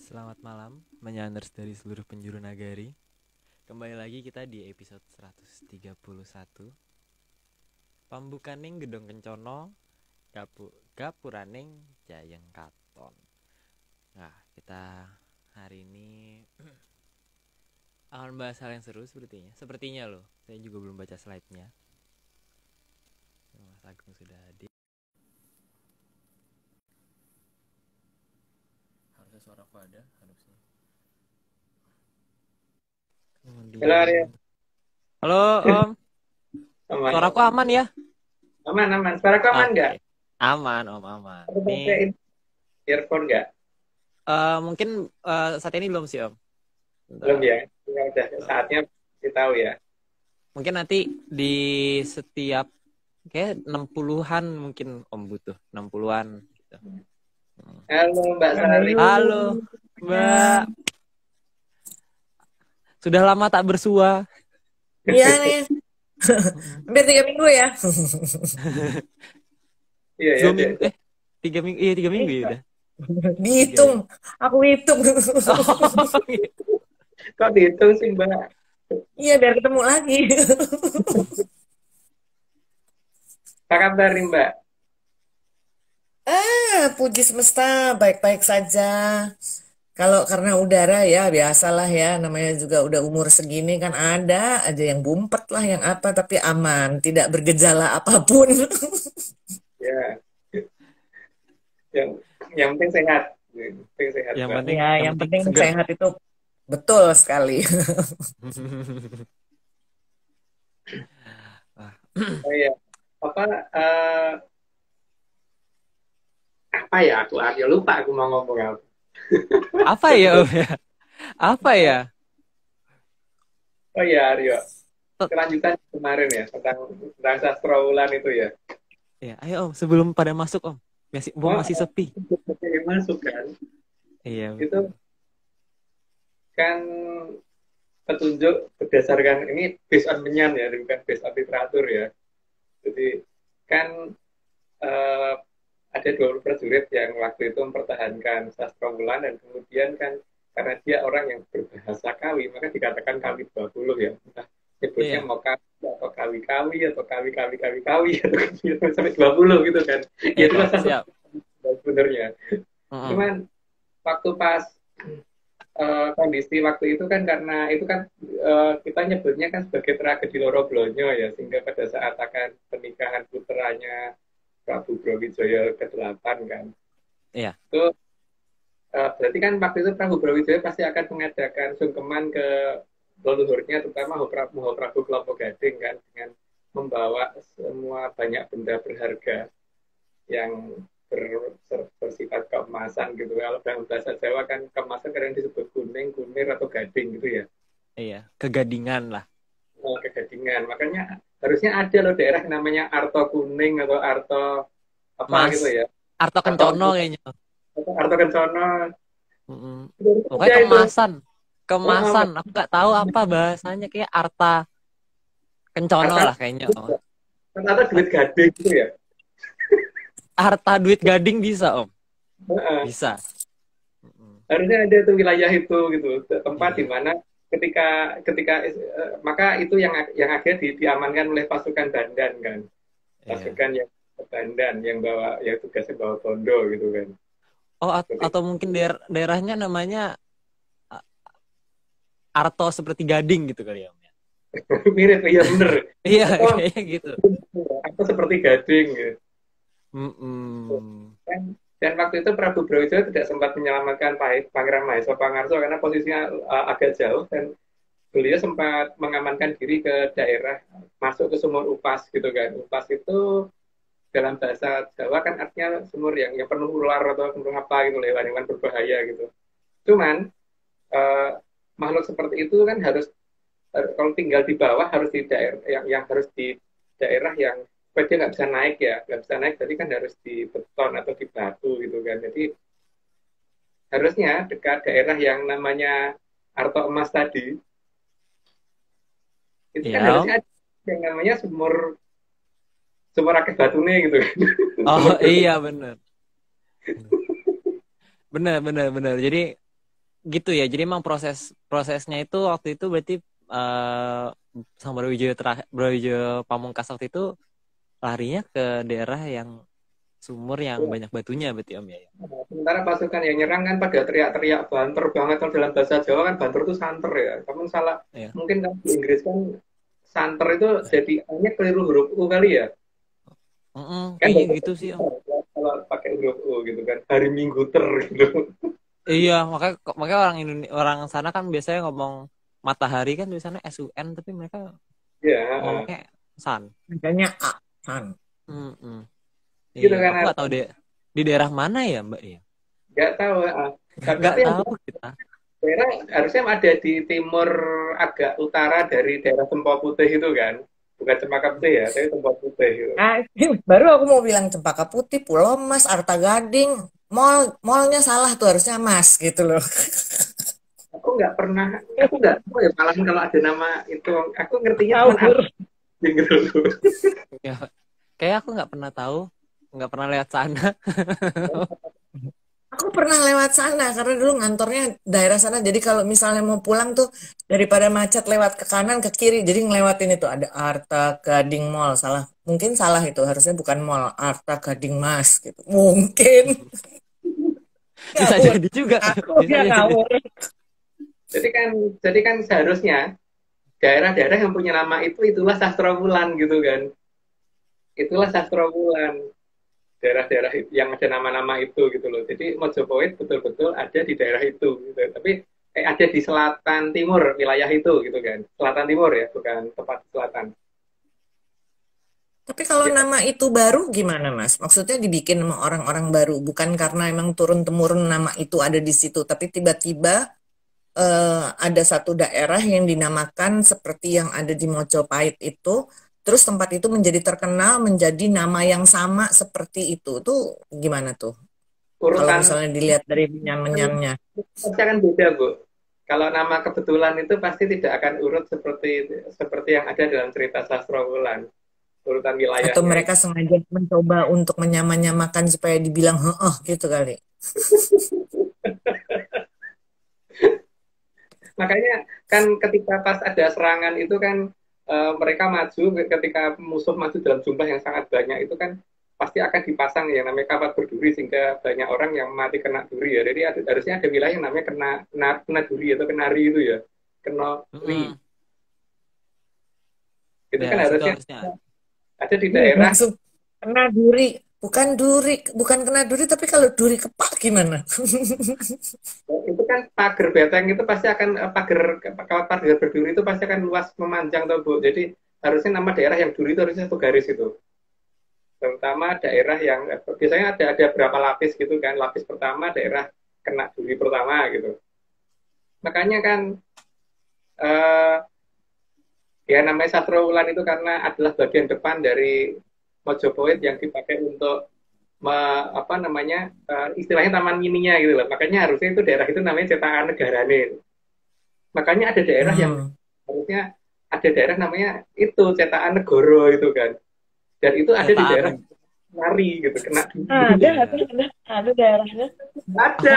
Selamat malam, menyanders dari seluruh penjuru nagari. Kembali lagi kita di episode 131. Pambukaning gedong kencono, gapuraning jayeng katon. Nah, kita hari ini akan bahas hal yang seru sepertinya loh. Saya juga belum baca slide-nya. Mas Agung sudah hadir. Harusnya suaraku ada, harusnya. Halo Arya. Halo Om, Aman. suaraku aman ya? Aman. Suaraku aman nggak? Oke. Aman Om, aman. Aku pakai Nih, earphone nggak? mungkin saat ini belum sih Om. Belum Bentar. ya? Ya udah, saatnya kita tahu ya. Mungkin nanti di setiap kayak 60-an mungkin Om butuh 60-an gitu. Halo Mbak Sari. Halo Mbak, sudah lama tak bersua. Iya nih, hampir 3 minggu ya. Iya ya. 2 minggu, 3 minggu, iya 3 minggu ya udah. Dihitung, aku hitung. Oh, gitu. Kok dihitung sih Mbak? Iya, biar ketemu lagi. Apa kabar nih Mbak? Puji semesta, baik-baik saja. Kalau karena udara ya biasalah ya, namanya juga udah umur segini kan ada aja yang bumpet lah, yang apa, tapi aman, tidak bergejala apapun. Ya, yang yang penting sehat. Yang penting sehat Yang Mbak. penting, Ya, yang yang penting penting seger. sehat itu betul sekali. Oh iya. Apa apa ya aku Arya lupa aku mau ngomong apa. Apa ya Om ya? Apa ya? Oh iya Aryo. Kelanjutan kemarin ya tentang Sastrowulan itu ya. Ya, ayo Om, sebelum pada masuk Om. Masih Oh, sepi. yang masuk kan. Iya, Itu betul. kan petunjuk berdasarkan ini based on menyan ya, bukan based on literatur ya. Jadi kan eh, ada 20 prajurit yang waktu itu mempertahankan Sastrowulan dan kemudian kan karena dia orang yang berbahasa Kawi maka dikatakan Kawi 20 ya. Entah nyebutnya Iya, mau Kawi atau Kawi-Kawi atau Kawi-Kawi-Kawi-Kawi atau sampai 20 gitu kan. Ya iya, itulah siap. Sastrowulan sebenarnya. Mm-mm. Cuman waktu pas kondisi waktu itu kan karena itu kan kita nyebutnya kan sebagai tragedi Loro Blonyo ya sehingga pada saat akan pernikahan putranya Prabu Brawijaya ke-8 kan Iya, itu berarti kan waktu itu Prabu Brawijaya pasti akan mengadakan sungkeman ke leluhurnya terutama Prabu Kelapa Gading kan dengan membawa semua banyak benda berharga yang bersifat keemasan gitu. Kalau dalam bahasa Jawa kan keemasan kadang disebut kuning, kunir atau gading gitu ya. iya. Kegadingan lah. Kegadingan. Makanya harusnya ada loh daerah yang namanya Arto Kuning atau Arto apa gitu Mas ya. Arto Atau Kencono kayaknya. Arto Kencono. Mm-mm. Pokoknya Ada itu. kemasan. Oh, Kemasan. Aku nggak tahu apa bahasanya. Kayak Arta Kencono Arta, lah kayaknya. Oh. Arta duit gading gitu ya. Arta duit gading bisa Om. Bisa. Mm-mm. Harusnya ada tuh wilayah itu gitu tempat di Iya, mana ketika ketika maka itu yang akhirnya diamankan oleh pasukan Bandan kan iya. pasukan yang ke Bandan yang bawa yang tugasnya bawa bondo gitu kan. Oh, Jadi, atau mungkin daerahnya namanya uh, Arto seperti gading gitu kali ya Om ya. mirip ya bener Iya, atau kayaknya gitu. atau seperti gading gitu. Mm-mm. Dan waktu itu Prabu Brawijaya tidak sempat menyelamatkan Pangeran Maesa Pangarso karena posisinya agak jauh dan beliau sempat mengamankan diri ke daerah masuk ke sumur Upas gitu kan. Upas itu dalam bahasa Jawa kan artinya sumur yang penuh ular atau penuh apa gitu, hewan-hewan berbahaya gitu. Cuman eh, makhluk seperti itu kan harus kalau tinggal di bawah harus di daerah yang harus di daerah yang supaya dia nggak bisa naik ya, nggak bisa naik tadi kan harus di beton atau di batu gitu kan. Jadi harusnya dekat daerah yang namanya Arto Emas tadi itu kan Iya Om. harusnya ada yang namanya sumur sumur akeh batune gitu kan. Oh Sumur iya bener. Bener, bener, bener. Jadi gitu ya. Jadi emang prosesnya itu waktu itu berarti sama Brawijaya Pamungkas waktu itu larinya ke daerah yang sumur yang Ya. banyak batunya berarti Om ya. Sementara pasukan yang nyerang kan pada teriak-teriak banter banget. Kalau dalam bahasa Jawa kan banter itu santer ya. Kamu salah, Iya. mungkin kalau di Inggris kan santer itu jadi hanya keliru huruf U kali ya. Kan Kayaknya bahasa gitu sih Om. kalau pakai huruf U gitu kan. Hari Minggu ter gitu. Iya, makanya orang sana kan biasanya ngomong matahari kan tulisannya SUN, tapi mereka Ya, ngomongnya Sun. Makanya A, San. Mm-mm. gitu Iya, kan. aku nggak tahu deh di daerah mana ya Mbak ya. Nggak tahu. Nggak Tapi yang tahu kita. daerah harusnya ada di timur agak utara dari daerah Tempau Putih itu kan. Bukan Cempaka Putih ya, tapi Tempau Putih gitu. Nah, baru aku mau bilang Cempaka Putih, Pulau Mas, Arta Gading, mallnya salah tuh harusnya Mas gitu loh. Aku nggak tahu ya malahan kalau ada nama itu. Aku ngertinya cuma Ngawur. gitu. Ya, kayak aku nggak pernah tahu, nggak pernah lewat sana. Aku pernah lewat sana karena dulu ngantornya daerah sana. Jadi kalau misalnya mau pulang tuh daripada macet lewat ke kanan ke kiri, jadi ngelewatin itu ada Arta Gading Mall. Salah, mungkin salah itu harusnya bukan mall Arta Gading Mas gitu. Mungkin Bisa ngawur. jadi juga. Aku Bisa ya jadi. ngawur. Jadi kan seharusnya daerah-daerah yang punya nama itu itulah Sastra Wulan gitu kan. Itulah Sastra Wulan. Daerah-daerah yang ada nama-nama itu gitu loh. Jadi Mojopahit betul-betul ada di daerah itu gitu. Tapi ada di selatan timur wilayah itu gitu kan. Selatan timur ya, bukan tepat selatan. Tapi kalau Ya, nama itu baru gimana Mas? Maksudnya dibikin sama orang-orang baru, bukan karena emang turun-temurun nama itu ada di situ, tapi tiba-tiba ada satu daerah yang dinamakan seperti yang ada di Mojopahit itu, terus tempat itu menjadi terkenal menjadi nama yang sama seperti itu. Itu gimana tuh? Kalau urutan misalnya dilihat dari menyan-menyannya. pasti akan beda, Bu. Kalau nama kebetulan itu pasti tidak akan urut seperti yang ada dalam cerita Sastra Wulan. Urutan Atau wilayahnya. mereka sengaja mencoba untuk menyamakan supaya dibilang heeh gitu kali. Makanya kan ketika pas ada serangan itu kan mereka maju, ketika musuh maju dalam jumlah yang sangat banyak itu kan pasti akan dipasang yang namanya kawat berduri sehingga banyak orang yang mati kena duri ya. Jadi harusnya ada wilayah yang namanya kena duri atau kenari itu ya. Kenari. Itu kan Daerah situ harusnya harusnya. ada di daerah. Langsung kena duri. Bukan kena duri, tapi kalau duri kepak gimana? Itu kan pagar beteng itu pasti akan kawat pagar berduri itu pasti akan luas memanjang tuh Bu. Jadi harusnya nama daerah yang duri itu harusnya satu garis itu. Terutama daerah yang biasanya ada berapa lapis gitu kan. Lapis pertama daerah kena duri pertama gitu. Makanya kan ya namanya Sastra Wulan itu karena adalah bagian depan dari Mojopahit yang dipakai untuk istilahnya taman mininya gitu loh. Makanya harusnya itu daerah itu namanya cetakan negarane. Makanya ada daerah yang harusnya ada daerah namanya itu cetakan negoro itu kan. Dan itu ada di daerah Nari gitu, kena Ada daerahnya. Ada.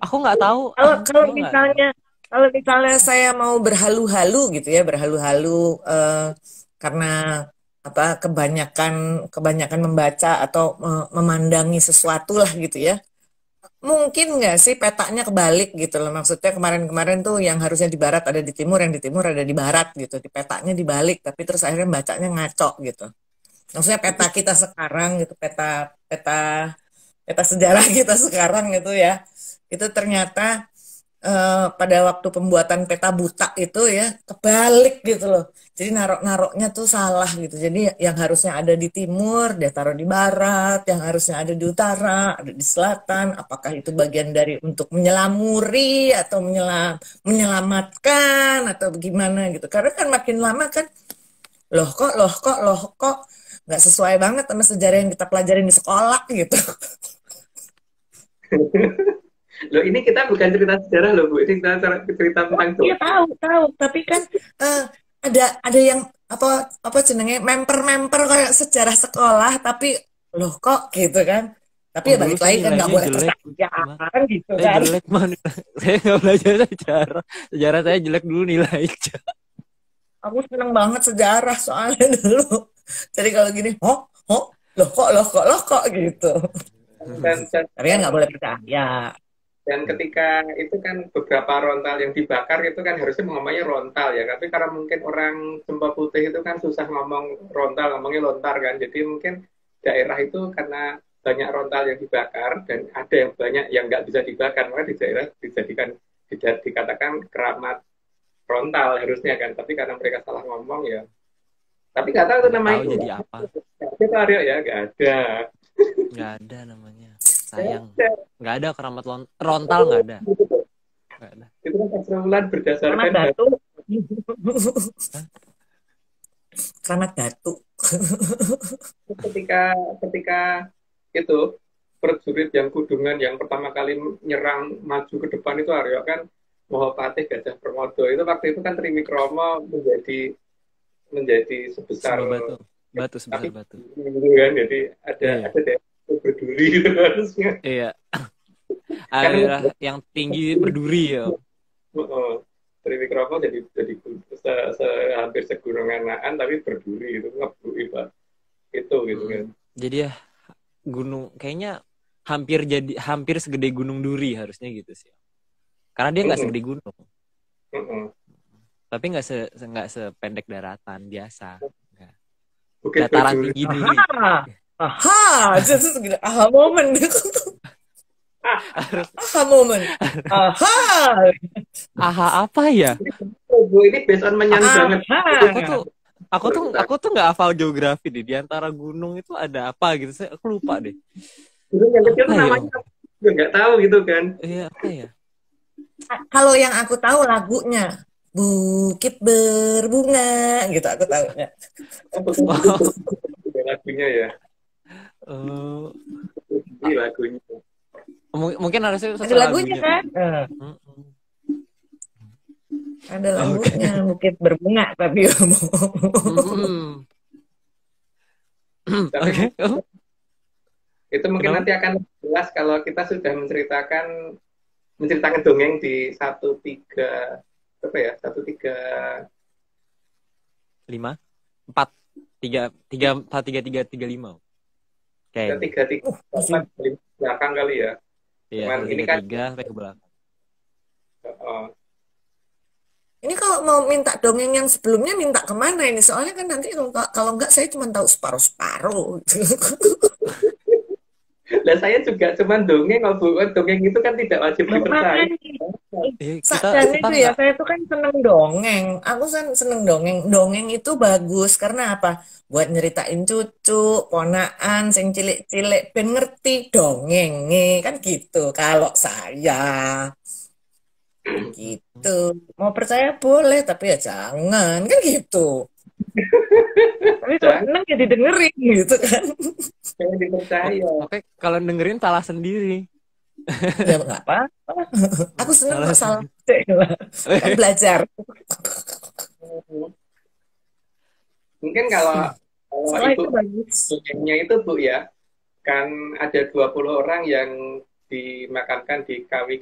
Aku nggak tahu. Kalau misalnya saya mau berhalu-halu gitu ya, karena kebanyakan membaca atau memandangi sesuatu lah gitu ya. Mungkin nggak sih petanya kebalik gitu loh. Maksudnya kemarin-kemarin tuh yang harusnya di barat ada di timur, yang di timur ada di barat gitu. Di petanya dibalik, tapi terus akhirnya bacanya ngaco gitu. Maksudnya peta kita sekarang gitu, peta sejarah kita sekarang gitu ya. Itu ternyata pada waktu pembuatan peta buta itu ya kebalik gitu loh. Jadi naroknya tuh salah gitu. Jadi yang harusnya ada di timur dia taruh di barat, yang harusnya ada di utara ada di selatan. Apakah itu bagian dari untuk menyelamuri atau menyelamatkan atau gimana gitu. Karena kan makin lama kan loh kok nggak sesuai banget sama sejarah yang kita pelajarin di sekolah gitu. Loh ini kita bukan cerita sejarah loh Bu, ini kita cerita tentang Iya tahu, tapi kan ada yang apa jenenge memper kayak sejarah sekolah, tapi loh kok gitu kan. Tapi Oh ya dulu balik saya lagi kan nggak nilainya boleh jelek, percaya Mbak. kan gitu Saya kan. jelek banget. Saya nggak belajar sejarah. Sejarah saya jelek dulu nilai. Aku seneng banget sejarah soalnya dulu. Jadi kalau gini, oh, loh kok gitu. dan, dan, Tapi kan nggak boleh percaya. dan ketika itu kan beberapa rontal yang dibakar itu kan harusnya ngomongnya rontal ya, tapi karena mungkin orang Cempaka Putih itu kan susah ngomong rontal, ngomongnya lontar kan, jadi mungkin daerah itu karena banyak rontal yang dibakar dan ada yang banyak yang nggak bisa dibakar, maka di daerah dikatakan keramat frontal harusnya kan, tapi karena mereka salah ngomong ya, tapi nggak tahu itu Nggak nama tahu itu jadi nggak apa. ada Aryo ya, nggak ada. Nggak ada namanya. Sayang. Nggak ada keramat rontal, nggak ada. Nggak ada. Itu kan kesimpulan Keramat berdasarkan batu. Hah? Keramat batu. ketika ketika itu prajurit yang Kudungan yang pertama kali nyerang maju ke depan itu Aryo kan Mahapatih Gajah Permodo, itu waktu itu kan Trimikrama menjadi sebesar Sebuah batu. Batu sebesar tapi batu. gitu kan, jadi Iya. ada daerah yang berduri gitu harusnya Iya. kan. Daerah yang tinggi berduri ya. Trimikrama jadi hampir segunungan tapi berduri itu ngebui Pak itu gitu kan. Jadi ya gunung kayaknya hampir segede Gunung Duri harusnya gitu sih. Karena dia nggak segede gunung. Tapi nggak sependek daratan biasa. Bukit Dataran Berduri. tinggi Duri. Aha, just gini, aha moment. Aha moment. Aha. Aha apa ya? Bu, ini based on menyan banget. Aku tuh nggak hafal geografi deh. Di antara gunung itu ada apa gitu. Aku lupa deh. Gunung yang kecil Apa ya? namanya juga nggak tahu gitu kan. Iya apa ya? Kalau yang aku tahu lagunya Bukit Berbunga gitu aku tahu. Lagunya ya. Ini lagunya. Mungkin harusnya Ada lagunya kan? Ada lagunya Bukit Berbunga tapi Tapi Oke. itu mungkin nanti akan jelas kalau kita sudah menceritakan dongeng di 13 apa ya 13 5 4 3 3 kayak 3 belakang kali ya. iya, Cuman ini kan 3 sampai ke belakang. ini kalau mau minta dongeng yang sebelumnya minta kemana ini? Soalnya kan nanti kalau enggak saya cuma tahu separuh-separuh. Dan saya juga cuma dongeng, dongeng itu kan tidak wajib dipercaya. Dan itu ya, saya tuh kan seneng dongeng. Aku kan seneng dongeng. Dongeng itu bagus karena apa? Buat nyeritain cucu, ponaan, sing cilik-cilik, ben ngerti dongenge kan gitu. Kalau saya gitu, mau percaya boleh, tapi ya jangan kan gitu. Tapi kalau seneng ya didengerin gitu kan. Jangan dipercaya. Oke, kalau dengerin salah sendiri. Ya nggak apa-apa. Aku seneng kok salah kan belajar. Mungkin kalau itu bagus. Dongengnya itu Bu ya, kan ada 20 orang yang dimakamkan di kawi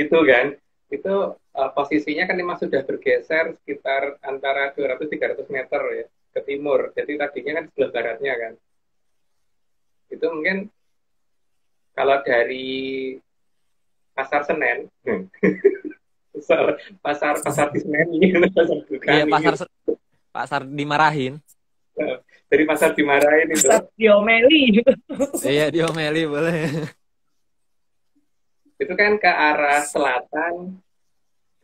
itu kan. Itu posisinya kan memang sudah bergeser sekitar antara 200-300 meter ya ke timur. Jadi tadinya kan sebelah baratnya kan. Itu mungkin kalau dari Pasar Senen, pasar di Senen ini pasar bukan. Iya, pasar dimarahin. Dari pasar dimarahin itu. Pasar diomeli. Iya, diomeli boleh. Itu kan ke arah selatan.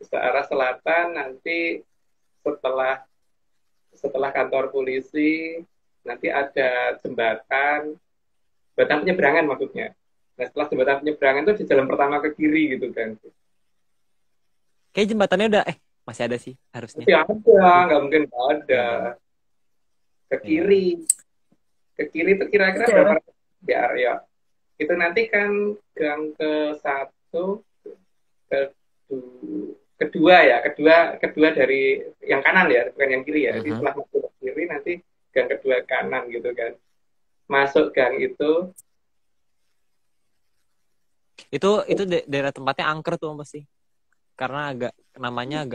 Ke arah selatan nanti setelah kantor polisi nanti ada jembatan penyeberangan maksudnya. Nah setelah jembatan penyeberangan itu di jalan pertama ke kiri gitu kan. Kayak jembatannya udah masih ada sih harusnya. Masih ada, nggak mungkin nggak ada. Ke kiri itu kira-kira berapa ya? Itu nanti kan gang ke-1 kedua dari yang kanan ya, bukan yang kiri ya. Jadi setelah masuk ke kiri nanti gang kedua kanan gitu kan. Masuk gang itu Itu daerah tempatnya angker tuh pasti. Karena namanya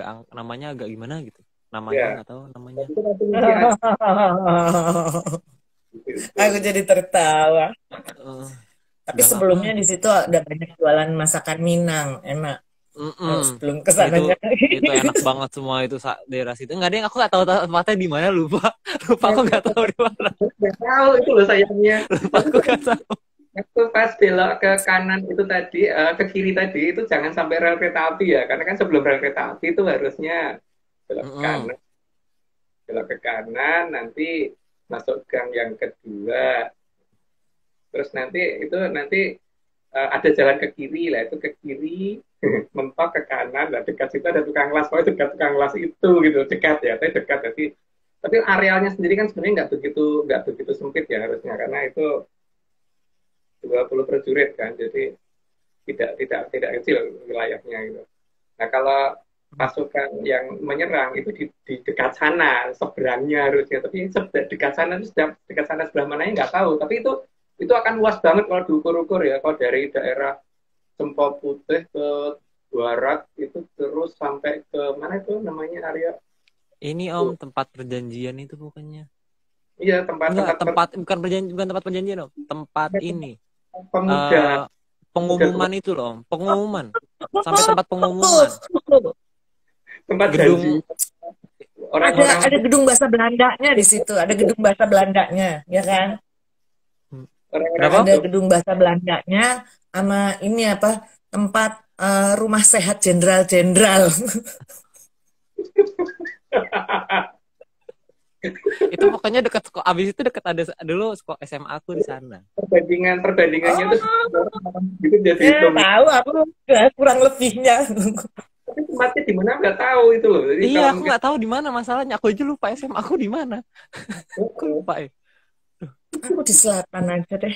agak gimana gitu. Namanya Ya, nggak tahu namanya. itu nanti misi aja Aku gitu. jadi tertawa. Eh, Tapi udah lama. sebelumnya di situ ada banyak jualan masakan Minang, enak. Kalau Mm-mm. sebelum Itu kesananya. itu enak banget semua itu daerah situ. Nggak ada yang aku nggak tahu tempatnya di mana, lupa. Lupa, Ya, aku nggak tahu di mana. nggak tahu itu loh sayangnya. Lupa, aku nggak tahu. Itu pas belok ke kanan itu tadi, ke kiri tadi itu jangan sampai rel kereta api ya, karena kan sebelum rel kereta api itu harusnya belok ke Mm-mm. kanan, belok ke kanan, nanti masuk gang yang kedua, terus nanti ada jalan ke kiri lah, itu ke kiri, mentok ke kanan, dan dekat situ ada tukang las, pokoknya dekat tukang las itu gitu, dekat ya, tapi dekat, tapi arealnya sendiri kan sebenarnya nggak begitu sempit ya harusnya, karena itu 20 prajurit kan, jadi tidak kecil wilayahnya gitu. Nah kalau pasukan yang menyerang itu di dekat sana, seberangnya harusnya, tapi dekat sana itu dekat sana sebelah mananya nggak tahu. Tapi itu akan luas banget kalau diukur-ukur ya. Kalau dari daerah Cempau Putih ke barat itu terus sampai ke mana itu namanya area? Ini Om, tempat perjanjian itu bukannya? Iya Enggak, tempat-tempat bukan tempat perjanjian Om. Tempat ini. pemuda, eh pemuda Pengumuman itu loh Om. Pengumuman. Sampai tempat Oh, pengumuman. tempat janji Gedung. orang-orang ada gedung bahasa Belandanya di situ, ada gedung bahasa Belandanya, ya kan? orang-orang Kenapa? Ada itu. gedung bahasa Belandanya sama ini apa? Tempat rumah sehat jenderal-jenderal. Itu pokoknya dekat sekolah. Abis itu dekat ada dulu sekolah SMA aku di sana. Perbandingannya tuh Oh, gitu jadi itu. tahu aku kurang lebihnya. Tapi tempatnya di mana nggak tahu itu loh. Jadi Iya, kalau aku mungkin nggak tahu di mana masalahnya. Aku aja lupa SMA aku di mana. Aku lupa ya. Aku di selatan aja deh.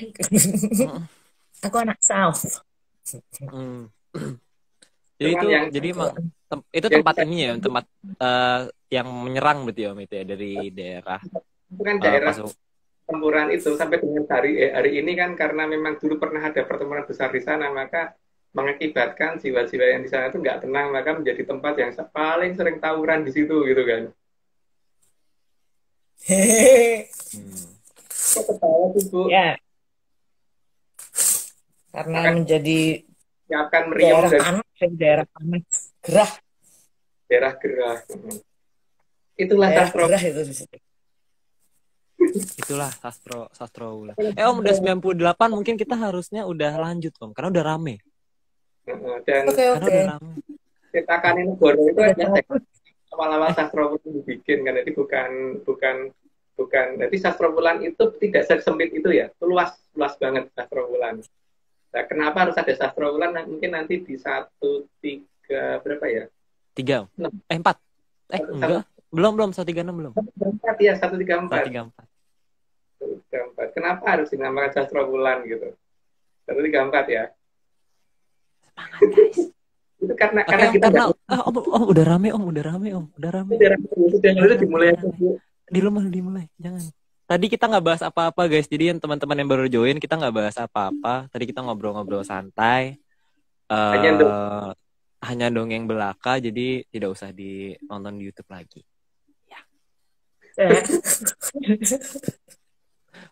Mm, Aku anak South. mm. Jadi cuman itu, yang jadi emang itu yang tempat ini ya, tempat yang menyerang berarti ya Om itu ya dari daerah itu kan daerah pasuk. pertempuran itu sampai dengan hari ini kan karena memang dulu pernah ada pertempuran besar di sana maka mengakibatkan jiwa-jiwa yang di sana itu nggak tenang maka menjadi tempat yang paling sering tawuran di situ gitu kan. Hehehe. Kok ketawa sih Bu? Ya, karena Akan menjadi siapkan meriam dan daerah panas, gerah, daerah gerah. Itulah daerah sastro. gerah itu di situ. Itulah sastro ulah. Om udah 98, mungkin kita harusnya udah lanjut Om, karena udah rame. Dan Oke, Karena oke. udah rame. cetakan ini negoro itu Udah aja tahu. awal-awal sastra Wulan dibikin kan, jadi bukan jadi sastra Wulan itu tidak sesempit itu ya, itu luas banget sastra Wulan. Nah, kenapa harus ada sastra Wulan? Nah, mungkin nanti di 134 berapa ya? 3 Om. 6. 4. Enggak. Belum 136 belum. 134 ya, 134. 134. 134. Kenapa harus dinamakan sastra Wulan gitu? 134 ya. Semangat guys. Itu karena Oke Om, kita karena nggak Om udah rame Om, udah rame. sudah Jangan, dimulai aja, jangan. Bu. Dimulai, jangan. Tadi kita nggak bahas apa-apa guys, jadi yang teman-teman yang baru join kita nggak bahas apa-apa. Tadi kita ngobrol-ngobrol santai, Hanya untuk hanya dongeng belaka, jadi tidak usah ditonton di YouTube lagi. Ya. Ya.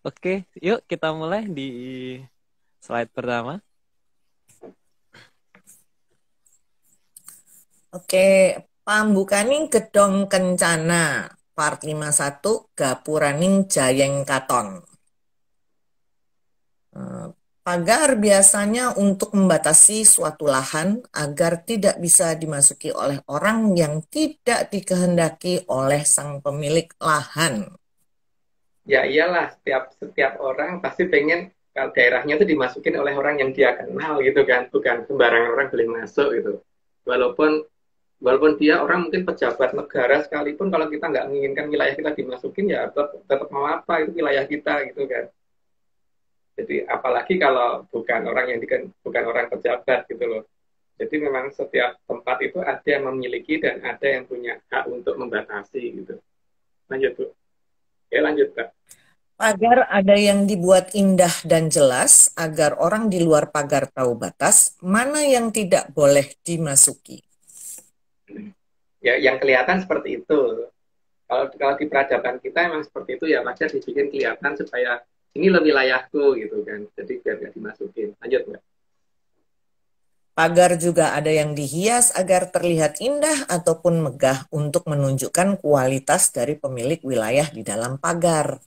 Oke, yuk kita mulai di slide pertama. Oke, pambukaning gedong kencana part 51 gapuraning jayeng katon. Pagar biasanya untuk membatasi suatu lahan agar tidak bisa dimasuki oleh orang yang tidak dikehendaki oleh sang pemilik lahan. ya iyalah setiap orang pasti pengen kalau daerahnya itu dimasukin oleh orang yang dia kenal gitu kan, bukan sembarangan orang boleh masuk gitu. Walaupun dia orang mungkin pejabat negara sekalipun, kalau kita nggak menginginkan wilayah kita dimasukin ya tetap mau apa, itu wilayah kita gitu kan. Jadi apalagi kalau bukan orang bukan orang pejabat gitu loh. Jadi memang setiap tempat itu ada yang memiliki dan ada yang punya hak untuk membatasi gitu. Lanjut Bu. Ya lanjut Pak. Pagar ada yang dibuat indah dan jelas agar orang di luar pagar tahu batas, mana yang tidak boleh dimasuki. Ya, yang kelihatan seperti itu. Kalau di peradaban kita emang seperti itu ya, pagar dibikin kelihatan supaya ini lo wilayahku gitu kan. Jadi biar nggak dimasukin. Lanjut nggak? Pagar juga ada yang dihias agar terlihat indah ataupun megah untuk menunjukkan kualitas dari pemilik wilayah di dalam pagar.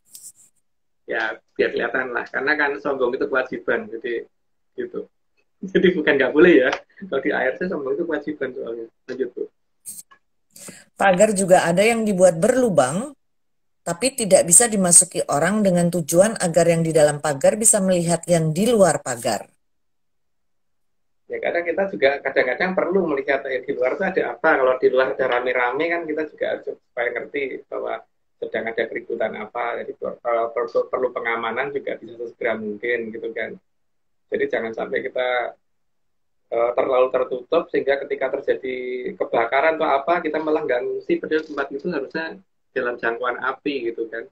Ya biar kelihatan lah. Karena kan sombong itu kewajiban. Jadi gitu. Jadi bukan nggak boleh ya. Kalau di ARC sombong itu kewajiban soalnya. Lanjut tuh. Pagar juga ada yang dibuat berlubang, tapi tidak bisa dimasuki orang dengan tujuan agar yang di dalam pagar bisa melihat yang di luar pagar. Ya kadang kita juga kadang-kadang perlu melihat di luar itu ada apa. Kalau di luar ada rame-rame kan kita juga harus supaya ngerti bahwa sedang ada keributan apa. Jadi kalau perlu pengamanan juga bisa segera mungkin gitu kan. Jadi jangan sampai kita terlalu tertutup sehingga ketika terjadi kebakaran atau apa kita malah nggak ngungsi padahal tempat itu harusnya dalam jangkauan api gitu kan.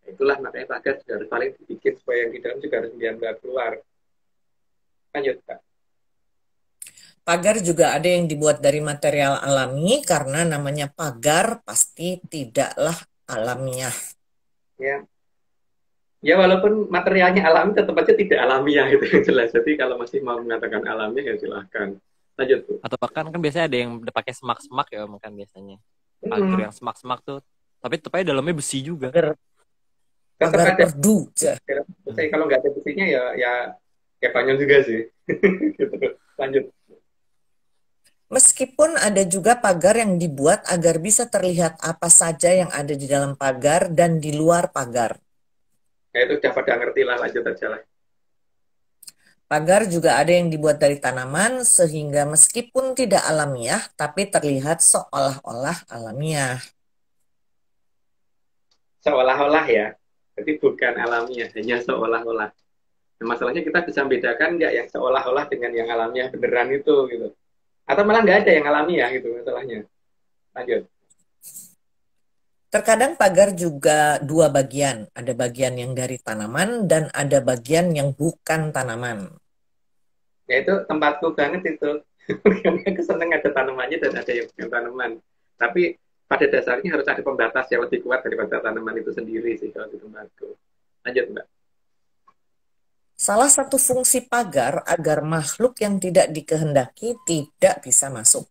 Itulah makanya pagar juga harus paling dibikin supaya yang di dalam juga harus nggak keluar. Lanjut Kak. Pagar juga ada yang dibuat dari material alami karena namanya pagar pasti tidaklah alamiah. Ya, ya walaupun materialnya alami tetap aja tidak alamiah itu yang jelas. Jadi kalau masih mau mengatakan alamiah ya silahkan. Lanjut tuh. Atau bahkan kan biasanya ada yang udah pakai semak-semak ya makan biasanya. Pagar yang semak-semak tuh. Tapi tetap aja dalamnya besi juga. Tetap Pagar ada. perdu. Kalau nggak ada besinya ya kayak panjang juga sih. Gitu. Lanjut. Meskipun ada juga pagar yang dibuat agar bisa terlihat apa saja yang ada di dalam pagar dan di luar pagar. Ya itu udah pada ngerti lah, lanjut aja lah. Pagar juga ada yang dibuat dari tanaman sehingga meskipun tidak alamiah tapi terlihat seolah-olah alamiah. Seolah-olah ya. Jadi bukan alamiah, hanya seolah-olah. Nah, masalahnya kita bisa membedakan nggak yang seolah-olah dengan yang alamiah beneran itu gitu. Atau malah nggak ada yang alamiah gitu masalahnya. Lanjut. Terkadang pagar juga dua bagian. Ada bagian yang dari tanaman dan ada bagian yang bukan tanaman. Ya itu tempatku banget itu. Karena aku seneng ada tanamannya dan ada yang bukan tanaman. Tapi pada dasarnya harus ada pembatas yang lebih kuat daripada tanaman itu sendiri sih kalau di tempatku. Lanjut Mbak. Salah satu fungsi pagar agar makhluk yang tidak dikehendaki tidak bisa masuk.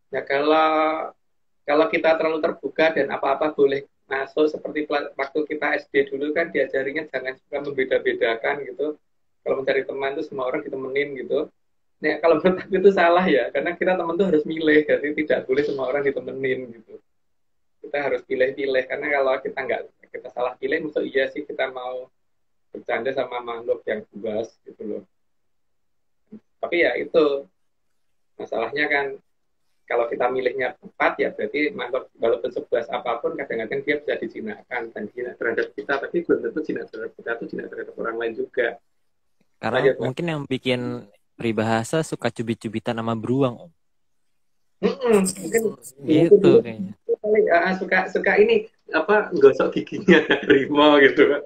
Ya kalau kita terlalu terbuka dan apa-apa boleh masuk seperti waktu kita SD dulu kan diajarinnya jangan suka membeda-bedakan gitu. Kalau mencari teman itu semua orang ditemenin gitu. Nah, kalau menurut aku itu salah ya, karena kita teman tuh harus milih, jadi tidak boleh semua orang ditemenin gitu. Kita harus pilih-pilih, karena kalau kita salah pilih, maksud iya sih kita mau bercanda sama makhluk yang buas gitu loh. Tapi ya itu masalahnya kan kalau kita milihnya tepat ya berarti makhluk walaupun sebuas apapun kadang-kadang dia bisa dijinakkan dan jinak terhadap kita, tapi belum tentu jinak terhadap kita itu jinak terhadap orang lain juga. Karena Lanjut, mungkin yang bikin peribahasa suka cubit-cubitan sama beruang. mungkin Gitu kayaknya. suka ini apa gosok giginya harimau gitu.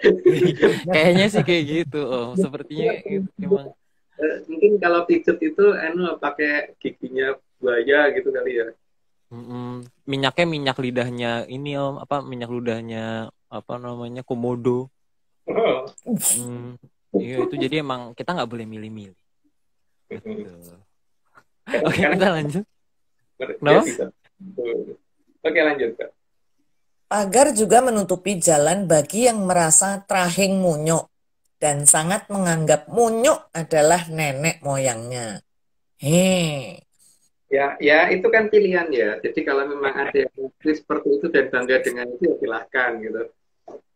Kayaknya sih kayak gitu. Sepertinya gitu emang. Mungkin kalau pijet itu pakai giginya buaya gitu kali ya. Minyaknya minyak lidahnya ini apa minyak lidahnya apa namanya komodo. Iya itu jadi emang kita nggak boleh milih-milih. Oke kita lanjut. No? Oke lanjut Kak. Pagar juga menutupi jalan bagi yang merasa trahing munyuk dan sangat menganggap munyuk adalah nenek moyangnya. Ya itu kan pilihan ya. Jadi kalau memang ada yang seperti itu dan bangga dengan itu ya silahkan gitu.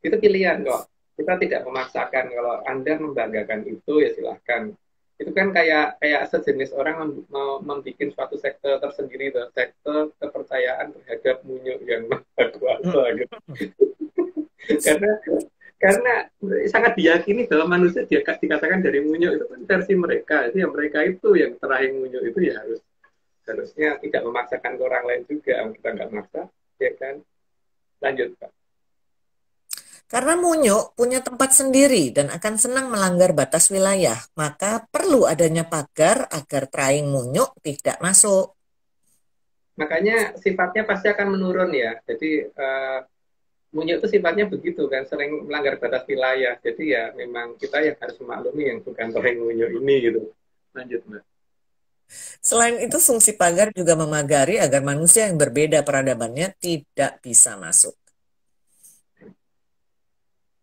Itu pilihan kok. Kita tidak memaksakan. Kalau Anda membanggakan itu ya silahkan. Itu kan kayak sejenis orang mau membuat suatu sektor tersendiri, sektor kepercayaan terhadap munyuk yang maha kuasa gitu. karena sangat diyakini bahwa manusia dikatakan dari munyuk itu kan versi mereka. Jadi mereka itu yang terakhir munyuk itu ya harusnya tidak memaksakan ke orang lain juga. Kita nggak maksa, ya kan? Lanjut Pak. Karena munyuk punya tempat sendiri dan akan senang melanggar batas wilayah, maka perlu adanya pagar agar teraing munyuk tidak masuk. Makanya sifatnya pasti akan menurun ya. Jadi munyuk itu sifatnya begitu kan, sering melanggar batas wilayah. Jadi ya memang kita yang harus memaklumi yang bukan teraing munyuk ini gitu. Lanjut, Mbak. Selain itu, fungsi pagar juga memagari agar manusia yang berbeda peradabannya tidak bisa masuk.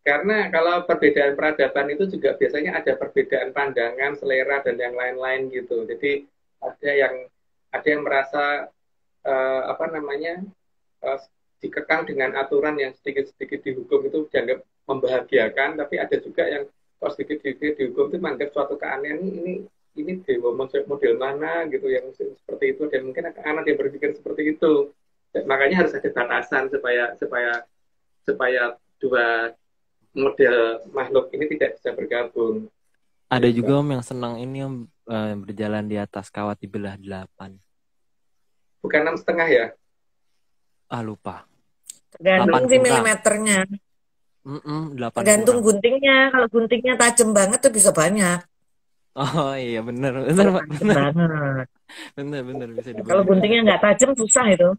Karena kalau perbedaan peradaban itu juga biasanya ada perbedaan pandangan, selera dan yang lain-lain gitu. Jadi ada yang merasa apa namanya dikekang dengan aturan yang sedikit-sedikit dihukum itu dianggap membahagiakan, tapi ada juga yang kalau sedikit-sedikit dihukum itu menganggap suatu keanehan ini dewa model mana gitu yang seperti itu, dan mungkin anak dia berpikir seperti itu. Dan makanya harus ada batasan supaya supaya supaya dua model makhluk ini tidak bisa bergabung. Ada juga Om yang senang ini Om, berjalan di atas kawat dibelah 8. Bukan 6,5 ya? Lupa. Tergantung 8 sih kurang. milimeternya. 8 Tergantung kurang. guntingnya. Kalau guntingnya tajam banget tuh bisa banyak. Oh iya benar Pak. Benar bisa Kalau dibayar. guntingnya nggak tajam susah itu.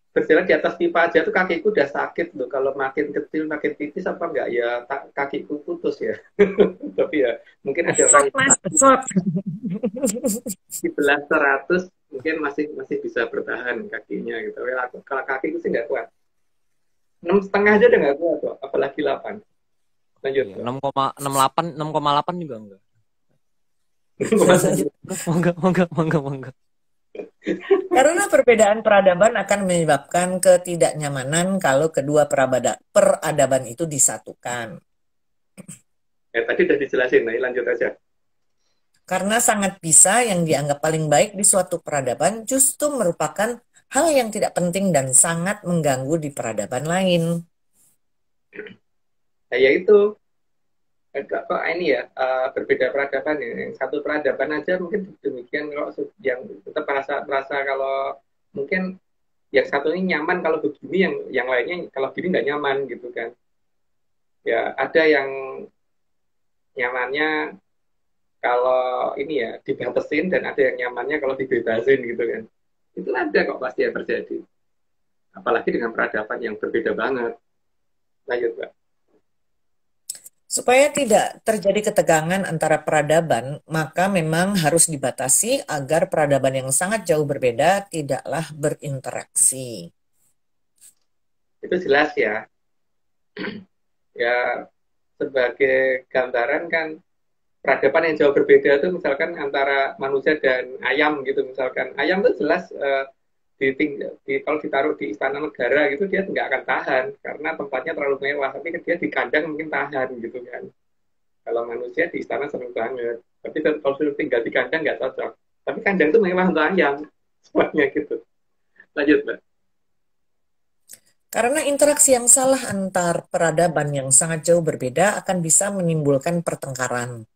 Berjalan di atas pipa aja tuh kakiku udah sakit loh. Kalau makin kecil makin tipis apa enggak ya kakiku putus ya. Tapi ya mungkin ada orang Besot mas, besot. di belah 100 mungkin masih bisa bertahan kakinya gitu. Kalau kakiku sih nggak kuat. 6,5 aja udah nggak kuat kok, apalagi 8. Lanjut. Iya, 6,8 juga enggak. Monggo. Karena perbedaan peradaban akan menyebabkan ketidaknyamanan kalau kedua peradaban itu disatukan. Tadi udah dijelasin, nah lanjut aja. Karena sangat bisa yang dianggap paling baik di suatu peradaban justru merupakan hal yang tidak penting dan sangat mengganggu di peradaban lain. Nah, yaitu kok ini ya berbeda peradaban ya. Yang satu peradaban aja mungkin demikian, kalau yang tetap merasa kalau mungkin yang satu ini nyaman kalau begini, yang lainnya kalau gini nggak nyaman gitu kan. Ya ada yang nyamannya kalau ini ya dibatasin, dan ada yang nyamannya kalau dibebasin gitu kan. Itu ada kok pasti yang terjadi. Apalagi dengan peradaban yang berbeda banget. Lanjut, Mbak. Supaya tidak terjadi ketegangan antara peradaban, maka memang harus dibatasi agar peradaban yang sangat jauh berbeda tidaklah berinteraksi. Itu jelas ya. Ya, sebagai gambaran kan peradaban yang jauh berbeda itu misalkan antara manusia dan ayam gitu. Misalkan ayam itu jelas kalau ditaruh di istana negara gitu dia nggak akan tahan karena tempatnya terlalu mewah, tapi dia di kandang mungkin tahan gitu kan. Kalau manusia di istana seneng banget, tapi kalau sudah tinggal di kandang nggak cocok. Tapi kandang itu mewah untuk ayam semuanya gitu. Lanjut, Mbak. Karena interaksi yang salah antar peradaban yang sangat jauh berbeda akan bisa menimbulkan pertengkaran.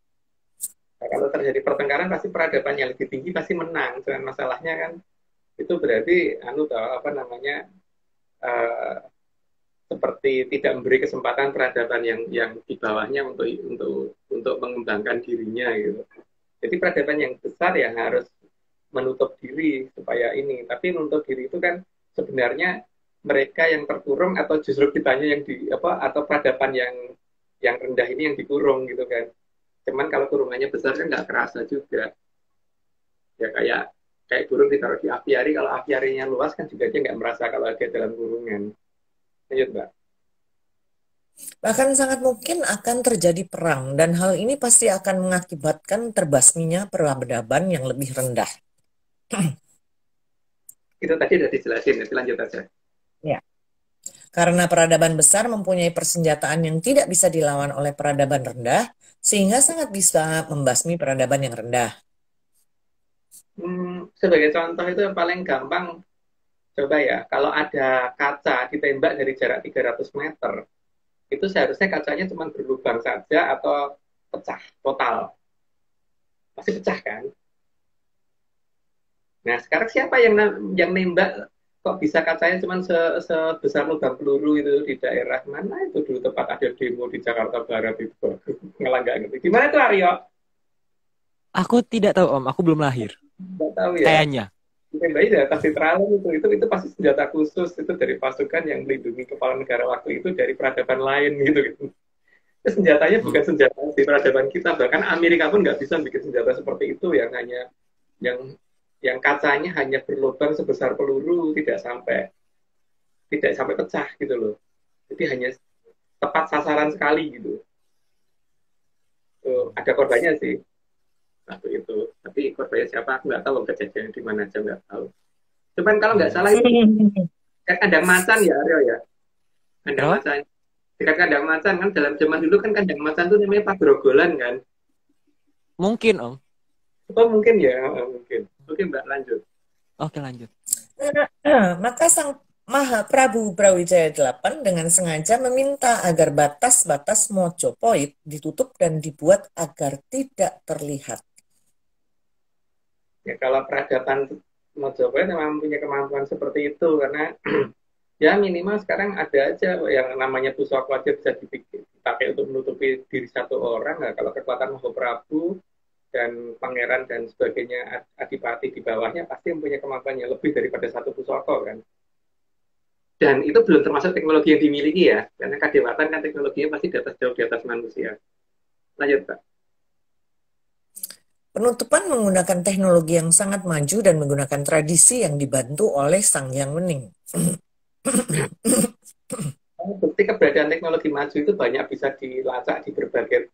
Nah, kalau terjadi pertengkaran pasti peradaban yang lebih tinggi pasti menang. Cuman masalahnya kan itu berarti seperti tidak memberi kesempatan peradaban yang di bawahnya untuk mengembangkan dirinya gitu. Jadi peradaban yang besar yang harus menutup diri supaya ini. Tapi menutup diri itu kan sebenarnya mereka yang terkurung atau justru kitanya yang atau peradaban yang rendah ini yang dikurung gitu kan. Cuman kalau kurungannya besar kan nggak kerasa juga. Ya kayak burung ditaruh di apiari, kalau apiarinya luas kan juga dia nggak merasa kalau ada dalam kurungan. Lanjut, Mbak. Bahkan sangat mungkin akan terjadi perang, dan hal ini pasti akan mengakibatkan terbasminya peradaban yang lebih rendah. Itu tadi udah dijelasin, nanti lanjut aja. Ya. Karena peradaban besar mempunyai persenjataan yang tidak bisa dilawan oleh peradaban rendah, sehingga sangat bisa membasmi peradaban yang rendah. Sebagai contoh itu yang paling gampang, coba ya, kalau ada kaca ditembak dari jarak 300 meter, itu seharusnya kacanya cuma berlubang saja atau pecah total. Pasti pecah kan? Nah, sekarang siapa yang nembak kok bisa kacanya cuma sebesar lubang peluru itu di daerah mana itu dulu tempat ada demo di Jakarta Barat itu ngelanggar gitu. Gimana tuh Aryo? Aku tidak tahu Om, aku belum lahir. Nggak tahu ya. Kayaknya. Ditembaki senjata Citralem itu pasti senjata khusus itu dari pasukan yang melindungi kepala negara waktu itu dari peradaban lain gitu gitu. Itu senjatanya bukan senjata di peradaban kita, bahkan Amerika pun nggak bisa bikin senjata seperti itu yang hanya yang kacanya hanya berlubang sebesar peluru tidak sampai pecah gitu loh. Jadi hanya tepat sasaran sekali gitu. Tuh, ada korbannya sih waktu itu. Tapi korbannya siapa aku nggak tahu, kejadian di mana aja nggak tahu. Cuman kalau nggak salah itu kan kandang macan ya Aryo ya. Kandang Kenapa? macan. Dekat kandang macan kan dalam zaman dulu kan kandang macan itu namanya Pagrogolan kan. Mungkin Om. Oh mungkin ya, mungkin. Oke Mbak lanjut. Oke lanjut. Maka Sang Maha Prabu Brawijaya VIII dengan sengaja meminta agar batas-batas Mojopahit ditutup dan dibuat agar tidak terlihat. Ya kalau peradaban Mojopahit memang punya kemampuan seperti itu karena ya minimal sekarang ada aja yang namanya pusaka aja bisa dipakai untuk menutupi diri satu orang. Nah, kalau kekuatan Mahaprabu dan pangeran dan sebagainya adipati di bawahnya pasti mempunyai kemampuan yang lebih daripada satu pusaka kan. Dan itu belum termasuk teknologi yang dimiliki ya, karena kadewatan kan teknologinya pasti jauh di atas manusia. Lanjut Pak. Penutupan menggunakan teknologi yang sangat maju dan menggunakan tradisi yang dibantu oleh Sang Hyang Wening. Bukti keberadaan teknologi maju itu banyak bisa dilacak di berbagai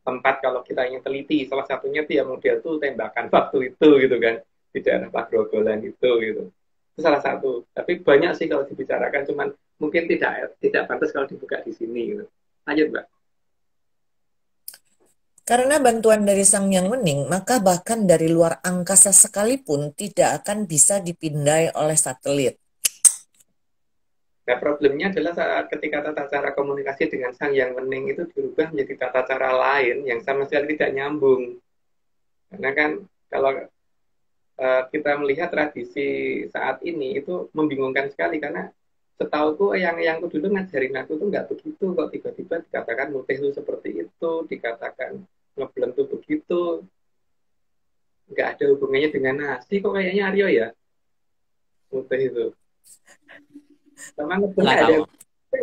tempat kalau kita ingin teliti. Salah satunya itu ya model tuh tembakan waktu itu gitu kan, di daerah Pagrogolan itu gitu. Itu salah satu. Tapi banyak sih kalau dibicarakan, cuman mungkin tidak pantas kalau dibuka di sini gitu. Lanjut Mbak. Karena bantuan dari Sang Hyang Wening, maka bahkan dari luar angkasa sekalipun tidak akan bisa dipindai oleh satelit. Nah, problemnya adalah saat ketika tata cara komunikasi dengan Sang Hyang Wening itu dirubah menjadi tata cara lain yang sama sekali tidak nyambung. Karena kan kalau kita melihat tradisi saat ini itu membingungkan sekali karena setauku yang dulu ngajarin aku tuh nggak begitu kok tiba-tiba dikatakan mutih itu seperti itu, dikatakan ngebleng tuh begitu, nggak ada hubungannya dengan nasi kok kayaknya Aryo ya mutih itu. Sama ngebleng Nggak ada tahu.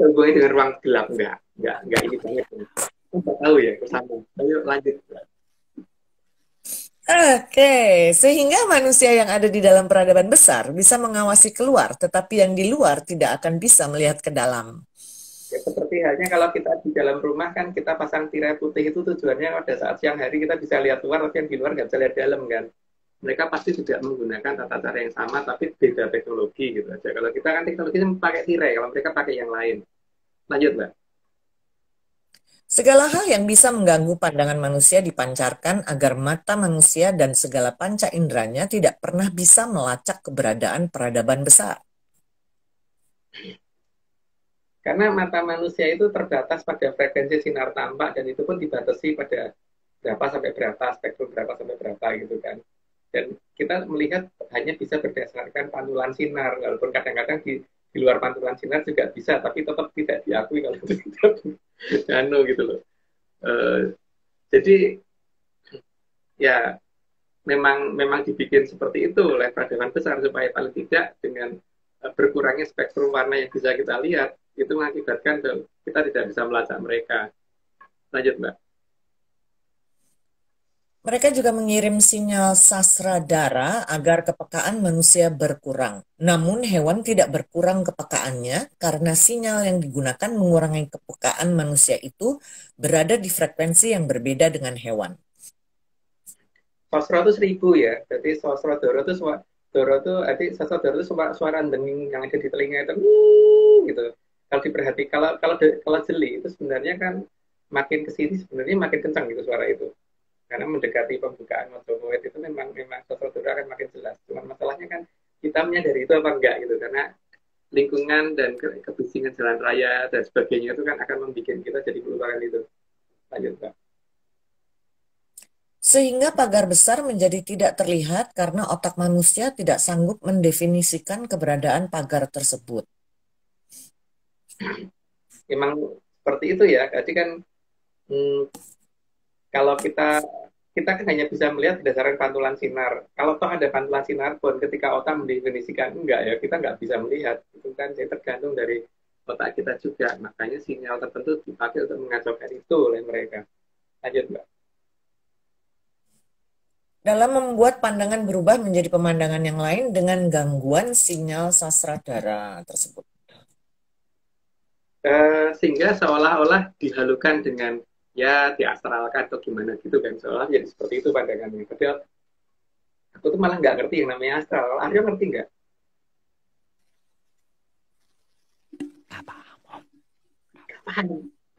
hubungannya dengan ruang gelap nggak ini banget. Nggak tahu ya kesana. Ayo lanjut. Oke, sehingga manusia yang ada di dalam peradaban besar bisa mengawasi keluar, tetapi yang di luar tidak akan bisa melihat ke dalam. Ya, seperti halnya kalau kita di dalam rumah kan kita pasang tirai putih itu tujuannya pada saat siang hari kita bisa lihat luar, tapi yang di luar nggak bisa lihat dalam kan. Mereka pasti juga menggunakan tata cara yang sama, tapi beda teknologi gitu aja. Kalau kita kan teknologinya pakai tirai, kalau mereka pakai yang lain. Lanjut Mbak. Segala hal yang bisa mengganggu pandangan manusia dipancarkan agar mata manusia dan segala panca inderanya tidak pernah bisa melacak keberadaan peradaban besar. Karena mata manusia itu terbatas pada frekuensi sinar tampak dan itu pun dibatasi pada berapa sampai berapa, spektrum berapa sampai berapa gitu kan. Dan kita melihat hanya bisa berdasarkan pantulan sinar, walaupun kadang-kadang di luar pantulan sinar juga bisa, tapi tetap tidak diakui kalau itu tidak gitu loh. Jadi ya memang dibikin seperti itu oleh peradaban besar supaya paling tidak dengan berkurangnya spektrum warna yang bisa kita lihat itu mengakibatkan kita tidak bisa melacak mereka. Lanjut Mbak. Mereka juga mengirim sinyal sasradara agar kepekaan manusia berkurang. Namun hewan tidak berkurang kepekaannya karena sinyal yang digunakan mengurangi kepekaan manusia itu berada di frekuensi yang berbeda dengan hewan. Sosro itu 1000 ya. Jadi sosro doro itu sosro doro itu suara denging yang ada di telinga itu gitu. Kalau diperhatikan kalau jeli itu sebenarnya kan makin kesini sebenarnya makin kencang gitu suara itu. Karena mendekati pembukaan Mojopahit itu memang sosro doro akan makin jelas. Cuma masalahnya kan kita menyadari itu apa enggak gitu karena lingkungan dan kebisingan jalan raya dan sebagainya itu kan akan membuat kita jadi melupakan itu. Lanjut Pak. Sehingga pagar besar menjadi tidak terlihat karena otak manusia tidak sanggup mendefinisikan keberadaan pagar tersebut. Memang seperti itu ya. Jadi kan kalau kita kan hanya bisa melihat berdasarkan pantulan sinar. Kalau toh ada pantulan sinar pun ketika otak mendefinisikan enggak ya, kita nggak bisa melihat. Itu kan tergantung dari otak kita juga. Makanya sinyal tertentu dipakai untuk mengacaukan itu oleh mereka. Lanjut, Mbak. Dalam membuat pandangan berubah menjadi pemandangan yang lain dengan gangguan sinyal sasradara tersebut. Sehingga seolah-olah dihalukan dengan ya diastralkan atau gimana gitu kan, seolah jadi seperti itu pandangannya. Tapi aku tuh malah nggak ngerti yang namanya astral. Aryo ngerti nggak? Paham.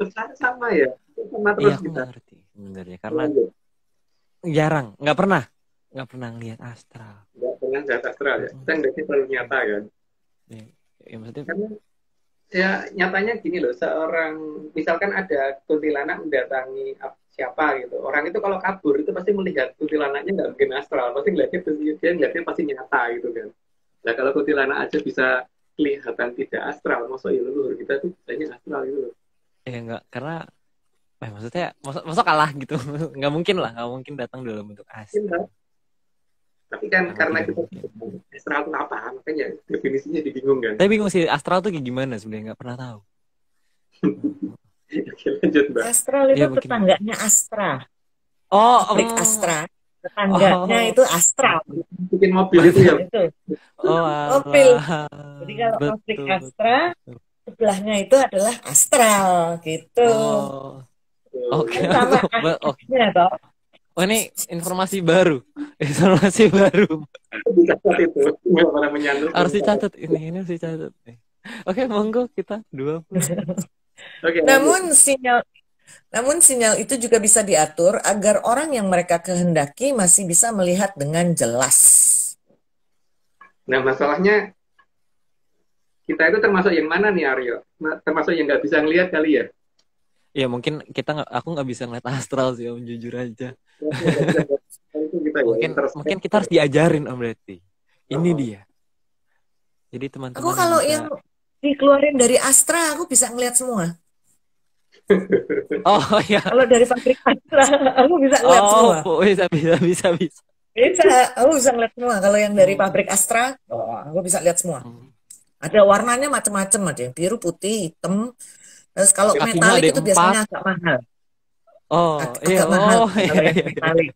Terus sama ya, sama terus Iya, aku kita. nggak ngerti sebenarnya karena jarang, nggak pernah ngelihat astral. Nggak pernah lihat astral ya. Kita nggak selalu nyata kan. Ya maksudnya Karena ya nyatanya gini loh, seorang misalkan ada kuntilanak mendatangi siapa gitu, orang itu kalau kabur itu pasti melihat kuntilanaknya nggak mungkin astral, pasti ngeliatnya pasti nyata gitu kan. Nah kalau kuntilanak aja bisa kelihatan tidak astral, maksud ya leluhur kita tuh bisanya astral gitu loh. ya nggak, karena maksudnya masa kalah gitu. Nggak mungkin datang dalam bentuk astral. Tapi kan Nggak karena mungkin, kita nggak mungkin. astral itu apa, makanya definisinya dibingung kan. Tapi bingung sih astral tuh kayak gimana sebenarnya, nggak pernah tahu. Oke, lanjut Mbak. Astral itu Ya, mungkin. tetangganya Astra. Oh, Pabrik Astra. Tetangganya itu astral. Bikin mobil itu ya. Itu. Oh, Mobil. alah. Jadi kalau Betul, pabrik betul, Astra, betul. sebelahnya itu adalah astral gitu. Oh, oke. Kan sama Oke. aslinya toh. Oh, ini informasi baru. Informasi baru. Dicatat itu. Nggak pernah menyandung. Harus dicatat ini harus dicatat. Oke, monggo kita 20. Oke, Namun sinyal itu juga bisa diatur agar orang yang mereka kehendaki masih bisa melihat dengan jelas. nah masalahnya kita itu termasuk yang mana nih Aryo? Termasuk yang nggak bisa ngelihat kali ya? Ya mungkin aku nggak bisa ngeliat astral sih om, jujur aja. Itu kita ya, Mungkin kita harus diajarin om berarti. Ini dia. Jadi teman-teman Aku kalau bisa... yang dikeluarin dari Astra, aku bisa ngelihat semua. Oh ya. Kalau dari pabrik Astra, aku bisa ngelihat semua. Bisa. Bisa, aku bisa ngelihat semua. Kalau yang dari pabrik Astra, aku bisa lihat semua. Ada warnanya macam-macam, ada yang biru, putih, hitam. Terus kalau kakinya metalik ada itu 4. biasanya agak mahal. Agak mahal kalau yang metalik.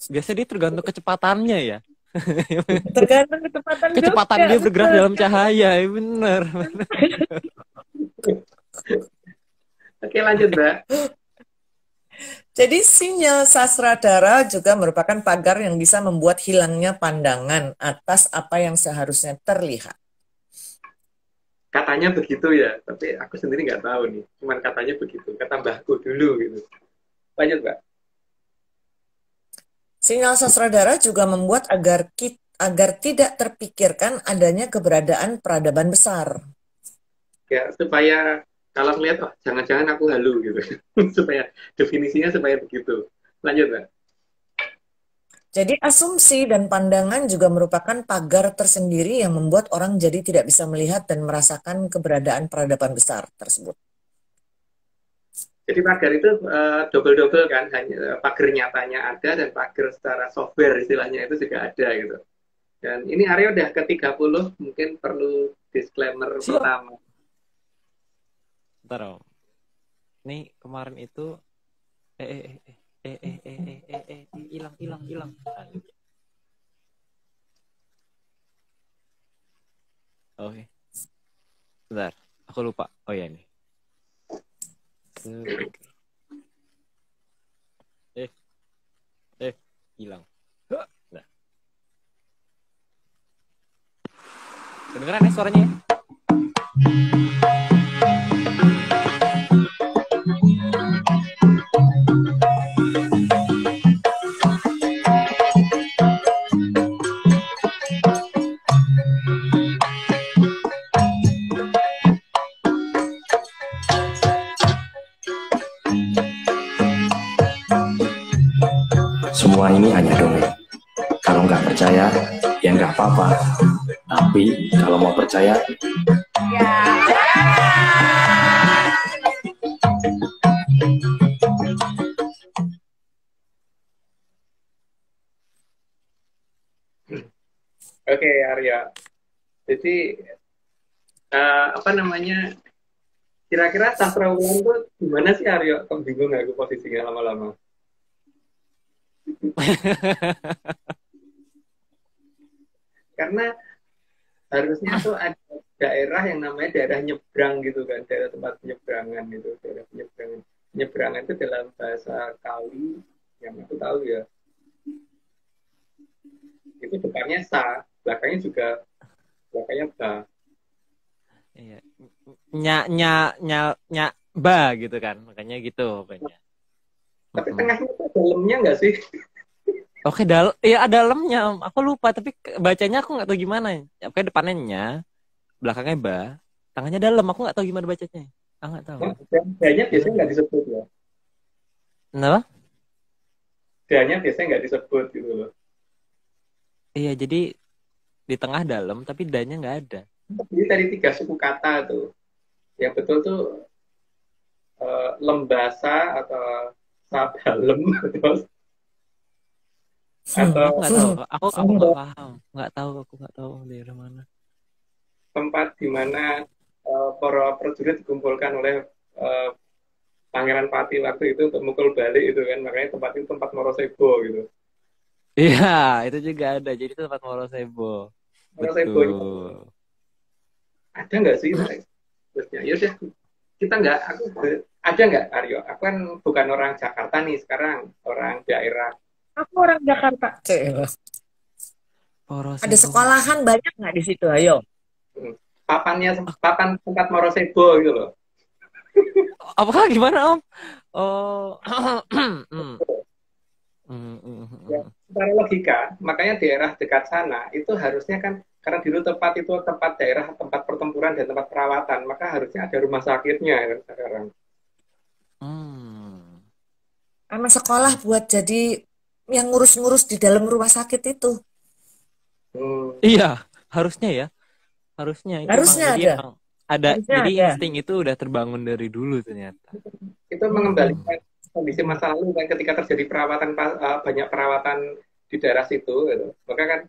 Biasanya dia tergantung kecepatannya ya. Tergantung kecepatan juga, dia bergerak betul. dalam cahaya, bener. Oke, lanjut Mbak. Jadi sinyal sasradara juga merupakan pagar yang bisa membuat hilangnya pandangan atas apa yang seharusnya terlihat. Katanya begitu ya, tapi aku sendiri nggak tahu nih. Cuman katanya begitu, kata mbahku dulu gitu. Lanjut Mbak. Sinyal sasradara juga membuat agar tidak terpikirkan adanya keberadaan peradaban besar. Ya, supaya kalau ngeliat, oh jangan-jangan aku halu gitu. Supaya definisinya supaya begitu. Lanjut Mbak. Jadi asumsi dan pandangan juga merupakan pagar tersendiri yang membuat orang jadi tidak bisa melihat dan merasakan keberadaan peradaban besar tersebut. Jadi pagar itu double-double kan, hanya pagar nyatanya ada dan pagar secara software istilahnya itu juga ada gitu. Dan ini Aryo udah ke-30, mungkin perlu disclaimer pertama. Bentar om. Ini kemarin itu hilang. Oke. Bentar, aku lupa. Oh ya ini. Hilang. Nah. Kedengeran ya suaranya? semua ini hanya dongeng. Kalau nggak percaya, ya nggak apa-apa. Tapi kalau mau percaya, Oke, Arya. Jadi apa namanya? Kira-kira sastra ulang itu gimana sih, Arya? Kok bingung aku posisinya lama-lama. Karena harusnya tuh ada daerah yang namanya daerah nyebrang gitu kan, daerah tempat penyeberangan gitu, daerah penyeberangan. Penyeberangan itu dalam bahasa Kawi yang aku tahu ya, itu depannya sa, belakangnya juga belakangnya ba. Iya. Nya ba gitu kan, makanya gitu pokoknya. Tapi tengahnya itu dalamnya nggak sih? Oke, ya ada dalamnya. Aku lupa, tapi bacanya aku nggak tahu gimana. Oke, depannya nya, belakangnya ba, tangannya dalam. Aku nggak tahu gimana bacanya. Aku nggak tahu. Danya biasanya nggak disebut ya. Kenapa? Danya biasanya nggak disebut gitu loh. Iya, jadi di tengah dalam, tapi danya nggak ada. Jadi dari 3 suku kata tuh, yang betul tuh lembasa atau sabalem atau Aku nggak tahu. Aku nggak paham. Aku nggak tahu daerah mana. tempat di mana para prajurit dikumpulkan oleh Pangeran Pati waktu itu untuk mukul balik itu kan, makanya tempat itu tempat Morosebo gitu. Iya, itu juga ada. Jadi itu tempat Morosebo. Morosebo Betul. ada nggak sih? Terusnya, yaudah kita nggak, ada nggak Aryo? Aku kan bukan orang Jakarta nih sekarang, orang daerah. Aku orang Jakarta. Morosebo. Ada sekolahan banyak nggak di situ? Ayo. Papan tempat Morosebo gitu loh. Apakah gimana Om? Oh, Ya, secara logika, makanya daerah dekat sana itu harusnya kan, karena dulu tempat itu tempat daerah, tempat pertempuran dan tempat perawatan, maka harusnya ada rumah sakitnya kan sekarang. Sama sekolah buat jadi yang ngurus-ngurus di dalam rumah sakit itu. Iya, harusnya ya. Harusnya itu Harusnya jadi ada. ada. Harusnya Jadi ada. insting itu udah terbangun dari dulu ternyata. Itu mengembalikan kondisi masa lalu kan, ketika terjadi perawatan, banyak perawatan di daerah situ gitu. Maka kan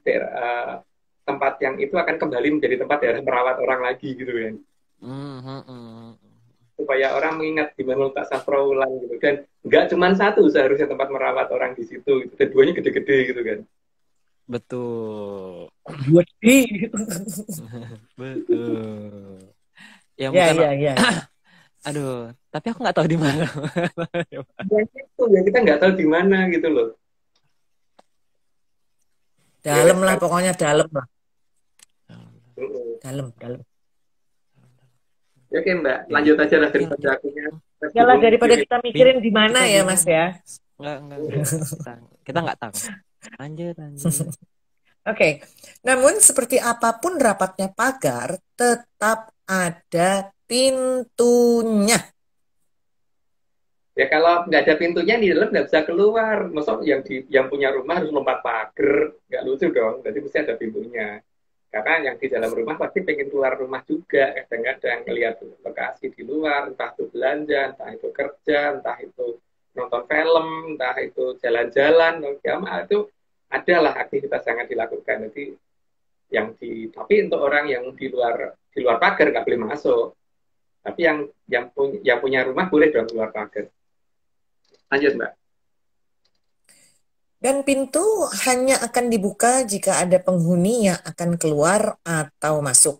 tempat yang itu akan kembali menjadi tempat daerah merawat orang lagi gitu kan. Supaya orang mengingat di mana letak sastra ulang gitu. Dan nggak cuma satu seharusnya tempat merawat orang di situ gitu. Dan duanya gede-gede gitu kan. Betul. Betul. Ya, Ya. Aduh, tapi aku nggak tahu di mana. Itu ya, kita nggak tahu di mana gitu loh. Dalam lah, pokoknya dalam lah. Dalam. Ya, oke Mbak, lanjut aja lah daripada akunya. Yalah, daripada kita mikirin di mana ya Mas ya. Enggak. Kita nggak tahu. Lanjut. Oke. Namun seperti apapun rapatnya pagar, tetap ada pintunya. Ya kalau nggak ada pintunya di dalam nggak bisa keluar. Maksudnya yang punya rumah harus lompat pagar, nggak lucu dong. Jadi mesti ada pintunya. Karena yang di dalam rumah pasti pengen keluar rumah juga. Kadang-kadang ngelihat lokasi di luar, entah itu belanja, entah itu kerja, entah itu nonton film, entah itu jalan-jalan, itu adalah aktivitas yang dilakukan. Jadi tapi untuk orang yang di luar pagar nggak boleh masuk. Tapi yang punya rumah boleh dong keluar pagar. Lanjut Mbak. Dan pintu hanya akan dibuka jika ada penghuni yang akan keluar atau masuk.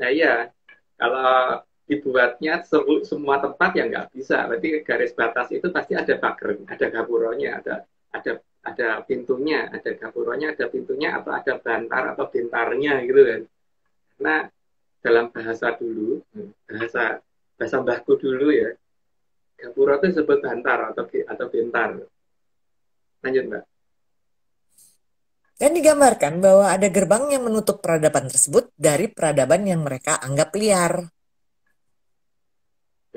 Nah iya, kalau dibuatnya semua tempat ya nggak bisa. Berarti garis batas itu pasti ada pagar, ada gapuronya, ada pintunya, ada gapuronya, ada pintunya, atau ada bantar atau bintarnya gitu kan. Nah dalam bahasa dulu, bahasa mbahku dulu ya, gapura itu disebut bantar atau bintar. Lanjut Mbak. Dan digambarkan bahwa ada gerbang yang menutup peradaban tersebut dari peradaban yang mereka anggap liar.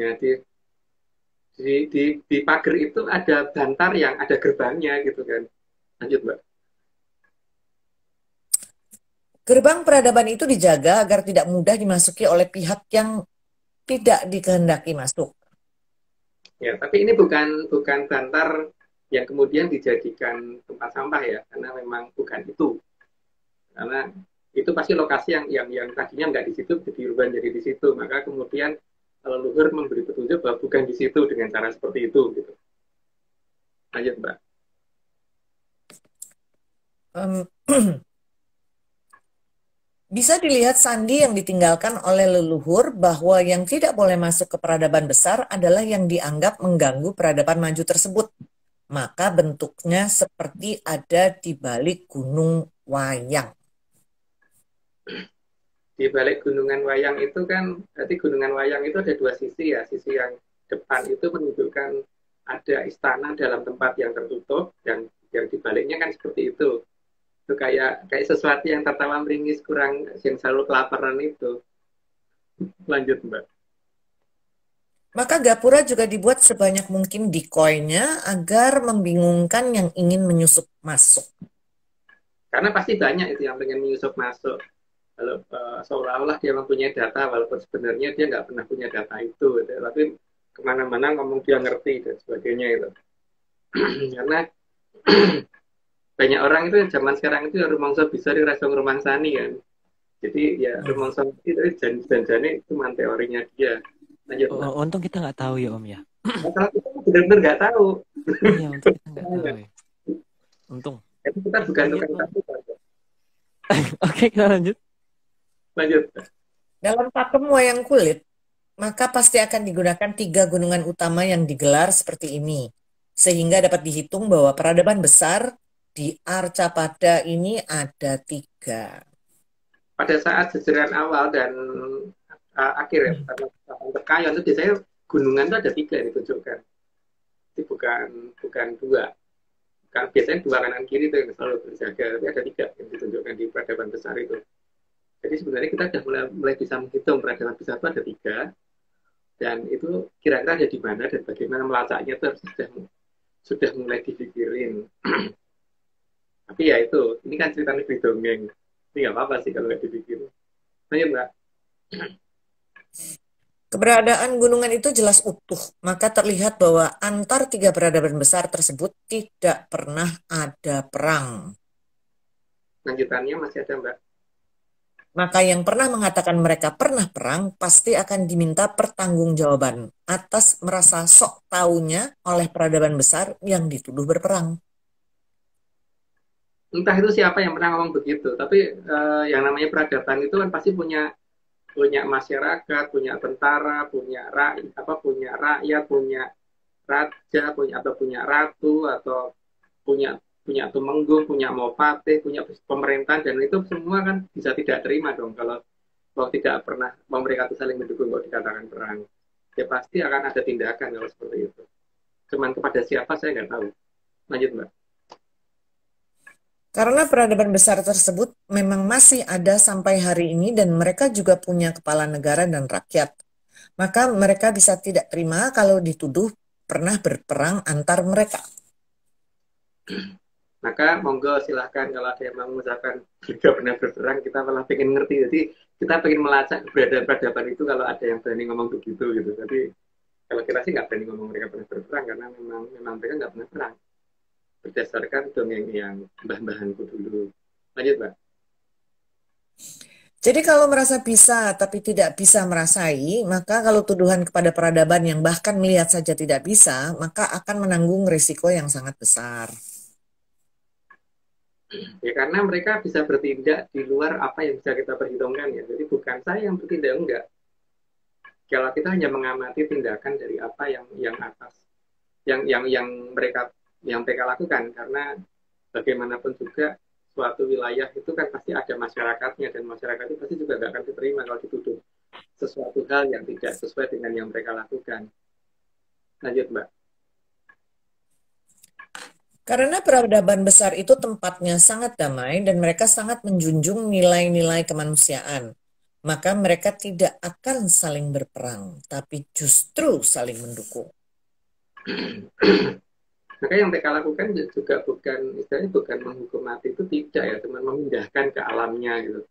Ya, di Di pagar itu ada bantar yang ada gerbangnya gitu kan. Lanjut Mbak. Gerbang peradaban itu dijaga agar tidak mudah dimasuki oleh pihak yang tidak dikehendaki masuk. Ya, tapi ini bukan bantar yang kemudian dijadikan tempat sampah ya, karena memang bukan itu. Karena itu pasti lokasi yang tadinya nggak di situ dirubah jadi di situ. Maka kemudian leluhur memberi petunjuk bahwa bukan di situ dengan cara seperti itu gitu. Lanjut Mbak. Bisa dilihat sandi yang ditinggalkan oleh leluhur bahwa yang tidak boleh masuk ke peradaban besar adalah yang dianggap mengganggu peradaban maju tersebut. Maka bentuknya seperti ada di balik gunung wayang. Di balik gunungan wayang itu kan, berarti gunungan wayang itu ada dua sisi ya. Sisi yang depan itu menunjukkan ada istana dalam tempat yang tertutup, dan yang dibaliknya kan seperti itu. Itu kayak sesuatu yang tertawa meringis, kurang, yang selalu kelaparan itu. Lanjut Mbak. Maka gapura juga dibuat sebanyak mungkin decoy-nya agar membingungkan yang ingin menyusup masuk. Karena pasti banyak itu yang pengen menyusup masuk. Kalau seolah-olah dia mempunyai data, walaupun sebenarnya dia nggak pernah punya data itu. Gitu. Tapi kemana-mana ngomong dia ngerti dan sebagainya itu. Karena banyak orang itu yang zaman sekarang itu rumangsa bisa dirasong rumangsani kan. Jadi ya rumangsa itu janjane itu man teorinya dia. Lanjut, untung kita nggak tahu ya Om ya. Kalau kita benar-benar nggak tahu. Iya, untung kita nggak tahu ya. Untung. Itu kita bukan tukang tahu. Oke, kita lanjut. Lanjut. Dalam pakem wayang kulit, maka pasti akan digunakan 3 gunungan utama yang digelar seperti ini. Sehingga dapat dihitung bahwa peradaban besar di Arcapada ini ada 3. Pada saat sejarah awal dan akhir ya, Tekayon itu biasanya gunungan itu ada 3 yang ditunjukkan. Itu bukan 2. Kan biasanya 2 kanan kiri itu yang selalu berjaga, tapi ada 3 yang ditunjukkan di peradaban besar itu. Jadi sebenarnya kita sudah mulai bisa menghitung peradaban besar itu ada 3, dan itu kira-kira ada di mana dan bagaimana melacaknya itu sudah mulai dipikirin. Tapi ya itu, ini kan cerita negeri dongeng. Ini nggak apa-apa sih kalau nggak dipikirin. Lanjut Mbak. Keberadaan gunungan itu jelas utuh, maka terlihat bahwa antar 3 peradaban besar tersebut tidak pernah ada perang. Lanjutannya masih ada Mbak. Maka yang pernah mengatakan mereka pernah perang pasti akan diminta pertanggungjawaban atas merasa sok taunya oleh peradaban besar yang dituduh berperang. Entah itu siapa yang pernah ngomong begitu, tapi yang namanya peradaban itu kan pasti punya masyarakat, punya tentara, punya rakyat, punya raja, punya ratu, atau punya tumenggung, punya mopate, punya pemerintahan, dan itu semua kan bisa tidak terima dong kalau tidak pernah mereka itu saling mendukung kalau dikatakan perang. Ya pasti akan ada tindakan kalau seperti itu. Cuman kepada siapa saya nggak tahu. Lanjut Mbak. Karena peradaban besar tersebut memang masih ada sampai hari ini dan mereka juga punya kepala negara dan rakyat. Maka mereka bisa tidak terima kalau dituduh pernah berperang antar mereka. Maka monggo silahkan kalau ada yang mau mengucapkan juga pernah berperang, kita malah pengen ngerti. Jadi kita pengen melacak keberadaan peradaban itu kalau ada yang berani ngomong begitu gitu. Tapi kalau kita sih nggak berani ngomong mereka pernah berperang karena memang mereka nggak pernah perang. Berdasarkan dongeng yang mbah-mbahanku dulu. Lanjut Mbak. Jadi kalau merasa bisa tapi tidak bisa merasai, maka kalau tuduhan kepada peradaban yang bahkan melihat saja tidak bisa, maka akan menanggung risiko yang sangat besar. Ya karena mereka bisa bertindak di luar apa yang bisa kita perhitungkan ya. Jadi bukan saya yang bertindak, enggak. Kalau kita hanya mengamati tindakan dari apa yang atas, yang mereka lakukan, karena bagaimanapun juga suatu wilayah itu kan pasti ada masyarakatnya, dan masyarakat itu pasti juga nggak akan diterima kalau dituduh sesuatu hal yang tidak sesuai dengan yang mereka lakukan. Lanjut Mbak. Karena peradaban besar itu tempatnya sangat damai dan mereka sangat menjunjung nilai-nilai kemanusiaan, maka mereka tidak akan saling berperang, tapi justru saling mendukung. Maka yang mereka lakukan juga bukan, istilahnya bukan menghukum mati, itu tidak ya, cuma memindahkan ke alamnya gitu,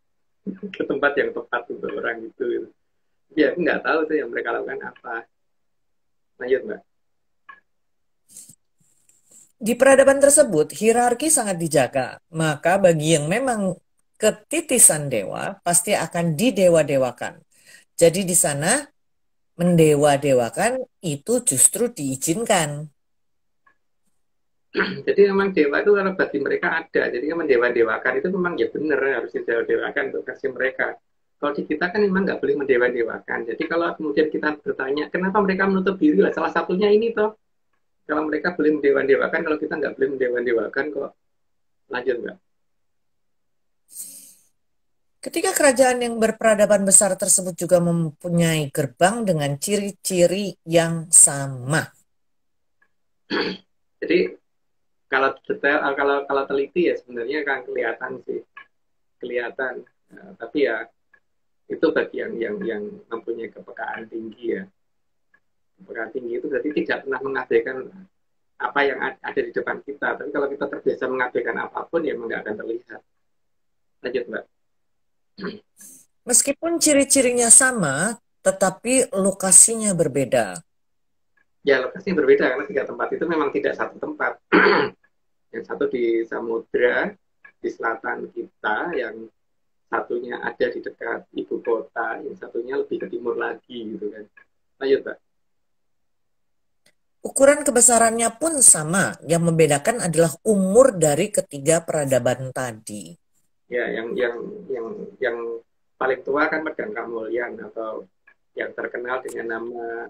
ke tempat yang tepat untuk orang itu gitu. Ya aku nggak tahu tuh yang mereka lakukan apa. Lanjut Mbak. Di peradaban tersebut, hierarki sangat dijaga. Maka bagi yang memang ketitisan dewa, pasti akan didewa-dewakan. Jadi di sana, mendewa-dewakan itu justru diizinkan. Jadi memang dewa itu kalau bagi mereka ada. Jadi kan mendewa-dewakan itu memang ya benar, harus didewa-dewakan untuk versi mereka. Kalau di kita kan memang nggak boleh mendewa-dewakan. Jadi kalau kemudian kita bertanya, kenapa mereka menutup diri lah? Salah satunya ini toh. Kalau mereka boleh mendewa-dewakan, kalau kita nggak boleh mendewa-dewakan kok. Lanjut Mbak. Ketika kerajaan yang berperadaban besar tersebut juga mempunyai gerbang dengan ciri-ciri yang sama. Jadi kalau detail, kalau teliti ya sebenarnya kan kelihatan sih, kelihatan. Tapi ya itu bagi yang mempunyai kepekaan tinggi ya. Kepekaan tinggi itu berarti tidak pernah mengabaikan apa yang ada di depan kita. Tapi kalau kita terbiasa mengabaikan apapun ya nggak akan terlihat. Lanjut Mbak. Meskipun ciri-cirinya sama, tetapi lokasinya berbeda. Ya lokasinya berbeda karena 3 tempat itu memang tidak satu tempat. Yang satu di samudra, di selatan kita, yang satunya ada di dekat ibu kota, yang satunya lebih ke timur lagi gitu kan. Lanjut Mbak. Ukuran kebesarannya pun sama, yang membedakan adalah umur dari ketiga peradaban tadi. Ya, yang paling tua kan Medang Kamulyan atau yang terkenal dengan nama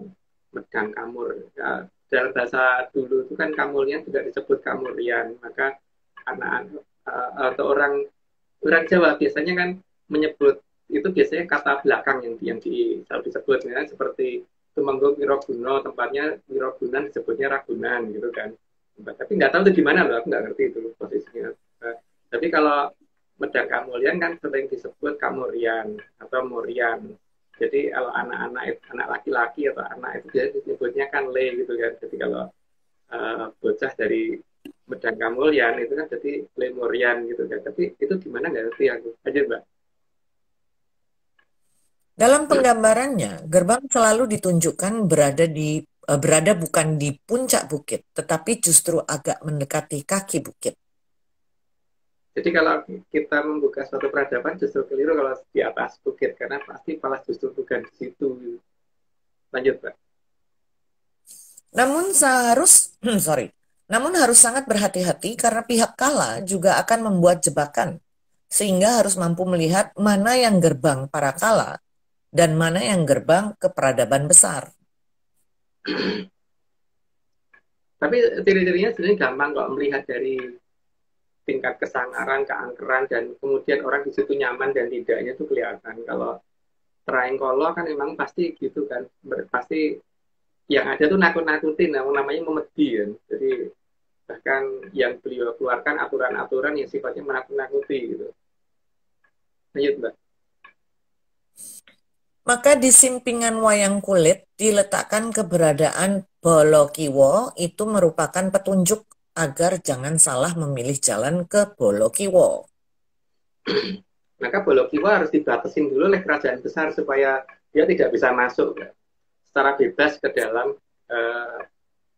Medang Kamur. Ya, dalam bahasa dulu itu kan Kamulyan juga disebut Kamulyan. Maka anak-anak atau orang Jawa biasanya kan menyebut itu biasanya kata belakang yang selalu disebut ya, seperti Tumenggung Wiroguna, tempatnya Wirogunan disebutnya Ragunan gitu kan. Tapi nggak tahu itu gimana loh, aku nggak ngerti itu posisinya. Tapi kalau Medang Kamulyan kan sering disebut Kamurian atau Murian. Jadi kalau anak-anak anak laki-laki atau anak itu biasanya disebutnya kan Le gitu kan. Jadi kalau bocah dari Medang Kamulyan itu kan jadi Le Murian gitu kan. Tapi itu gimana nggak ngerti aku. Aja Mbak. Dalam penggambarannya, gerbang selalu ditunjukkan berada bukan di puncak bukit, tetapi justru agak mendekati kaki bukit. Jadi kalau kita membuka suatu peradaban justru keliru kalau di atas bukit karena pasti malah justru bukan di situ. Lanjut, Pak. Namun harus sangat berhati-hati karena pihak kala juga akan membuat jebakan, sehingga harus mampu melihat mana yang gerbang para kala dan mana yang gerbang ke peradaban besar. Tapi ciri-cirinya sebenarnya gampang kok melihat dari tingkat kesangaran, keangkeran, dan kemudian orang di situ nyaman dan tidaknya itu kelihatan. Kalau Traengkolo kan memang pasti gitu kan, pasti yang ada tuh nakut-nakutin, namanya memedi kan. Jadi bahkan yang beliau keluarkan aturan-aturan yang sifatnya menakut-nakuti gitu. Lanjut Mbak. Maka di simpingan wayang kulit diletakkan keberadaan Bolokiwo, itu merupakan petunjuk agar jangan salah memilih jalan ke Bolokiwo. Maka Bolokiwo harus dibatasin dulu oleh kerajaan besar supaya dia tidak bisa masuk secara bebas ke dalam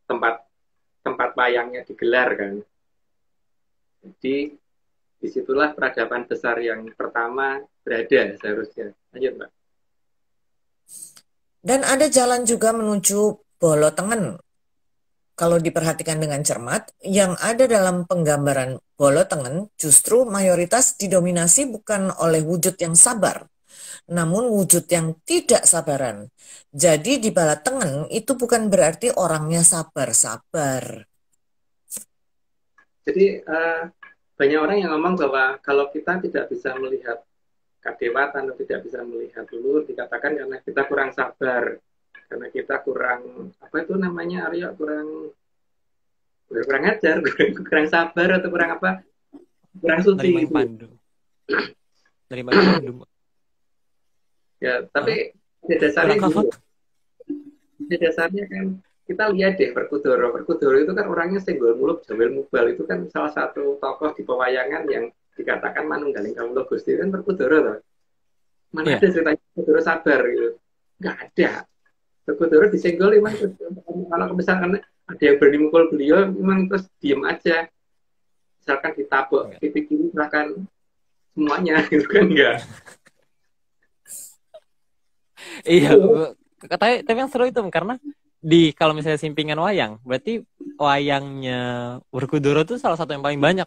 tempat wayangnya digelar kan. Jadi disitulah peradaban besar yang pertama berada seharusnya. Lanjut Mbak. Dan ada jalan juga menuju Bolotengen. Kalau diperhatikan dengan cermat, yang ada dalam penggambaran Bolotengen justru mayoritas didominasi bukan oleh wujud yang sabar, namun wujud yang tidak sabaran. Jadi di Balatengen itu bukan berarti orangnya sabar-sabar. Jadi banyak orang yang ngomong bahwa kalau kita tidak bisa melihat kadewatan atau tidak bisa melihat leluhur, dikatakan karena kita kurang sabar, karena kita kurang apa itu namanya Aryo, kurang ajar, kurang sabar atau kurang apa, kurang suci gitu. Dari pandu. Ya tapi di dasarnya gitu. Di dasarnya kan kita lihat deh Werkudara. Werkudara itu kan orangnya senggol muluk jawel mubal, itu kan salah satu tokoh di pewayangan yang dikatakan manunggaling kawula Gusti kan Werkudara loh. Mana ada ceritanya Werkudara sabar gitu? Nggak ada. Werkudara disenggol memang kalau misalkan ada yang berani mukul beliau memang terus diem aja. Misalkan ditabok titik kiri silahkan semuanya gitu kan enggak. Iya, tapi yang seru itu karena kalau misalnya simpingan wayang, berarti wayangnya Werkudara itu salah satu yang paling banyak.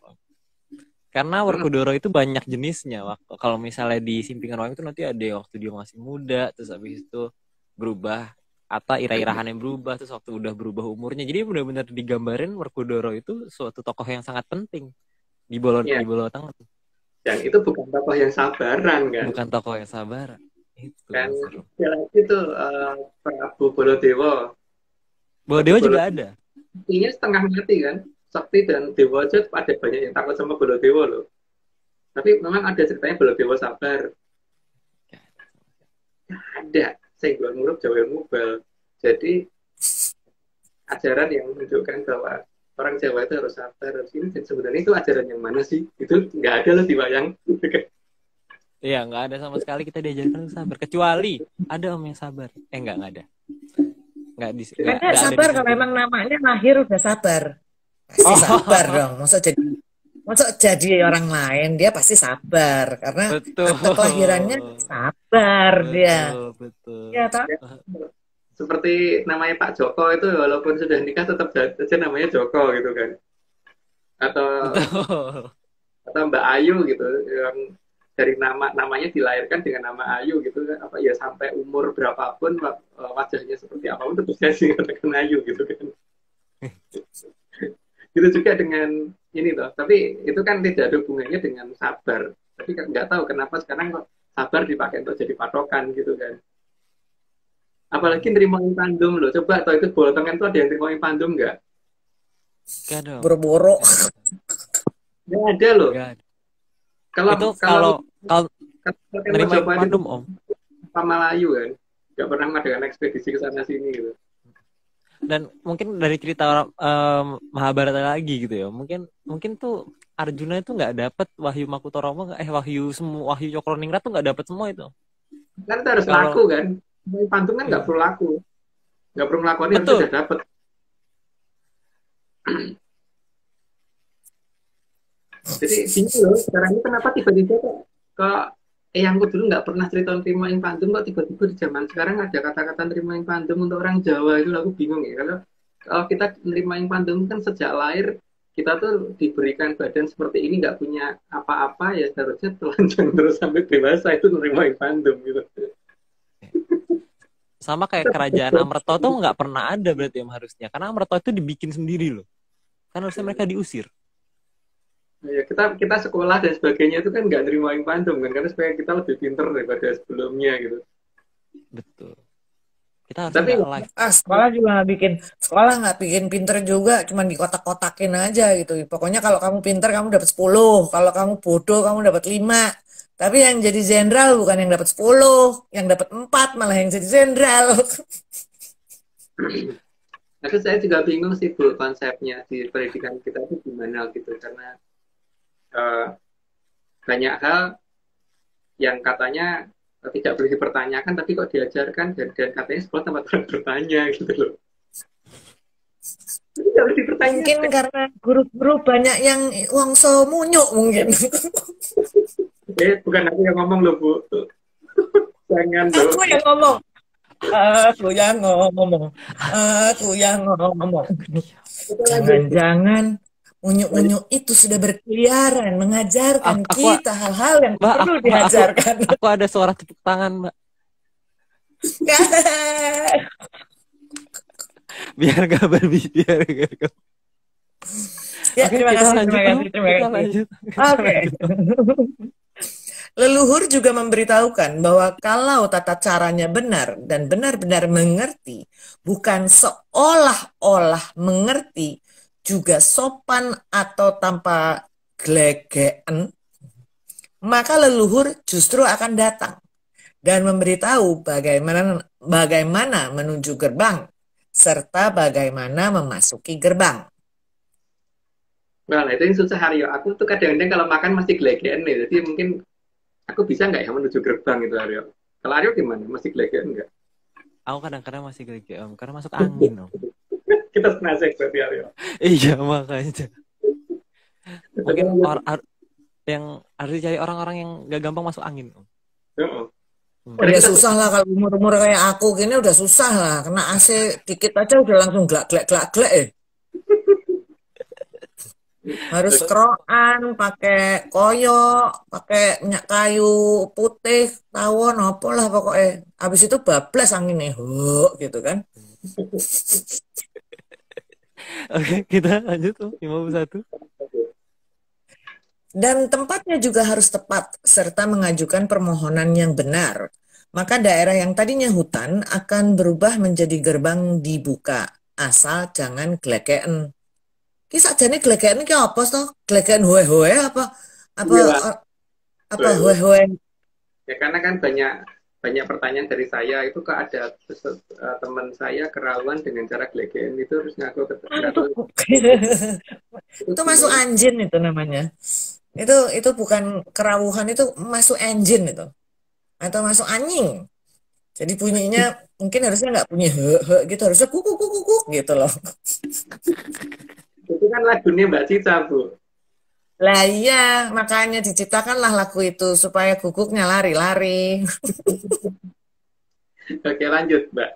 Karena Werkudara itu banyak jenisnya. Kalau misalnya di simpingan wayang itu nanti ada yang waktu dia masih muda, terus habis itu berubah atau irah-irahannya berubah, terus waktu udah berubah umurnya. Jadi benar-benar digambarin Werkudara itu suatu tokoh yang sangat penting di Bolo Tengah. Dan itu bukan tokoh yang sabaran kan? Bukan tokoh yang sabaran. Itu kan itu Prabu Baladewa. Baladewa juga ada. Ini setengah mati kan. Sakti dan Dewa aja ada banyak yang takut sama Baladewa loh. Tapi memang ada ceritanya Baladewa sabar. Ada. Senggol muluk jawel mubal. Jadi ajaran yang menunjukkan bahwa orang Jawa itu harus sabar. Ini sebenarnya itu ajaran yang mana sih? Itu nggak ada loh di wayang. Iya, nggak ada sama sekali kita diajarkan sabar. Kecuali ada om yang sabar. Nggak ada. Nggak sabar kalau memang namanya lahir udah sabar. Pasti sabar dong. Masa jadi orang lain dia pasti sabar karena akte kelahirannya sabar dia. Betul. Ya, tak? Seperti namanya Pak Joko itu walaupun sudah nikah tetap aja namanya Joko gitu kan. Atau Mbak Ayu gitu yang dari namanya dilahirkan dengan nama Ayu gitu kan, apa ya sampai umur berapapun wajahnya seperti apapun tentu saja dikatakan Ayu gitu kan. Gitu juga dengan ini toh, tapi itu kan tidak ada hubungannya dengan sabar. Tapi nggak tahu kenapa sekarang kok sabar dipakai untuk jadi patokan gitu kan. Apalagi nerima impandum loh. Coba toh itu Bolo Tengah itu ada yang nerima impandum nggak? Nggak ada. Boro-boro. Nggak ada loh. Kalau nerima impandum om. Pamalayu kan, nggak pernah mengadakan ekspedisi ke sana sini gitu. Dan mungkin dari cerita Mahabharata lagi gitu ya, mungkin tuh Arjuna itu nggak dapat Wahyu Makutharama, Wahyu Cokroningrat tuh nggak dapat semua itu. Kan itu harus laku kan, pantun kan nggak perlu laku, nggak perlu ngelakuin harus sudah dapat. Jadi bingung loh, sekarang ini kenapa tiba-tiba kok Eyangku dulu nggak pernah cerita terima impandum, kok tiba-tiba di zaman sekarang ada kata-kata terima impandum untuk orang Jawa itu aku bingung ya. Kalau kita terima impandum kan sejak lahir kita tuh diberikan badan seperti ini nggak punya apa-apa ya seharusnya telanjang terus sampai dewasa itu terima impandum gitu. Sama kayak kerajaan Amrata tuh nggak pernah ada berarti yang harusnya karena Amrata itu dibikin sendiri loh. Kan harusnya mereka diusir. Ya, kita sekolah dan sebagainya itu kan nggak nerima impandum kan karena supaya kita lebih pinter daripada sebelumnya gitu. Betul. Kita harus sekolah nggak bikin pinter juga, cuman dikotak-kotakin aja gitu. Pokoknya kalau kamu pinter kamu dapat 10, kalau kamu bodoh kamu dapat 5. Tapi yang jadi jenderal bukan yang dapat 10, yang dapat 4 malah yang jadi jenderal. Tapi saya juga bingung sih Bu konsepnya di pendidikan kita itu gimana gitu karena banyak hal yang katanya tidak boleh dipertanyakan tapi kok diajarkan dan katanya sekolah tempat orang bertanya gitu loh. Tidak boleh dipertanyakan. Mungkin karena guru-guru banyak yang wongso munyuk mungkin. Bukan aku yang ngomong loh Bu. Jangan loh. Aku yang ngomong. Jangan-jangan unyu-unyu itu sudah berkeliaran mengajarkan kita hal-hal yang perlu diajarkan. Aku ada suara tepuk tangan, Mbak. biar gak berbicara. Ya, terima kasih. Oke. Leluhur juga memberitahukan bahwa kalau tata caranya benar dan benar-benar mengerti, bukan seolah-olah mengerti, juga sopan atau tanpa glegeen, maka leluhur justru akan datang dan memberitahu bagaimana menuju gerbang serta bagaimana memasuki gerbang. Nah, itu yang susah Aryo. Aku tuh kadang-kadang kalau makan masih gelegean nih. Jadi mungkin aku bisa nggak ya menuju gerbang itu Aryo? Kalau Aryo gimana? Masih gelegean nggak? Aku kadang-kadang masih geli om, karena masuk angin om. Kita senasib berarti Aryo. Iya makanya. Mungkin yang harus dicari orang-orang yang gak gampang masuk angin om. Udah susah lah kalau umur-umur kayak aku gini udah susah lah. Kena AC dikit aja udah langsung glak-glak-glak. Harus kerokan, pakai koyok, pakai minyak kayu putih, tawon, apa lah pokoknya. Habis itu bablas anginnya, gitu kan. Oke, kita lanjut tuh 51. Dan tempatnya juga harus tepat, serta mengajukan permohonan yang benar. Maka daerah yang tadinya hutan akan berubah menjadi gerbang dibuka, asal jangan gelegean. Kisah jane gelegean iki apa toh? Gelegean hoe-hoe apa hoe-hoe? Ya karena kan banyak pertanyaan dari saya itu kok ada teman saya kerawan dengan cara gelegean itu harus ngaku itu masuk anjing itu namanya. Itu bukan kerawuhan, itu masuk engine itu. Atau masuk anjing. Jadi bunyinya mungkin harusnya nggak bunyi gitu, harusnya kukuk gitu loh. Itu kan lagunya Mbak Cica, Bu. Lah iya, makanya diciptakanlah lagu itu supaya guguknya lari-lari. Oke, lanjut, Mbak.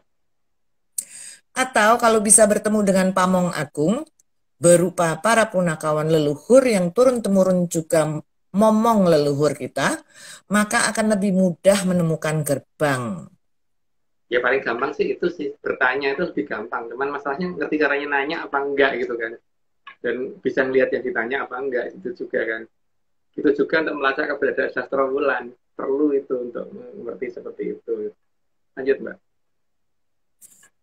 Atau kalau bisa bertemu dengan Pamong Agung, berupa para punakawan leluhur yang turun-temurun juga momong leluhur kita, maka akan lebih mudah menemukan gerbang. Ya paling gampang sih itu sih, bertanya itu lebih gampang. Cuman masalahnya ngerti caranya nanya apa enggak gitu kan. Dan bisa ngelihat yang ditanya apa enggak, itu juga kan. Itu juga untuk melacak keberadaan sastra wulan. Perlu itu untuk mengerti seperti itu. Lanjut, Mbak.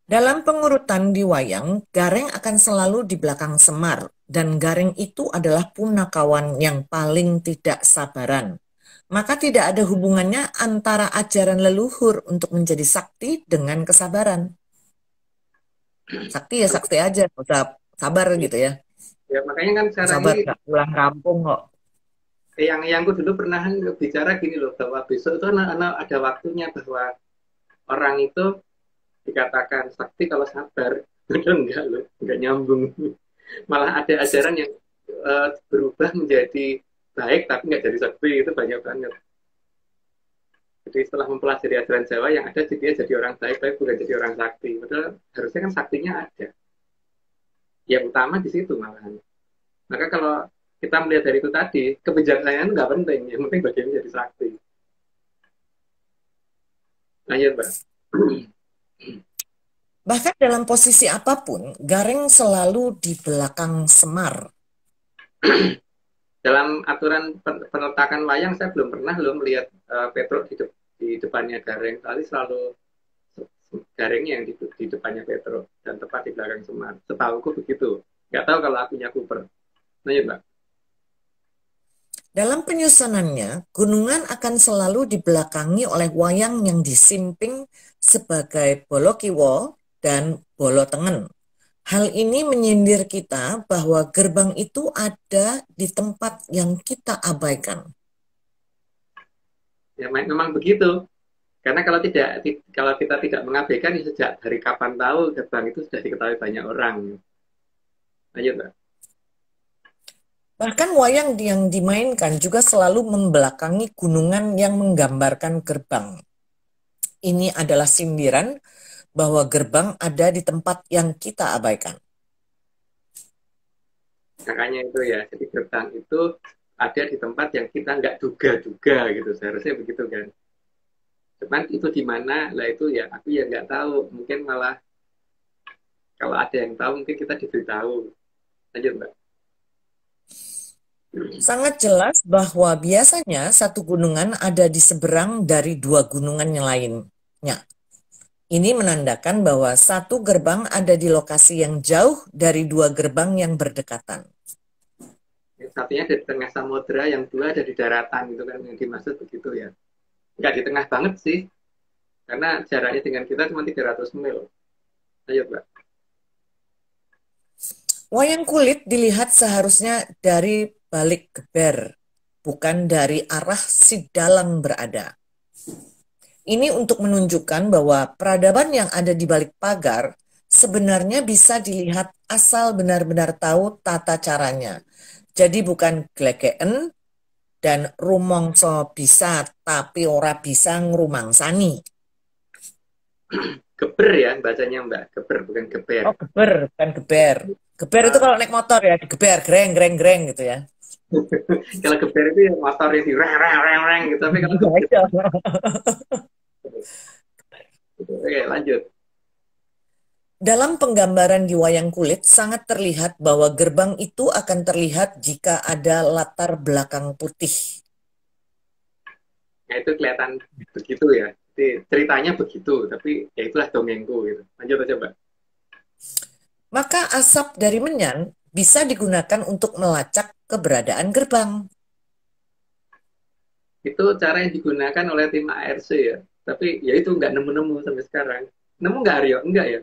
Dalam pengurutan di wayang, Gareng akan selalu di belakang Semar, dan Gareng itu adalah punakawan yang paling tidak sabaran. Maka tidak ada hubungannya antara ajaran leluhur untuk menjadi sakti dengan kesabaran. Sakti ya sakti aja, usah sabar gitu ya. Ya makanya kan sekarang Sabar ini gak pulang kampung kok. yang aku dulu pernah bicara gini loh, bahwa besok itu ada waktunya bahwa orang itu dikatakan sakti kalau sabar. Padahal enggak loh, enggak nyambung. Malah ada ajaran yang berubah menjadi baik tapi nggak jadi sakti, itu banyak banget. Jadi setelah mempelajari ajaran Jawa yang ada dia jadi orang baik tapi bukan jadi orang sakti. Padahal harusnya kan saktinya ada. Yang utama di situ malahan. Maka kalau kita melihat dari itu tadi, kebijaksanaan nggak penting, yang penting bagaimana jadi sakti. Lanjut, Mbak. Bahkan dalam posisi apapun, Gareng selalu di belakang Semar. Dalam aturan penetakan wayang saya belum pernah melihat Petruk di depannya Gareng, tapi selalu Garengnya yang di depannya Petruk dan tepat di belakang Semar. Setahuku begitu. Nggak tahu kalau akunya Cooper. Lanjut, Mbak. Dalam penyusunannya, gunungan akan selalu dibelakangi oleh wayang yang disimping sebagai Bolo Kiwo dan Bolo Tengen. Hal ini menyindir kita bahwa gerbang itu ada di tempat yang kita abaikan. Ya memang begitu. Karena kalau kita tidak mengabaikan, sejak dari kapan tahu gerbang itu sudah diketahui banyak orang. Lanjut, Mbak. Bahkan wayang yang dimainkan juga selalu membelakangi gunungan yang menggambarkan gerbang. Ini adalah sindiran bahwa gerbang ada di tempat yang kita abaikan. Makanya itu ya, jadi gerbang itu ada di tempat yang kita nggak duga-duga gitu, seharusnya begitu kan. Cuman itu di mana, lah itu ya aku ya nggak tahu, mungkin malah kalau ada yang tahu mungkin kita diberitahu. Lanjut, Mbak. Sangat jelas bahwa biasanya satu gunungan ada di seberang dari dua gunungan yang lainnya. Ini menandakan bahwa satu gerbang ada di lokasi yang jauh dari dua gerbang yang berdekatan. Satunya ada di tengah samudera, yang dua ada di daratan, itu kan yang dimaksud begitu ya. Nggak di tengah banget sih, karena jaraknya dengan kita cuma 300 mil. Ayo, Mbak. Wayang kulit dilihat seharusnya dari balik geber, bukan dari arah si dalang berada. Ini untuk menunjukkan bahwa peradaban yang ada di balik pagar sebenarnya bisa dilihat asal benar-benar tahu tata caranya. Jadi bukan glekeen dan rumangsa bisa tapi ora bisa ngrumangsani. Geber ya bacanya Mbak, geber bukan geber. Oh, geber, bukan geber. Geber itu kalau naik motor ya, digeber, greng, greng, greng gitu ya. Kalau geber itu ya motor yang di reng reng reng reng gitu, tapi kalau geber, oke lanjut. Dalam penggambaran di wayang kulit sangat terlihat bahwa gerbang itu akan terlihat jika ada latar belakang putih. Nah itu kelihatan begitu ya. Jadi, ceritanya begitu, tapi ya itulah dongengku gitu. Lanjut aja Mbak. Maka asap dari menyan bisa digunakan untuk melacak keberadaan gerbang. Itu cara yang digunakan oleh tim ARC ya. Tapi ya itu nggak nemu-nemu sampai sekarang. Nemu nggak Aryo? Enggak ya?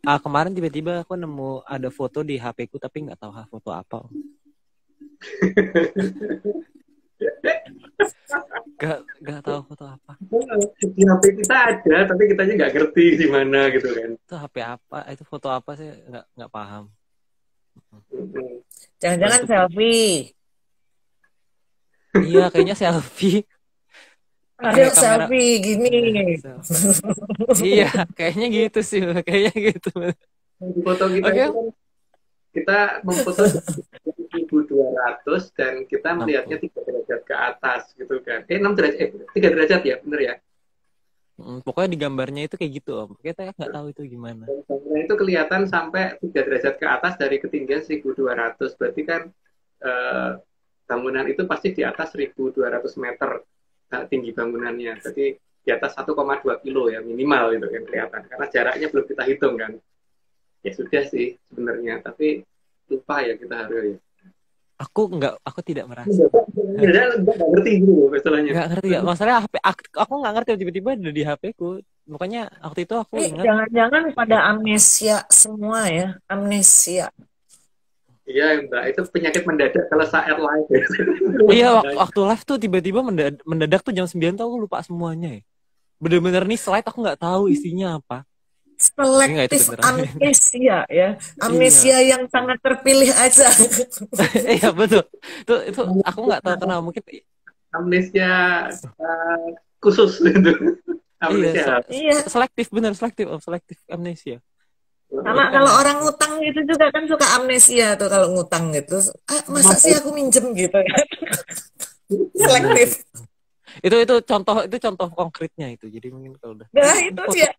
Kemarin tiba-tiba aku nemu ada foto di HP ku tapi nggak tahu foto apa. Gak tahu foto apa. Di HP kita ada, tapi kitanya nggak ngerti di mana gitu kan. Itu HP apa? Itu foto apa sih? Nggak paham. Jangan-jangan selfie. Iya, kayaknya selfie. Ayo Kamera. selfie gini. Iya, kayaknya gitu sih, kayaknya gitu. Di foto kita Oke. itu kan kita memfoto 1200 dan kita melihatnya 3 derajat ke atas gitu kan. 6 derajat, 3 derajat ya, bener ya? Pokoknya di gambarnya itu kayak gitu Om. Kita nggak tahu itu gimana. Dan itu kelihatan sampai 3 derajat ke atas dari ketinggian 1200. Berarti kan bangunan itu pasti di atas 1200 meter tinggi bangunannya. Jadi di atas 1,2 kilo ya minimal itu kan kelihatan. Karena jaraknya belum kita hitung kan. Ya sudah sih sebenarnya, tapi lupa ya kita harus ya. Aku tidak merasa. Nggak ngerti gitu masalahnya. Nggak ngerti ya. Masalahnya HP aku nggak ngerti tiba-tiba ada di HP ku. Makanya waktu itu aku ingat. Jangan-jangan pada amnesia semua ya, amnesia. Iya Mbak, itu penyakit mendadak kalau saat live. Iya, waktu live tuh tiba-tiba mendadak tuh jam 9 tuh aku lupa semuanya ya. Bener-bener nih slide aku nggak tahu isinya apa. Selektif amnesia ya, amnesia yang sangat terpilih aja. Iya betul, itu aku nggak tahu kenapa, mungkin amnesia khusus gitu. Amnesia. Iya. Selektif amnesia. Sama kalau orang ngutang gitu juga kan suka amnesia tuh kalau ngutang gitu. Masa sih aku minjem gitu ya. Selektif. Itu contoh konkretnya itu. Jadi mungkin kalau udah. Nah, itu dia.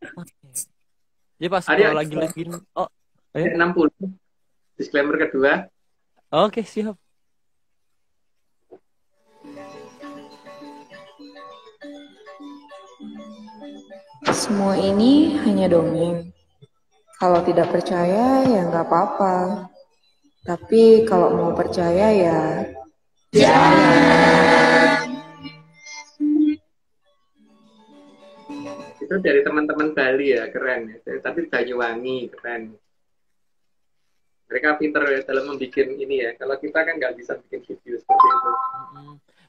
Jadi pas kalau lagi gini, 60. Disclaimer kedua. Oke, siap. Semua ini hanya dongeng. Kalau tidak percaya ya nggak apa-apa. Tapi kalau mau percaya ya jangan. Itu dari teman-teman Bali ya, keren ya. Tapi Banyuwangi, keren. Mereka pinter ya dalam membuat ini ya. Kalau kita kan nggak bisa bikin video seperti itu.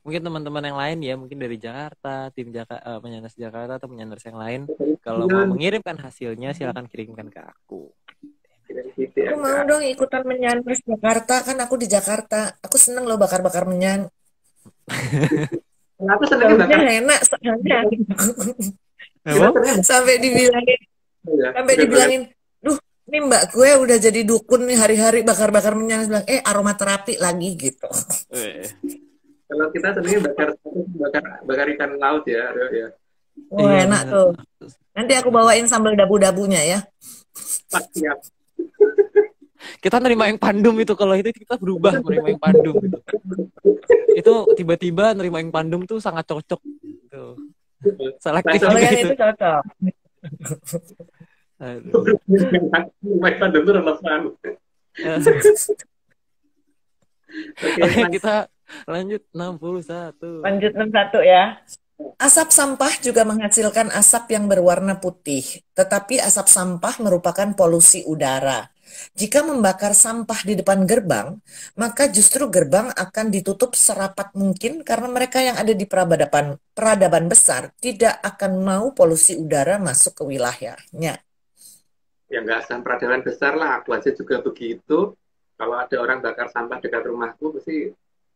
Mungkin teman-teman yang lain ya, mungkin dari Jakarta, tim penyandras Jakarta atau penyandras yang lain, kalau mau mengirimkan hasilnya silakan kirimkan ke aku. Aku mau dong ikutan menyandras Jakarta, kan aku di Jakarta. Aku seneng loh bakar-bakar menyan. Aku seneng bakar. Enak soalnya. Sampai dibilangin, duh, ini mbak gue udah jadi dukun nih hari-hari bakar-bakar menyan. Bilang, aromaterapi lagi gitu. Kalau kita sebenarnya bakar ikan laut ya, ya. Oh enak tuh. Nanti aku bawain sambal dabu-dabunya ya. Pasti ya. Kita nerima yang pandum itu, kalau itu kita berubah nerima yang pandum itu. Itu tiba-tiba nerima yang pandum tuh sangat cocok. Tuh. Selektif kalau yang gitu. itu cocok. Nerima pandum itu relevan. Oke, kita lanjut 61. Lanjut 61 ya. Asap sampah juga menghasilkan asap yang berwarna putih, tetapi asap sampah merupakan polusi udara. Jika membakar sampah di depan gerbang, maka justru gerbang akan ditutup serapat mungkin karena mereka yang ada di peradaban besar tidak akan mau polusi udara masuk ke wilayahnya. Ya nggak usah peradaban besar lah, aku aja juga begitu. Kalau ada orang bakar sampah dekat rumahku, pasti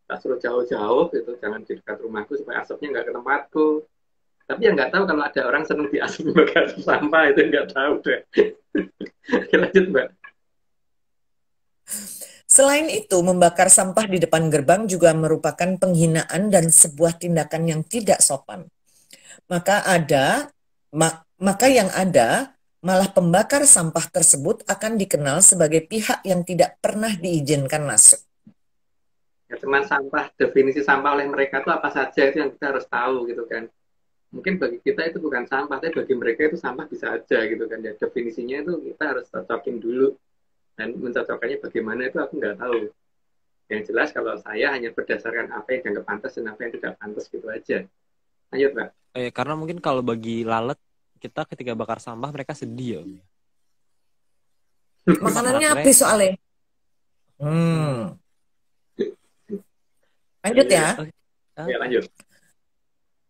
tak suruh jauh-jauh gitu, jangan di dekat rumahku supaya asapnya nggak ke tempatku. Tapi yang nggak tahu kalau ada orang senang di asap bakar sampah itu nggak tahu deh. Oke, lanjut Mbak. Selain itu, membakar sampah di depan gerbang juga merupakan penghinaan dan sebuah tindakan yang tidak sopan. Maka yang ada malah pembakar sampah tersebut akan dikenal sebagai pihak yang tidak pernah diizinkan masuk. Ya, teman sampah, definisi sampah oleh mereka itu apa saja itu yang kita harus tahu gitu kan. Mungkin bagi kita itu bukan sampah, tapi bagi mereka itu sampah bisa aja gitu kan. Ya, definisinya itu kita harus cocokin dulu. Dan mencocokkannya bagaimana itu aku nggak tahu. Yang jelas kalau saya hanya berdasarkan apa yang dianggap pantas dan apa yang tidak pantas gitu aja. Lanjut Mbak. Karena mungkin kalau bagi lalat, kita ketika bakar sampah mereka sedih ya. Makanannya habis soalnya. Lanjut ya. Ya lanjut.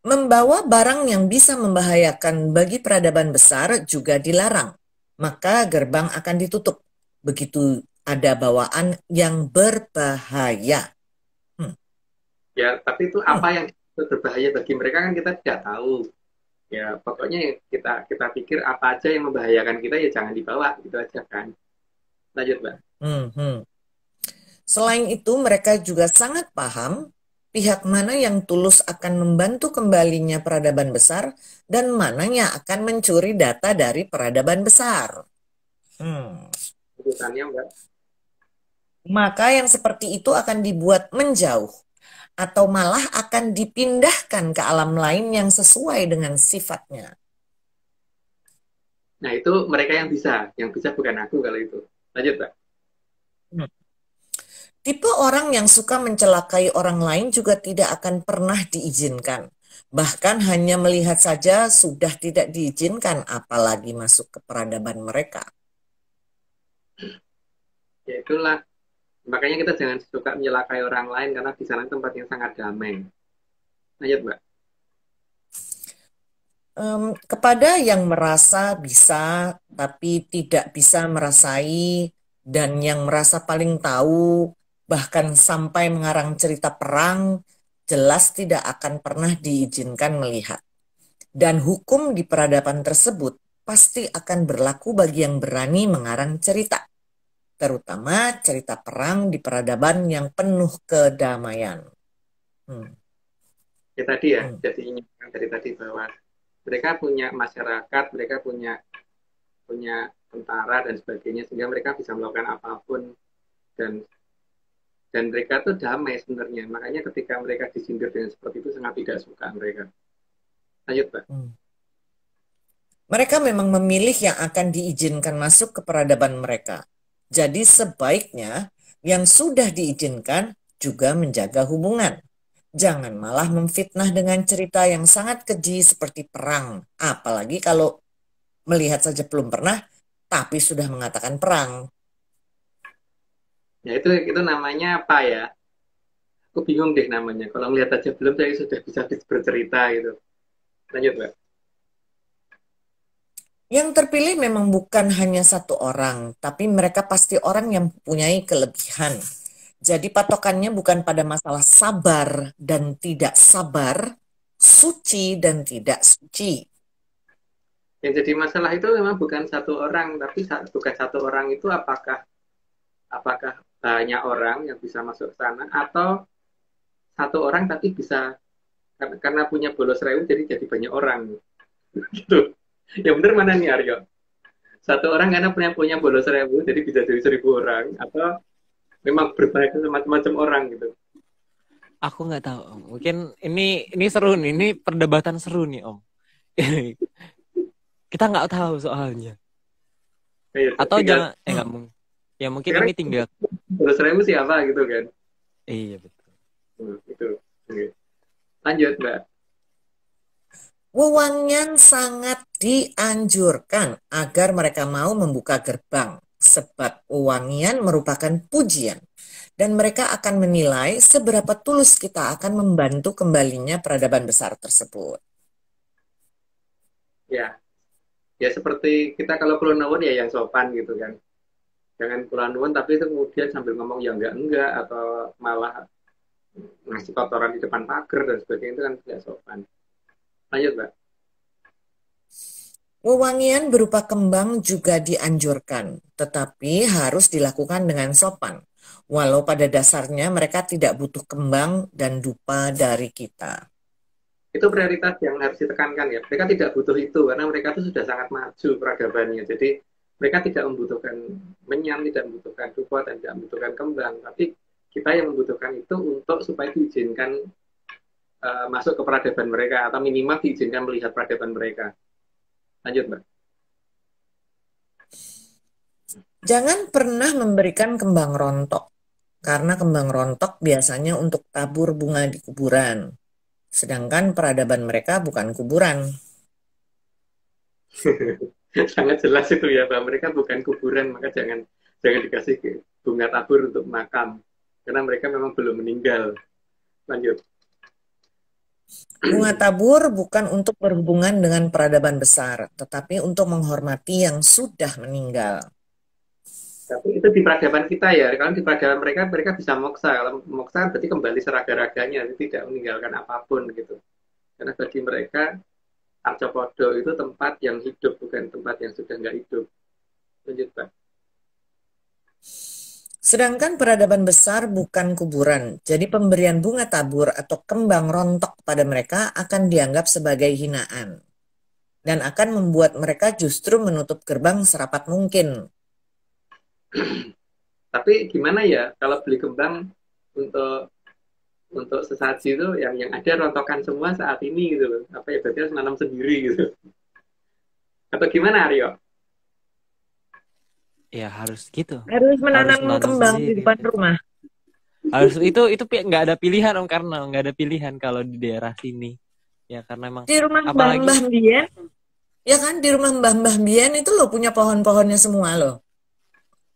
Membawa barang yang bisa membahayakan bagi peradaban besar juga dilarang. Maka gerbang akan ditutup. Begitu ada bawaan yang berbahaya. Ya, tapi itu apa yang berbahaya bagi mereka kan kita tidak tahu. Ya, pokoknya kita pikir apa aja yang membahayakan kita ya jangan dibawa gitu aja kan. Lanjut, Mbak. Selain itu, mereka juga sangat paham pihak mana yang tulus akan membantu kembalinya peradaban besar dan mana yang akan mencuri data dari peradaban besar. Mbak. Maka yang seperti itu akan dibuat menjauh atau malah akan dipindahkan ke alam lain yang sesuai dengan sifatnya. Nah itu mereka yang bisa bukan aku kalau itu. Lanjut Mbak. Tipe orang yang suka mencelakai orang lain juga tidak akan pernah diizinkan. Bahkan hanya melihat saja sudah tidak diizinkan, apalagi masuk ke peradaban mereka. Ya itulah, makanya kita jangan suka menyelakai orang lain karena di sana tempat yang sangat damai. Lanjut Mbak. Kepada yang merasa bisa tapi tidak bisa merasai dan yang merasa paling tahu bahkan sampai mengarang cerita perang, jelas tidak akan pernah diizinkan melihat. Dan hukum di peradaban tersebut pasti akan berlaku bagi yang berani mengarang cerita, terutama cerita perang di peradaban yang penuh kedamaian. Ya tadi ya, jadi ingatkan dari tadi bahwa mereka punya masyarakat, mereka punya tentara dan sebagainya, sehingga mereka bisa melakukan apapun dan mereka tuh damai sebenarnya. Makanya ketika mereka disindir dengan seperti itu sangat tidak suka mereka. Lanjut Pak. Mereka memang memilih yang akan diizinkan masuk ke peradaban mereka. Jadi sebaiknya yang sudah diizinkan juga menjaga hubungan. Jangan malah memfitnah dengan cerita yang sangat keji seperti perang. Apalagi kalau melihat saja belum pernah, tapi sudah mengatakan perang. Ya itu namanya apa ya? Aku bingung deh namanya. Kalau melihat aja belum, saya sudah bisa bercerita gitu. Lanjut Mbak. Yang terpilih memang bukan hanya satu orang, tapi mereka pasti orang yang mempunyai kelebihan. Jadi patokannya bukan pada masalah sabar dan tidak sabar, suci dan tidak suci. Yang jadi masalah itu memang bukan satu orang, tapi bukan satu orang itu apakah banyak orang yang bisa masuk ke sana atau satu orang tapi bisa karena punya bolos rewu jadi banyak orang gitu. Ya benar mana nih Aryo? Satu orang karena punya bolos rewu jadi bisa jadi 1.000 orang atau memang berbanyak macam-macam orang gitu. Aku nggak tahu Om. Mungkin ini seru nih, ini perdebatan seru nih Om. Kita nggak tahu soalnya. Ya, atau jangan nggak mungkin. Ya mungkin ini tinggal bolos rewu siapa gitu kan? Iya betul. Itu. Oke. Lanjut Mbak. Wewangian sangat dianjurkan agar mereka mau membuka gerbang. sebab wewangian merupakan pujian. Dan mereka akan menilai seberapa tulus kita akan membantu kembalinya peradaban besar tersebut. Ya, ya seperti kita kalau kula nuwun ya yang sopan gitu kan. Jangan kula nuwun tapi itu kemudian sambil ngomong ya enggak atau malah ngasih kotoran di depan pagar dan sebagainya itu kan tidak sopan. Lanjut, Mbak. Wewangian berupa kembang juga dianjurkan, tetapi harus dilakukan dengan sopan. Walau pada dasarnya mereka tidak butuh kembang dan dupa dari kita. Itu prioritas yang harus ditekankan ya. Mereka tidak butuh itu karena mereka itu sudah sangat maju peradabannya. Jadi mereka tidak membutuhkan menyan, tidak membutuhkan dupa dan tidak membutuhkan kembang. Tapi kita yang membutuhkan itu untuk supaya diizinkan masuk ke peradaban mereka atau minimal diizinkan melihat peradaban mereka. Lanjut, Mbak. Jangan pernah memberikan kembang rontok, karena kembang rontok biasanya untuk tabur bunga di kuburan. Sedangkan peradaban mereka bukan kuburan. Sangat jelas itu ya, bahwa mereka bukan kuburan, maka jangan dikasih bunga tabur untuk makam. Karena mereka memang belum meninggal. Lanjut. Bunga tabur bukan untuk berhubungan dengan peradaban besar, tetapi untuk menghormati yang sudah meninggal. Tapi itu di peradaban kita ya. Kalau di peradaban mereka bisa moksa. Kalau moksa berarti kembali seraga-raganya, tidak meninggalkan apapun gitu. Karena bagi mereka Arjopodo itu tempat yang hidup, bukan tempat yang sudah nggak hidup. Lanjut, Pak. Sedangkan peradaban besar bukan kuburan, jadi pemberian bunga tabur atau kembang rontok pada mereka akan dianggap sebagai hinaan. Dan akan membuat mereka justru menutup gerbang serapat mungkin. Tapi gimana ya kalau beli kembang untuk sesaji itu yang ada rontokan semua saat ini gitu loh. Apa ya, berarti harus nanam sendiri gitu. Atau gimana, Aryo? Ya harus gitu. Harus menanam kembang sendiri. di depan rumah. Harus itu nggak ada pilihan Om, karena nggak ada pilihan kalau di daerah sini. Ya karena emang Di rumah apalagi Mbah Mbien, ya kan, di rumah Mbah Mbien itu lo punya pohon-pohonnya semua loh.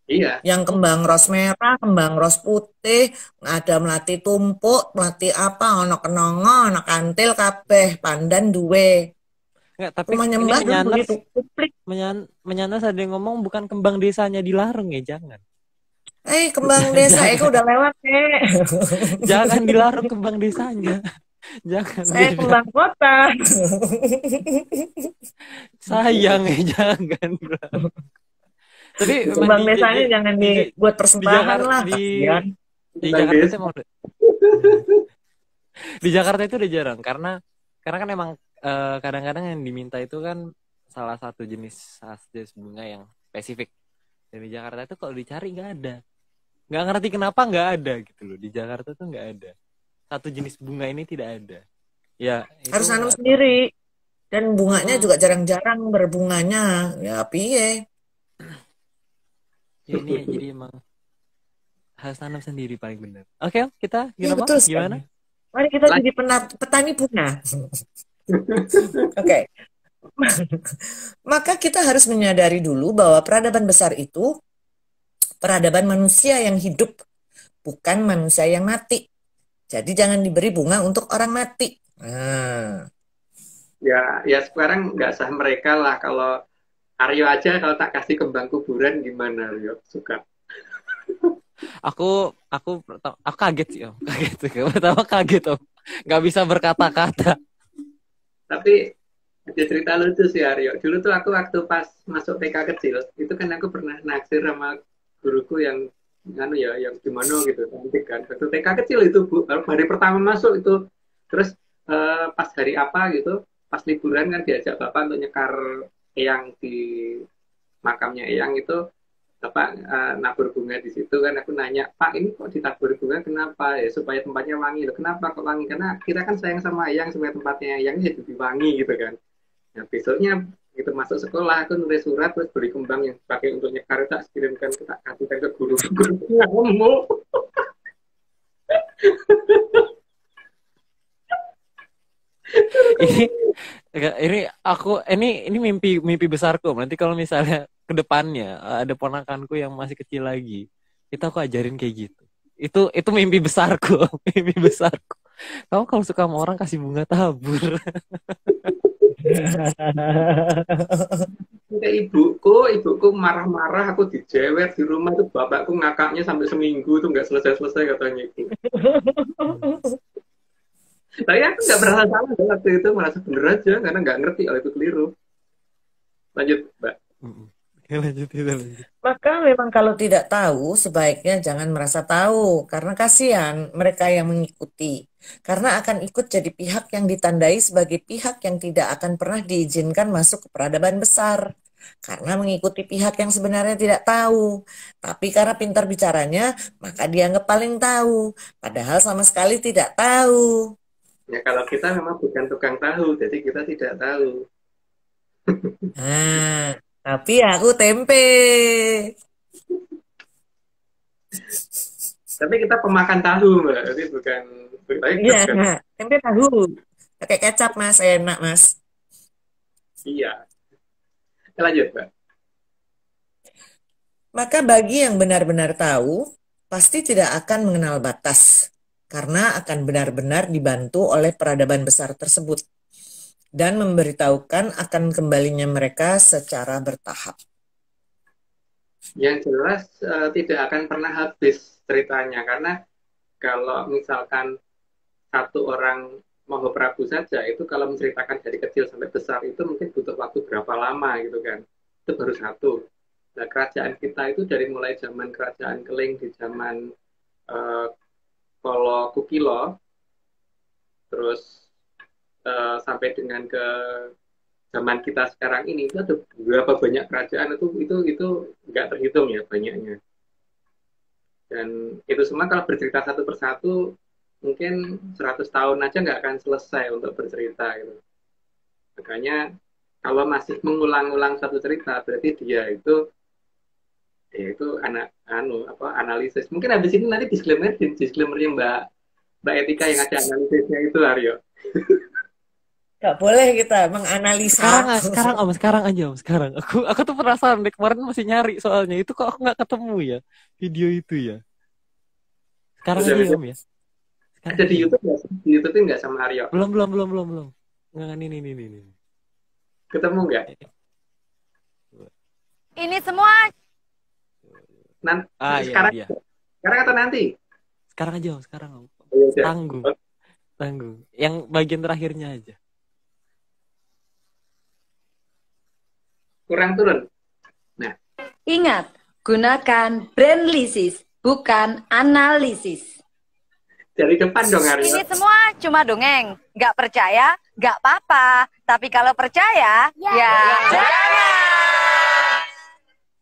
Iya. Yang kembang ros merah, kembang ros putih, ada melati tumpuk, melati apa, ono kenongo, ono kantil kabeh, pandan duwe. nggak, tapi Rumahnya ini Mbah dulu begitu. Kuplik. menyanas ada yang ngomong bukan kembang desanya dilarang ya, jangan. Kembang desa itu udah lewat, Jangan dilarang kembang desanya. Jangan. Saya kembang kota. Sayang ya, jangan. Tapi Kembang desanya jangan dibuat persembahan lah. Di Jakarta itu emang di Jakarta itu udah jarang karena kan emang kadang-kadang yang diminta itu kan salah satu jenis bunga yang spesifik. Dan di Jakarta itu kalau dicari nggak ada. Nggak ngerti kenapa nggak ada gitu loh. Di Jakarta tuh nggak ada. Satu jenis bunga ini tidak ada. Ya, harus nanam sendiri. Dan bunganya juga jarang-jarang berbunganya. Ya piye. Ya, ini jadi emang harus tanam sendiri paling benar. Oke, kita gimana? Mari kita jadi petani bunga. Oke. Maka kita harus menyadari dulu bahwa peradaban besar itu peradaban manusia yang hidup, bukan manusia yang mati. Jadi jangan diberi bunga untuk orang mati. Ya sekarang nggak sah mereka lah. Kalau Aryo aja kalau tak kasih kembang kuburan gimana, Aryo? Suka? Aku kaget sih, Om. Pertama kaget, Om. Nggak bisa berkata-kata. Tapi ada cerita lucu sih, Aryo. Dulu tuh aku waktu pas masuk TK kecil, itu kan aku pernah naksir sama guruku yang gimana gitu, cantik kan. Waktu TK kecil itu, Bu, hari pertama masuk itu, terus pas hari apa gitu, pas liburan kan diajak Bapak untuk nyekar eyang di makamnya eyang itu, Bapak nabur bunga di situ kan. Aku nanya, Pak ini kok ditabur bunga kenapa? Ya supaya tempatnya wangi. Loh, kenapa kok wangi? Karena kita kan sayang sama eyang supaya tempatnya eyang jadi lebih wangi gitu kan. Nah besoknya gitu masuk sekolah aku nulis surat terus beli kembang yang pakai untuk nyekar tak kirimkan tak kasihkan ke guru ngomong. ini mimpi besarku. Nanti kalau misalnya ke depannya ada ponakanku yang masih kecil lagi, itu aku ajarin kayak gitu. Itu mimpi besarku, mimpi besarku. Kamu kalau suka sama orang kasih bunga tabur. Kayak ibuku marah-marah, aku dijewer di rumah itu, bapakku ngakaknya sampai seminggu tuh nggak selesai-selesai katanya itu. Tapi aku nggak merasa salah waktu itu, merasa bener aja karena nggak ngerti kalau itu keliru. Lanjut, Mbak. Lanjut. Maka memang kalau tidak tahu, sebaiknya jangan merasa tahu, karena kasihan mereka yang mengikuti. Karena akan ikut jadi pihak yang ditandai sebagai pihak yang tidak akan pernah diizinkan masuk ke peradaban besar. Karena mengikuti pihak yang sebenarnya tidak tahu. Tapi karena pintar bicaranya, maka dianggap paling tahu. Padahal sama sekali tidak tahu. Ya kalau kita memang bukan tukang tahu, jadi kita tidak tahu. Nah, tapi aku tempe. Tapi kita pemakan tahu, Mbak. Jadi bukan. Iya, tempe tahu. Pakai kecap, Mas. Enak, Mas. Iya. Lanjut, Mbak. Maka bagi yang benar-benar tahu, pasti tidak akan mengenal batas. Karena akan benar-benar dibantu oleh peradaban besar tersebut. Dan memberitahukan akan kembalinya mereka secara bertahap. Yang jelas tidak akan pernah habis ceritanya, karena kalau misalkan satu orang Mahaprabu saja itu kalau menceritakan dari kecil sampai besar itu mungkin butuh waktu berapa lama gitu kan, itu baru satu. Nah, kerajaan kita itu dari mulai zaman kerajaan Keling di zaman Kolo Kukilo, terus sampai dengan ke zaman kita sekarang ini itu ada berapa banyak kerajaan, itu nggak terhitung ya banyaknya. Dan itu semua kalau bercerita satu persatu mungkin 100 tahun aja nggak akan selesai untuk bercerita gitu. Makanya kalau masih mengulang-ulang satu cerita berarti dia itu analisis. Mungkin habis ini nanti disclaimernya Mbak Etika yang ada analisisnya itu, Aryo. Gak boleh kita menganalisa. Sekarang aja om. Aku tuh penasaran deh, kemarin masih nyari soalnya itu kok aku nggak ketemu ya video itu ya. Sekarang aja om ya. Ada di YouTube nggak? Di YouTube nggak sama Aryo? Belum. Nggak, ini. Ketemu nggak? Ini semua. Sekarang atau nanti? Sekarang aja om, sekarang om. Ya, Tanggung. Yang bagian terakhirnya aja. Kurang turun. Nah. Ingat, gunakan brandlisis, bukan analisis. Dari depan dong, Aryo. Ini semua cuma dongeng. Nggak percaya, nggak apa-apa. Tapi kalau percaya, ya jangan.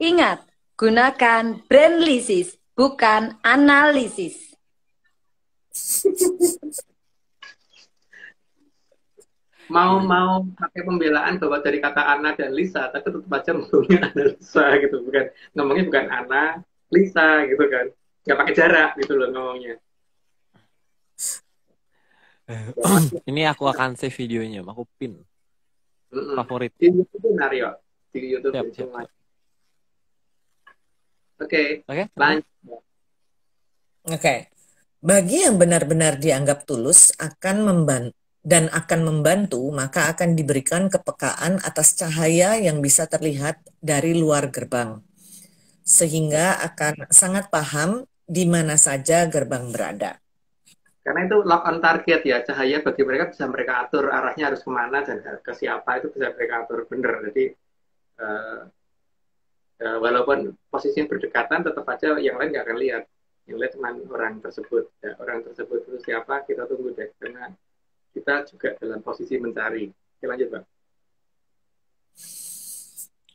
Ingat, gunakan brandlisis, bukan analisis. Mau pakai pembelaan bahwa dari kata Ana dan Lisa, tapi tetap aja ngomongnya analisa gitu, ngomongnya bukan Ana, Lisa gitu kan, nggak pakai jarak gitu loh ngomongnya. Ini aku akan save videonya, aku pin favorit di YouTube, Aryo, di YouTube. Siap. Oke. Lanjut. Oke. Bagi yang benar-benar dianggap tulus akan membantu, maka akan diberikan kepekaan atas cahaya yang bisa terlihat dari luar gerbang. Sehingga akan sangat paham di mana saja gerbang berada. Karena itu lock on target ya, cahaya bagi mereka bisa mereka atur arahnya harus kemana dan ke siapa itu bisa mereka atur bener. Jadi walaupun posisinya berdekatan, tetap aja yang lain nggak akan lihat. Yang lihat cuma orang tersebut. Ya, orang tersebut itu siapa, kita tunggu deh. Karena kita juga dalam posisi mencari. Oke, lanjut, Pak.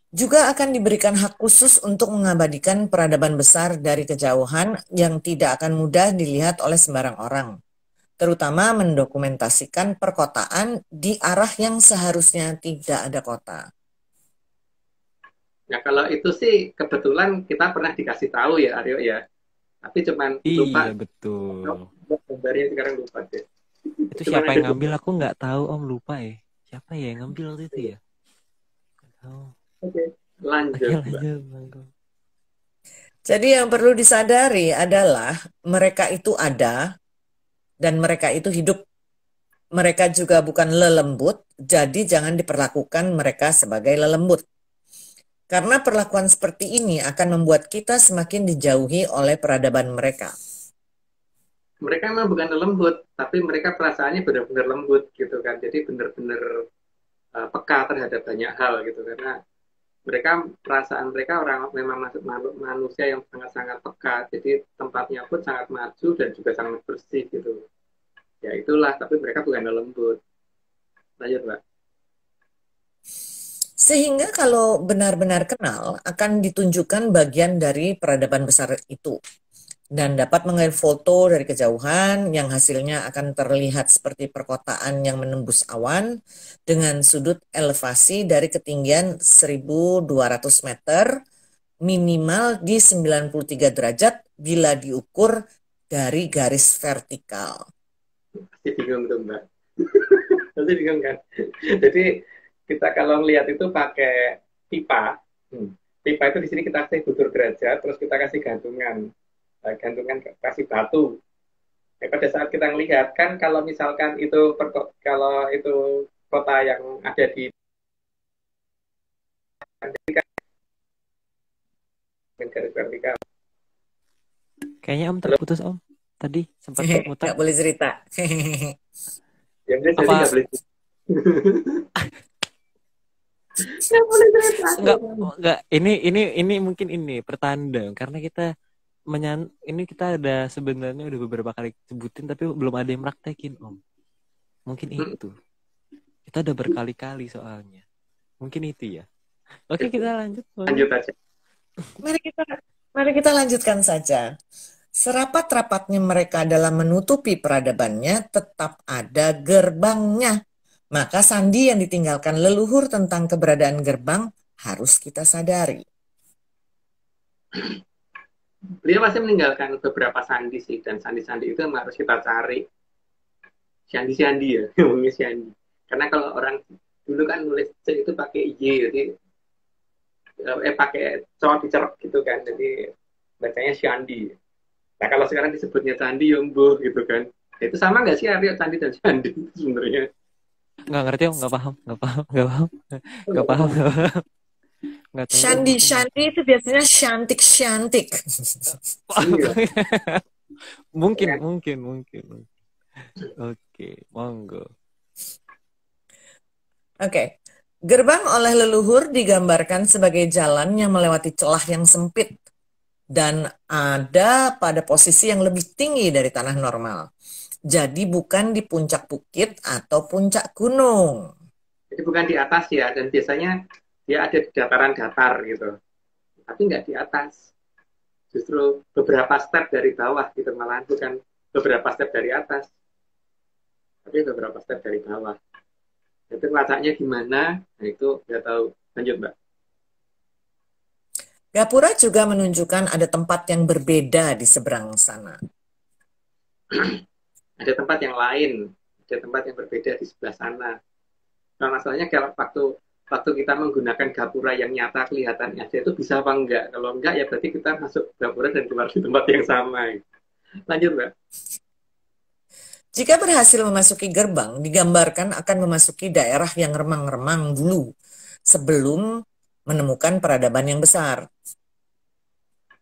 Juga akan diberikan hak khusus untuk mengabadikan peradaban besar dari kejauhan yang tidak akan mudah dilihat oleh sembarang orang. Terutama mendokumentasikan perkotaan di arah yang seharusnya tidak ada kota. Ya, kalau itu sih kebetulan kita pernah dikasih tahu ya, Aryo ya. Tapi cuman lupa. Iya, betul. Gambarnya sekarang lupa deh. Itu siapa yang ngambil aku nggak tahu om, lupa ya. Siapa ya yang ngambil waktu itu ya? Nggak tahu. Oke. Oke, Lanjut, Mbak. lanjut, Manggo. Jadi yang perlu disadari adalah mereka itu ada dan mereka itu hidup. Mereka juga bukan lelembut, jadi jangan diperlakukan mereka sebagai lelembut. Karena perlakuan seperti ini akan membuat kita semakin dijauhi oleh peradaban mereka. Mereka memang bukan lembut, tapi mereka perasaannya benar-benar lembut gitu kan. Jadi benar-benar peka terhadap banyak hal gitu, karena perasaan mereka orang memang manusia yang sangat-sangat peka. Jadi tempatnya pun sangat maju dan juga sangat bersih gitu. Ya itulah, tapi mereka bukan lembut. Lanjut, Mbak. Sehingga kalau benar-benar kenal akan ditunjukkan bagian dari peradaban besar itu. Dan dapat mengambil foto dari kejauhan yang hasilnya akan terlihat seperti perkotaan yang menembus awan dengan sudut elevasi dari ketinggian 1.200 meter minimal di 93 derajat bila diukur dari garis vertikal. Pasti bingung tuh, Mbak. Pasti bingung kan? Jadi kita kalau melihat itu pakai pipa. Pipa itu di sini kita kasih butur derajat, terus kita kasih gantungan. Gantungan kasih batu. Pada saat kita melihat kan, kalau misalkan itu kalau itu kota yang ada di garis vertikal. Kayaknya Om terputus Om. Tadi sempat muter. Nggak boleh cerita. Ya, jadi Apa? nggak boleh. Nggak boleh cerita. Enggak. Ini mungkin ini pertanda karena kita ini kita ada sebenarnya udah beberapa kali sebutin tapi belum ada yang praktekin Om. Mungkin itu. Kita udah berkali-kali soalnya. Mungkin itu ya. Oke, kita lanjut. Lanjut aja. Mari kita lanjutkan saja. Serapat-rapatnya mereka dalam menutupi peradabannya, tetap ada gerbangnya. Maka sandi yang ditinggalkan leluhur tentang keberadaan gerbang harus kita sadari. Beliau pasti meninggalkan beberapa sandi sih, dan sandi-sandi itu harus kita cari. Sandi-sandi ya, ngomongnya sandi. Karena kalau orang dulu kan nulis C itu pakai Y, jadi pakai cowok dicerok gitu kan, jadi bacanya Sandi. Nah kalau sekarang disebutnya Candi ya mbuh gitu kan. Itu sama nggak sih Aryo Candi dan Candi sebenarnya? Nggak ngerti Om, nggak paham. Nggak paham. Nggak tahu. Shandi itu biasanya shantik. Mungkin. Oke, monggo. Oke. Gerbang oleh leluhur digambarkan sebagai jalan yang melewati celah yang sempit dan ada pada posisi yang lebih tinggi dari tanah normal. Jadi bukan di puncak bukit atau puncak gunung. Jadi bukan di atas ya, dan biasanya dia ada di dataran datar gitu. Tapi nggak di atas. Justru beberapa step dari bawah gitu, malahan bukan beberapa step dari atas. Tapi beberapa step dari bawah. Itu letaknya gimana? Nah itu nggak tahu. Lanjut, Mbak. Gapura juga menunjukkan ada tempat yang berbeda di seberang sana. Ada tempat yang lain, ada tempat yang berbeda di sebelah sana. Nah masalahnya kalau waktu kita menggunakan gapura yang nyata kelihatannya ada itu bisa apa enggak? Kalau enggak ya berarti kita masuk gapura dan keluar di tempat yang sama. Lanjut, Mbak. Jika berhasil memasuki gerbang, digambarkan akan memasuki daerah yang remang-remang dulu, sebelum menemukan peradaban yang besar.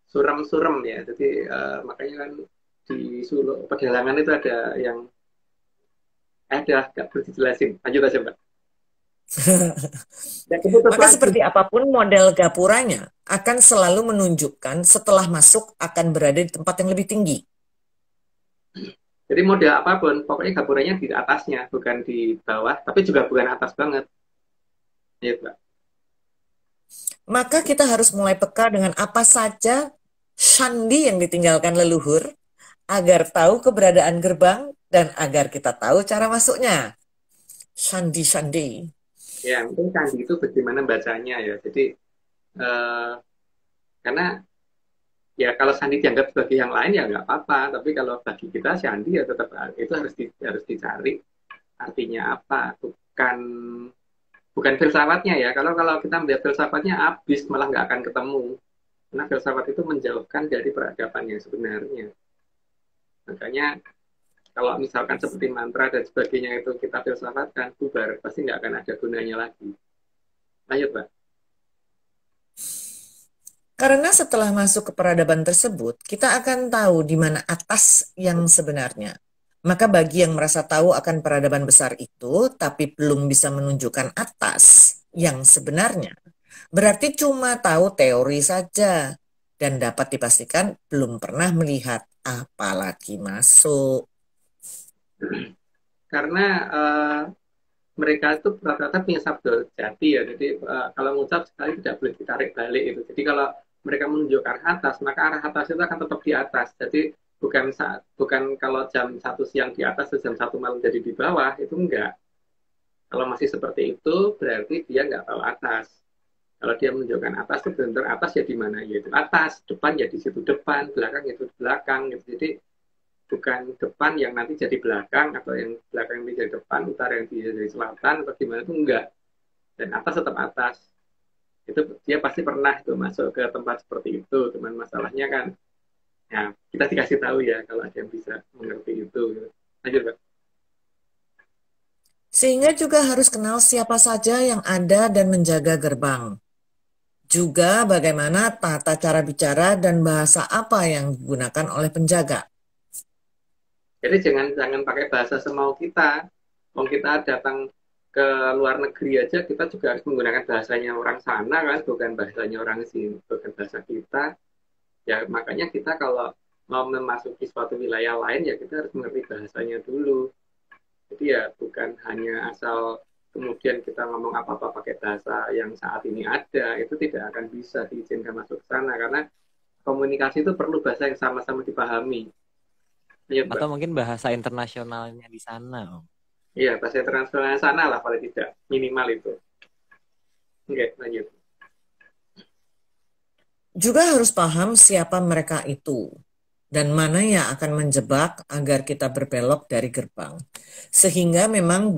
Suram-suram ya, jadi makanya kan di Solo pedalangan itu ada yang nggak perlu dijelasin. Lanjut aja, Mbak. Maka seperti apapun model gapuranya akan selalu menunjukkan setelah masuk akan berada di tempat yang lebih tinggi. Jadi model apapun, pokoknya gapuranya di atasnya, bukan di bawah, tapi juga bukan atas banget. Ya, Mbak. Maka kita harus mulai peka dengan apa saja shandi yang ditinggalkan leluhur agar tahu keberadaan gerbang dan agar kita tahu cara masuknya. Shandi. Ya, mungkin candi itu bagaimana bacanya ya. Jadi karena ya kalau sandi dianggap sebagai yang lain ya nggak apa-apa, tapi kalau bagi kita sandi ya tetap itu harus dicari artinya apa, Bukan filsafatnya ya. Kalau kita melihat filsafatnya habis malah nggak akan ketemu. Karena filsafat itu menjauhkan dari peradaban yang sebenarnya. Makanya kalau misalkan seperti mantra dan sebagainya itu kita filsafatkan, bubar, pasti nggak akan ada gunanya lagi. Lanjut, Pak. Karena setelah masuk ke peradaban tersebut, kita akan tahu di mana atas yang sebenarnya. Maka bagi yang merasa tahu akan peradaban besar itu, tapi belum bisa menunjukkan atas yang sebenarnya, berarti cuma tahu teori saja dan dapat dipastikan belum pernah melihat, apalagi masuk. Karena mereka itu rata-rata punya sabda jati ya. Jadi kalau mengucap sekali tidak boleh ditarik balik itu. Jadi kalau mereka menuju ke arah atas, maka arah atas itu akan tetap di atas. Jadi bukan kalau jam 1 siang di atas dan jam 1 malam jadi di bawah, itu enggak. Kalau masih seperti itu, berarti dia enggak tahu atas. Kalau dia menunjukkan atas itu benar atas ya di mana? Yaitu atas, depan ya di situ depan, belakang itu belakang gitu. Jadi bukan depan yang nanti jadi belakang atau yang belakang yang jadi depan, utara yang jadi selatan atau gimana itu enggak. Dan atas tetap atas. Itu dia pasti pernah itu masuk ke tempat seperti itu. Cuman masalahnya kan ya kita dikasih tahu ya kalau ada yang bisa mengerti itu. Lanjut, Pak. Sehingga juga harus kenal siapa saja yang ada dan menjaga gerbang. Juga bagaimana tata cara bicara dan bahasa apa yang digunakan oleh penjaga. Jadi jangan pakai bahasa semau kita. Kalau kita datang ke luar negeri aja, kita juga harus menggunakan bahasanya orang sana kan, bukan bahasanya orang sini, bukan bahasa kita. Ya makanya kita kalau mau memasuki suatu wilayah lain ya kita harus mengerti bahasanya dulu. Jadi ya bukan hanya asal kemudian kita ngomong apa-apa pakai bahasa yang saat ini ada, itu tidak akan bisa diizinkan masuk ke sana karena komunikasi itu perlu bahasa yang sama-sama dipahami. Ya, Atau mungkin bahasa internasionalnya di sana, Om. Iya, bahasa internasional sana lah paling tidak, minimal itu. Oke, lanjut. Juga harus paham siapa mereka itu dan mana yang akan menjebak agar kita berbelok dari gerbang. Sehingga memang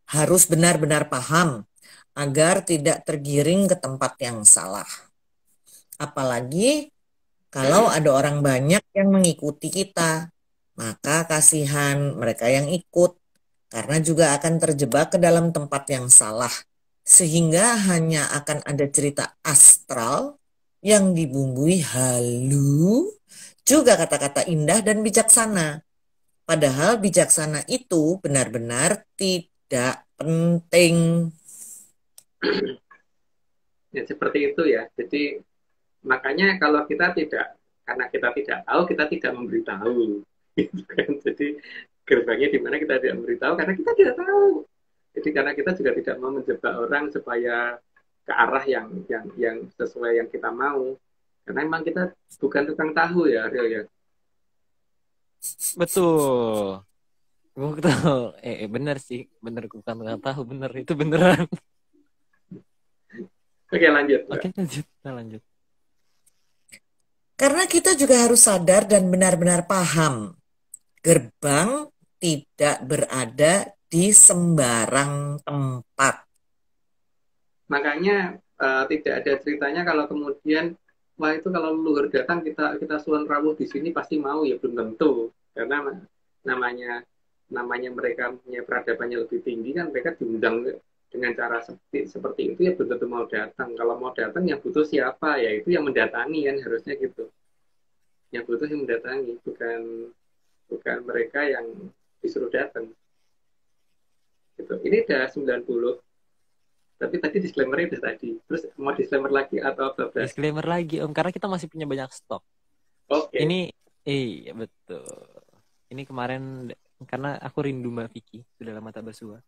harus benar-benar paham agar tidak tergiring ke tempat yang salah. Apalagi kalau ada orang banyak yang mengikuti kita, maka kasihan mereka yang ikut karena juga akan terjebak ke dalam tempat yang salah. Sehingga hanya akan ada cerita astral yang dibumbui halu, juga kata-kata indah dan bijaksana. Padahal bijaksana itu benar-benar tidak penting. Ya, seperti itu ya. Jadi makanya kalau karena kita tidak tahu, kita tidak memberitahu. Gitu kan. Jadi gerbangnya di mana kita tidak memberitahu karena kita tidak tahu. Jadi karena kita juga tidak mau menjebak orang supaya ke arah yang sesuai yang kita mau. Karena memang kita bukan tukang tahu ya, Rio ya. Betul. Betul. Bener sih. Bener, bukan tukang tahu. Bener, itu beneran. Oke, lanjut. Oke, lanjut. Kita lanjut. Karena kita juga harus sadar dan benar-benar paham. Gerbang tidak berada di sembarang tempat. Makanya tidak ada ceritanya kalau kemudian wah itu kalau luhur datang kita suan rawuh di sini pasti mau ya belum tentu karena namanya mereka punya peradabannya lebih tinggi kan mereka diundang dengan cara seperti itu ya belum tentu mau datang. Kalau mau datang yang butuh siapa ya itu yang mendatangi kan harusnya gitu. Yang butuh yang mendatangi bukan mereka yang disuruh datang. Gitu. Ini udah 90. Tapi tadi disclaimer-nya udah tadi. Terus mau disclaimer lagi atau apa? Disclaimer lagi, Om, karena kita masih punya banyak stok. Oke. Ini, iya betul. Ini kemarin, karena aku rindu Mbak Vicky. Sudah lama tak bersua.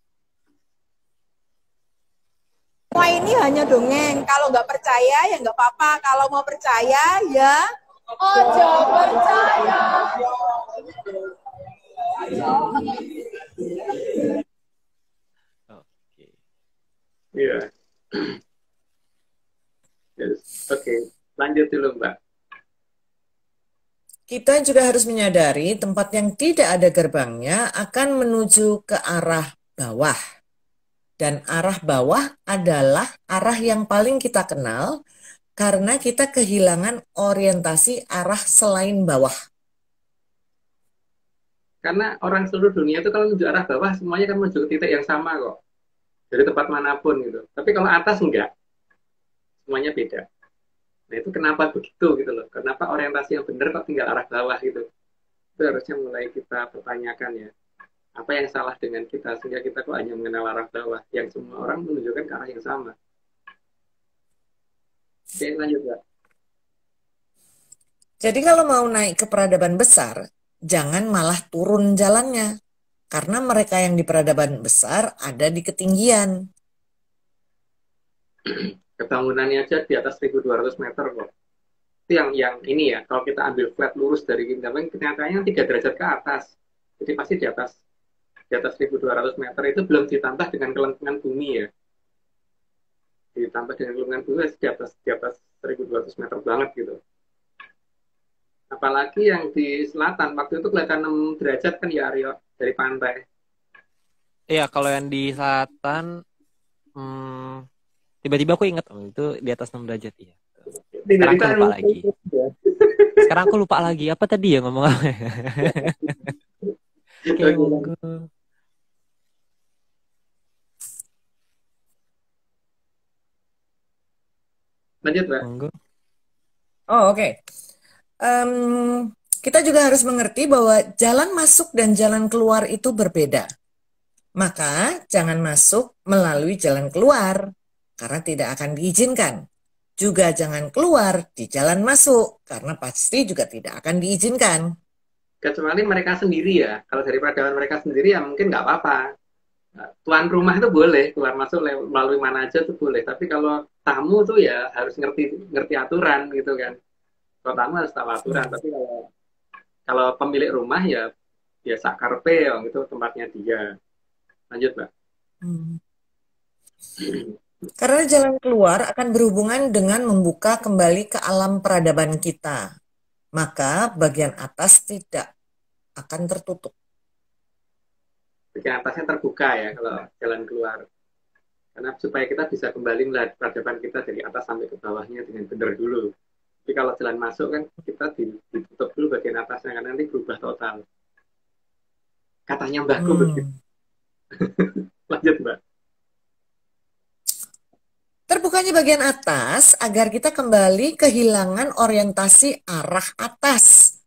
Semua ini hanya dongeng. Kalau nggak percaya, ya nggak apa-apa. Kalau mau percaya, ya ojo percaya. Iya. Yes. Oke. Lanjut dulu, Mbak. Kita juga harus menyadari tempat yang tidak ada gerbangnya akan menuju ke arah bawah. Dan arah bawah adalah arah yang paling kita kenal karena kita kehilangan orientasi arah selain bawah. Karena orang seluruh dunia itu kalau menuju arah bawah semuanya kan menuju ke titik yang sama kok. Dari tempat manapun gitu. Tapi kalau atas enggak. Semuanya beda. Nah itu kenapa begitu gitu loh. Kenapa orientasi yang benar kok tinggal arah bawah gitu. Itu harusnya mulai kita pertanyakan ya. Apa yang salah dengan kita sehingga kita kok hanya mengenal arah bawah yang semua orang menunjukkan ke arah yang sama. Oke, lanjut Mbak. Jadi kalau mau naik ke peradaban besar, jangan malah turun jalannya. Karena mereka yang di peradaban besar ada di ketinggian. Kebangunannya aja di atas 1.200 meter kok. Itu yang ini ya, kalau kita ambil flat lurus dari Kintameng, kenyataannya 3 derajat ke atas. Jadi pasti di atas 1.200 meter itu belum ditambah dengan kelengkungan bumi ya. Ditambah dengan kelengkungan bumi di atas 1.200 meter banget gitu. Apalagi yang di selatan, waktu itu kelihatan 6 derajat kan ya Aryo, dari pantai. Iya, kalau yang di selatan, tiba-tiba aku ingat itu di atas 6 derajat. Iya. Sekarang aku lupa lagi. Sekarang aku lupa lagi. Apa tadi ya ngomong apa? Oke, monggo. Lanjut, Mbak. Monggo. Oh, oke. Kita juga harus mengerti bahwa jalan masuk dan jalan keluar itu berbeda. Maka jangan masuk melalui jalan keluar karena tidak akan diizinkan. Juga jangan keluar di jalan masuk karena pasti juga tidak akan diizinkan. Kecuali mereka sendiri ya. Kalau dari peradaban mereka sendiri ya mungkin nggak apa-apa. Tuan rumah itu boleh keluar masuk melalui mana aja tuh boleh. Tapi kalau tamu tuh ya harus ngerti aturan gitu kan. Kalau tamu harus tahu aturan. Tapi kalau pemilik rumah ya sakarpe gitu tempatnya dia. Lanjut, Mbak. Karena jalan keluar akan berhubungan dengan membuka kembali ke alam peradaban kita. Maka bagian atas tidak akan tertutup. Bagian atasnya terbuka ya kalau jalan keluar. Karena supaya kita bisa kembali melihat peradaban kita dari atas sampai ke bawahnya dengan benar dulu. Tapi kalau jalan masuk kan kita ditutup dulu bagian atasnya karena nanti berubah total. Katanya Mbakku begitu. Lanjut, Mbak. Terbukanya bagian atas agar kita kembali kehilangan orientasi arah atas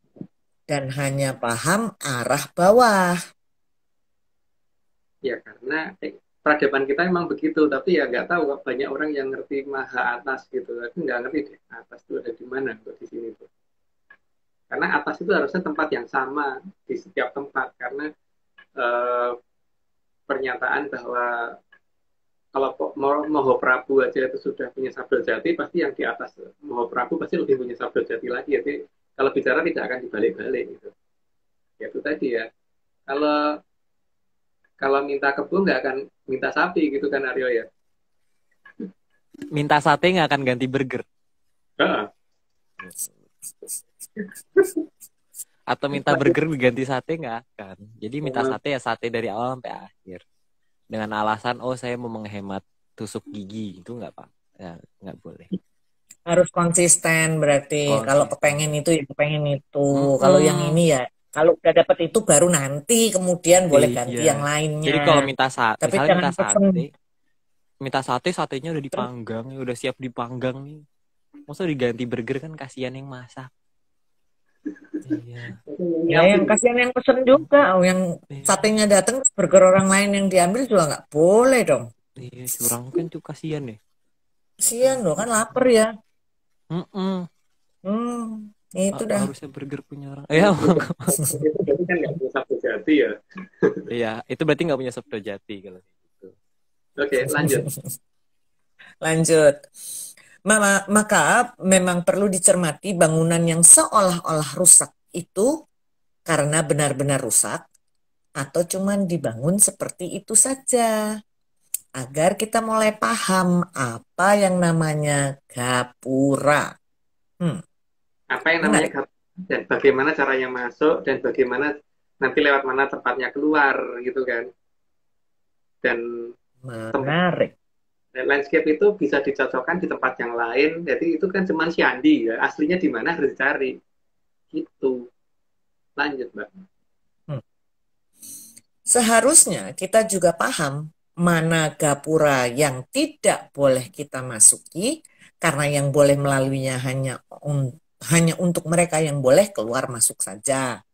dan hanya paham arah bawah. Ya karena peradaban kita memang begitu, tapi ya nggak tahu banyak orang yang ngerti maha atas gitu. Aku nggak ngerti deh atas itu ada di mana kok di sini tuh. Karena atas itu harusnya tempat yang sama di setiap tempat karena pernyataan bahwa kalau Moho Prabu aja itu sudah punya sabda jati, pasti yang di atas Moho Prabu pasti lebih punya sabda jati lagi. Jadi kalau bicara tidak akan dibalik-balik gitu. Ya itu tadi ya. Kalau minta kebun nggak akan minta sapi gitu kan Aryo ya. Minta sate nggak akan ganti burger. Atau minta burger diganti sate nggak akan. Jadi minta sate ya sate dari awal sampai akhir. Dengan alasan saya mau menghemat tusuk gigi itu nggak Pak. Ya, nggak boleh. Harus konsisten berarti. Kalau kepengen itu ya kepengen itu. Kalau yang ini ya kalau udah dapat itu baru nanti kemudian boleh ganti yang lainnya. Jadi kalau minta sate, tapi misalnya minta sate, satenya udah dipanggang, udah siap dipanggang nih. Masa diganti burger kan kasihan yang masak. Iya. Ya yang kasihan yang pesen juga, yang satenya datang burger orang lain yang diambil juga nggak boleh dong. Iya, curang kan tuh kasihan deh. Kasihan loh kan lapar ya. Itu dah. Harusnya burger punya orang. Iya. Itu berarti kan nggak punya sabda jati ya. Iya, itu berarti nggak punya sabda jati kalau gitu. Oke, lanjut. Lanjut. Maka memang perlu dicermati bangunan yang seolah-olah rusak itu karena benar-benar rusak atau cuman dibangun seperti itu saja. Agar kita mulai paham apa yang namanya gapura. Apa yang namanya gapura dan bagaimana caranya masuk dan bagaimana nanti lewat mana tempatnya keluar gitu kan. Dan Menarik. Landscape itu bisa dicocokkan di tempat yang lain, jadi itu kan cuma syandi ya, aslinya di mana harus dicari. Gitu. Lanjut, Mbak. Seharusnya kita juga paham mana gapura yang tidak boleh kita masuki, karena yang boleh melaluinya hanya untuk mereka yang boleh keluar masuk saja.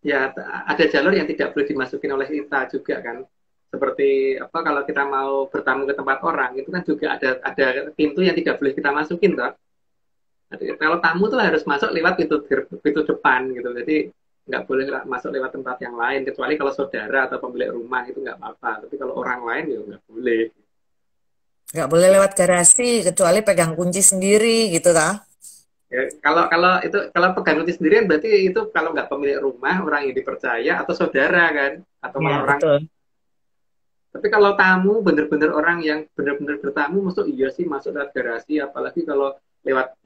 Ya, ada jalur yang tidak boleh dimasukin oleh kita juga kan. Seperti apa, kalau kita mau bertamu ke tempat orang, itu kan juga ada pintu yang tidak boleh kita masukin, toh. Kalau tamu tuh harus masuk lewat pintu depan gitu. Jadi nggak boleh masuk lewat tempat yang lain, kecuali kalau saudara atau pemilik rumah itu nggak apa-apa. Tapi kalau orang lain ya nggak boleh. Nggak boleh lewat garasi, kecuali pegang kunci sendiri gitu lah. Ya, kalau pegang kunci sendirian berarti itu kalau nggak pemilik rumah, orang yang dipercaya atau saudara kan, atau malah orang. Betul. Tapi kalau tamu bener-bener orang yang bener-bener bertamu, maksud iya sih masuk lewat garasi, apalagi kalau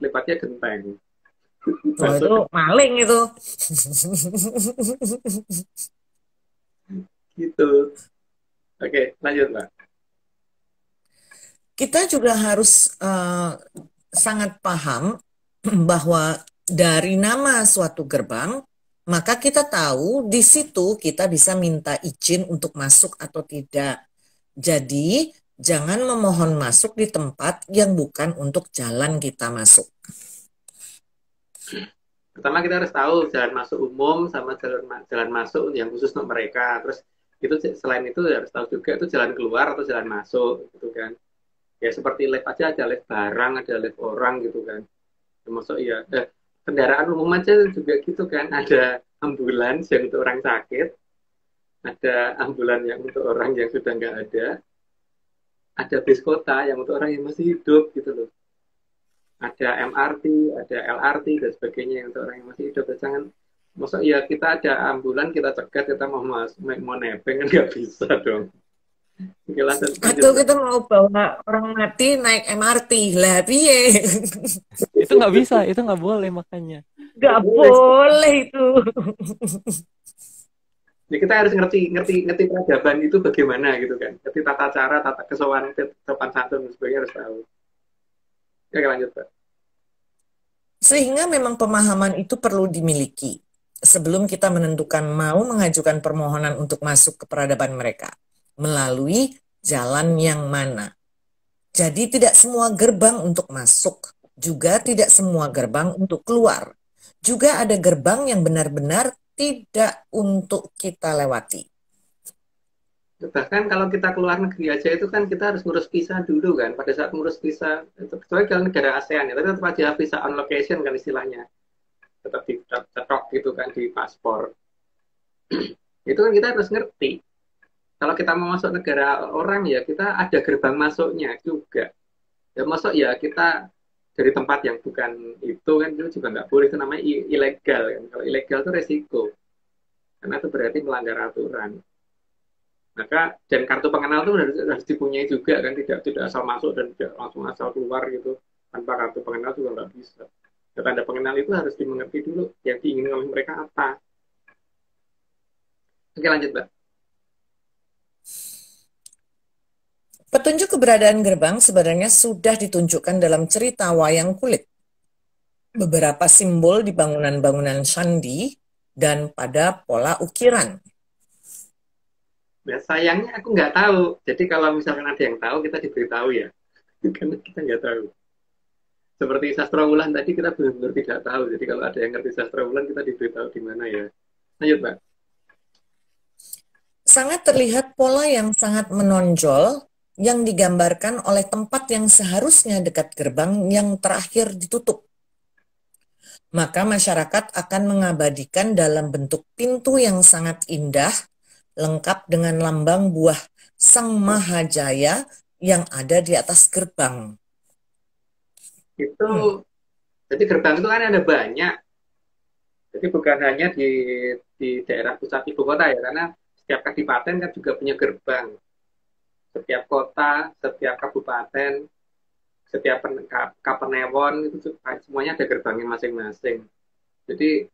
lewatnya genteng. Oh, itu maling itu. Gitu. Oke, lanjut, Mbak. Kita juga harus sangat paham bahwa dari nama suatu gerbang, maka kita tahu di situ kita bisa minta izin untuk masuk atau tidak. Jadi, jangan memohon masuk di tempat yang bukan untuk jalan kita masuk. Pertama kita harus tahu jalan masuk umum sama jalan masuk yang khusus untuk mereka. Terus itu selain itu harus tahu juga itu jalan keluar atau jalan masuk gitu kan. Ya seperti lift aja, ada lift barang, ada lift orang gitu kan. Termasuk ya kendaraan umum aja juga gitu kan. Ada ambulans yang untuk orang sakit, ada ambulans yang untuk orang yang sudah nggak ada bis kota yang untuk orang yang masih hidup gitu loh. Ada MRT, ada LRT dan sebagainya yang untuk orang yang masih hidup. Jangan, maksud ya kita ada ambulan, kita cegat, kita mau nebeng kan nggak bisa dong. Atau kita mau bawa orang mati naik MRT, lah piye? Itu nggak bisa, itu nggak boleh makanya. Nggak boleh itu. Jadi kita harus ngerti peradaban itu bagaimana gitu kan. Ngerti tata cara, tata kesopanan, sopan santun dan sebagainya harus tahu. Ya, lanjut, Pak. Sehingga memang pemahaman itu perlu dimiliki sebelum kita menentukan mau mengajukan permohonan untuk masuk ke peradaban mereka melalui jalan yang mana. Jadi tidak semua gerbang untuk masuk, juga tidak semua gerbang untuk keluar. Juga ada gerbang yang benar-benar tidak untuk kita lewati. Bahkan kalau kita keluar negeri aja itu kan kita harus ngurus visa dulu kan. Pada saat ngurus visa, kecuali kalau negara ASEAN ya, tapi tetap aja visa on location kan istilahnya. Tetap dicetok gitu kan di paspor. Itu kan kita harus ngerti. Kalau kita mau masuk negara orang ya, kita ada gerbang masuknya juga. Ya masuk ya kita dari tempat yang bukan itu kan itu juga nggak boleh, itu namanya ilegal kan. Kalau ilegal itu resiko. Karena itu berarti melanggar aturan. Maka dan kartu pengenal itu harus dipunyai juga kan, tidak asal masuk dan tidak langsung asal keluar gitu tanpa kartu pengenal juga nggak bisa. Dan tanda pengenal itu harus dimengerti dulu yang diinginkan oleh mereka apa. Oke, lanjut, Mbak. Petunjuk keberadaan gerbang sebenarnya sudah ditunjukkan dalam cerita wayang kulit. Beberapa simbol di bangunan-bangunan candi dan pada pola ukiran. Nah, sayangnya aku nggak tahu. Jadi kalau misalkan ada yang tahu, kita diberitahu ya. Karena kita nggak tahu. Seperti sastra ulan tadi, kita benar-benar tidak tahu. Jadi kalau ada yang ngerti sastra ulan, kita diberitahu di mana ya. Lanjut, Mbak. Sangat terlihat pola yang sangat menonjol yang digambarkan oleh tempat yang seharusnya dekat gerbang yang terakhir ditutup. Maka masyarakat akan mengabadikan dalam bentuk pintu yang sangat indah, lengkap dengan lambang buah Sang Mahajaya yang ada di atas gerbang. Itu, jadi gerbang itu kan ada banyak. Jadi bukan hanya di daerah pusat ibu kota ya, karena setiap kadipaten kan juga punya gerbang. Setiap kota, setiap kabupaten, setiap kapanewon itu semuanya ada gerbangnya masing-masing. Jadi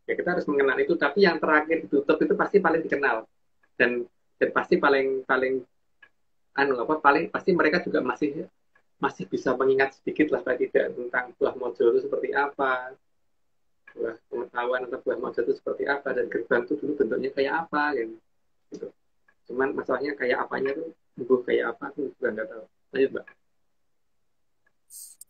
ya kita harus mengenal itu. Tapi yang terakhir ditutup itu pasti paling dikenal dan pasti paling paling pasti mereka juga masih bisa mengingat sedikit lah paling tidak tentang buah mojo itu seperti apa, buah pengetahuan atau buah mojo itu seperti apa, dan gerbang itu dulu bentuknya kayak apa gitu. Cuman masalahnya kayak apanya tuh kayak apa tuh juga nggak tahu. Lanjut Mbak.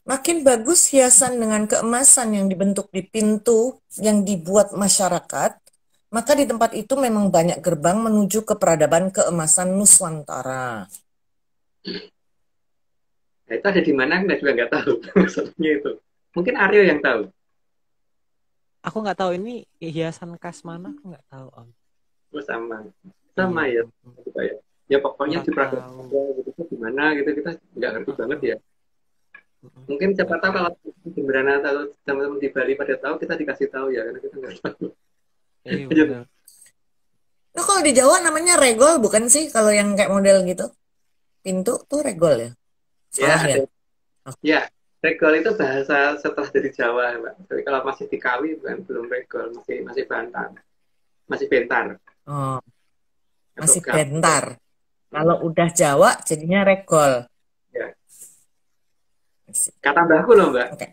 Makin bagus hiasan dengan keemasan yang dibentuk di pintu yang dibuat masyarakat, maka di tempat itu memang banyak gerbang menuju ke peradaban keemasan Nusantara. Nah, itu ada di mana kita juga nggak tahu masalahnya itu. Mungkin Aryo yang tahu. Aku nggak tahu ini hiasan khas mana, aku nggak tahu Om. Oh, sama Iya. ya. Ya pokoknya di Kurang peradaban tahu. gitu gimana gitu kita nggak ngerti banget ya. Mungkin siapa tahu kalau di Merana atau teman-teman di Bali pada tahu, kita dikasih tahu ya, karena kita nggak tahu. Iya Lanjut. benar. Nah, kalau di Jawa namanya regol bukan sih? Kalau yang kayak model gitu, pintu tuh regol ya? Ya, Salah ya? ya, regol itu bahasa setelah dari Jawa, Mbak. Tapi kalau masih di Kawi bukan, belum regol, masih bantar, masih bentar. Oh, Atau masih gap. bentar. Kalau udah Jawa jadinya regol. Ya. Kata mbahku loh, Mbak. Oke.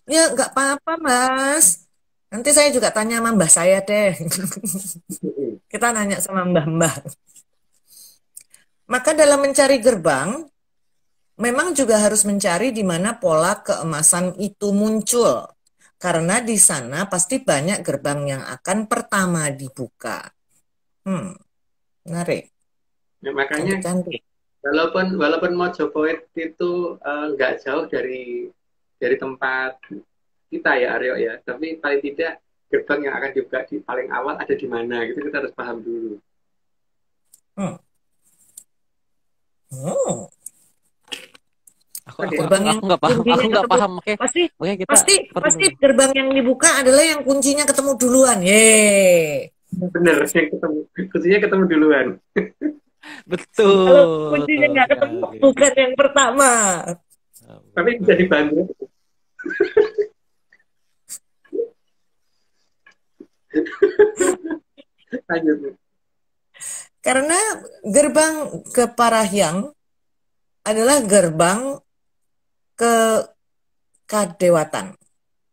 Ya nggak apa-apa Mas. Nanti saya juga tanya sama mbah saya deh. Kita nanya sama mbah-mbah. Maka dalam mencari gerbang, memang juga harus mencari di mana pola keemasan itu muncul. Karena di sana pasti banyak gerbang yang akan pertama dibuka. Menarik. Ya, makanya Cantik-cantik. walaupun Mojopahit itu nggak jauh dari tempat kita ya Aryo ya, tapi paling tidak gerbang yang akan dibuka di paling awal ada di mana gitu, kita harus paham dulu. Oh. Aku Gerbang yang nggak paham, kuncinya aku nggak ketemu. paham. Oke, Pasti oke kita pasti seperti gerbang yang dibuka adalah yang kuncinya ketemu duluan. Yeay. Bener, kuncinya ketemu duluan. betul. Kalau kuncinya nggak ketemu, sekali. bukan yang pertama. Tapi bisa dibantu. Lanjut. Karena gerbang ke Parahyang adalah gerbang ke kadewatan.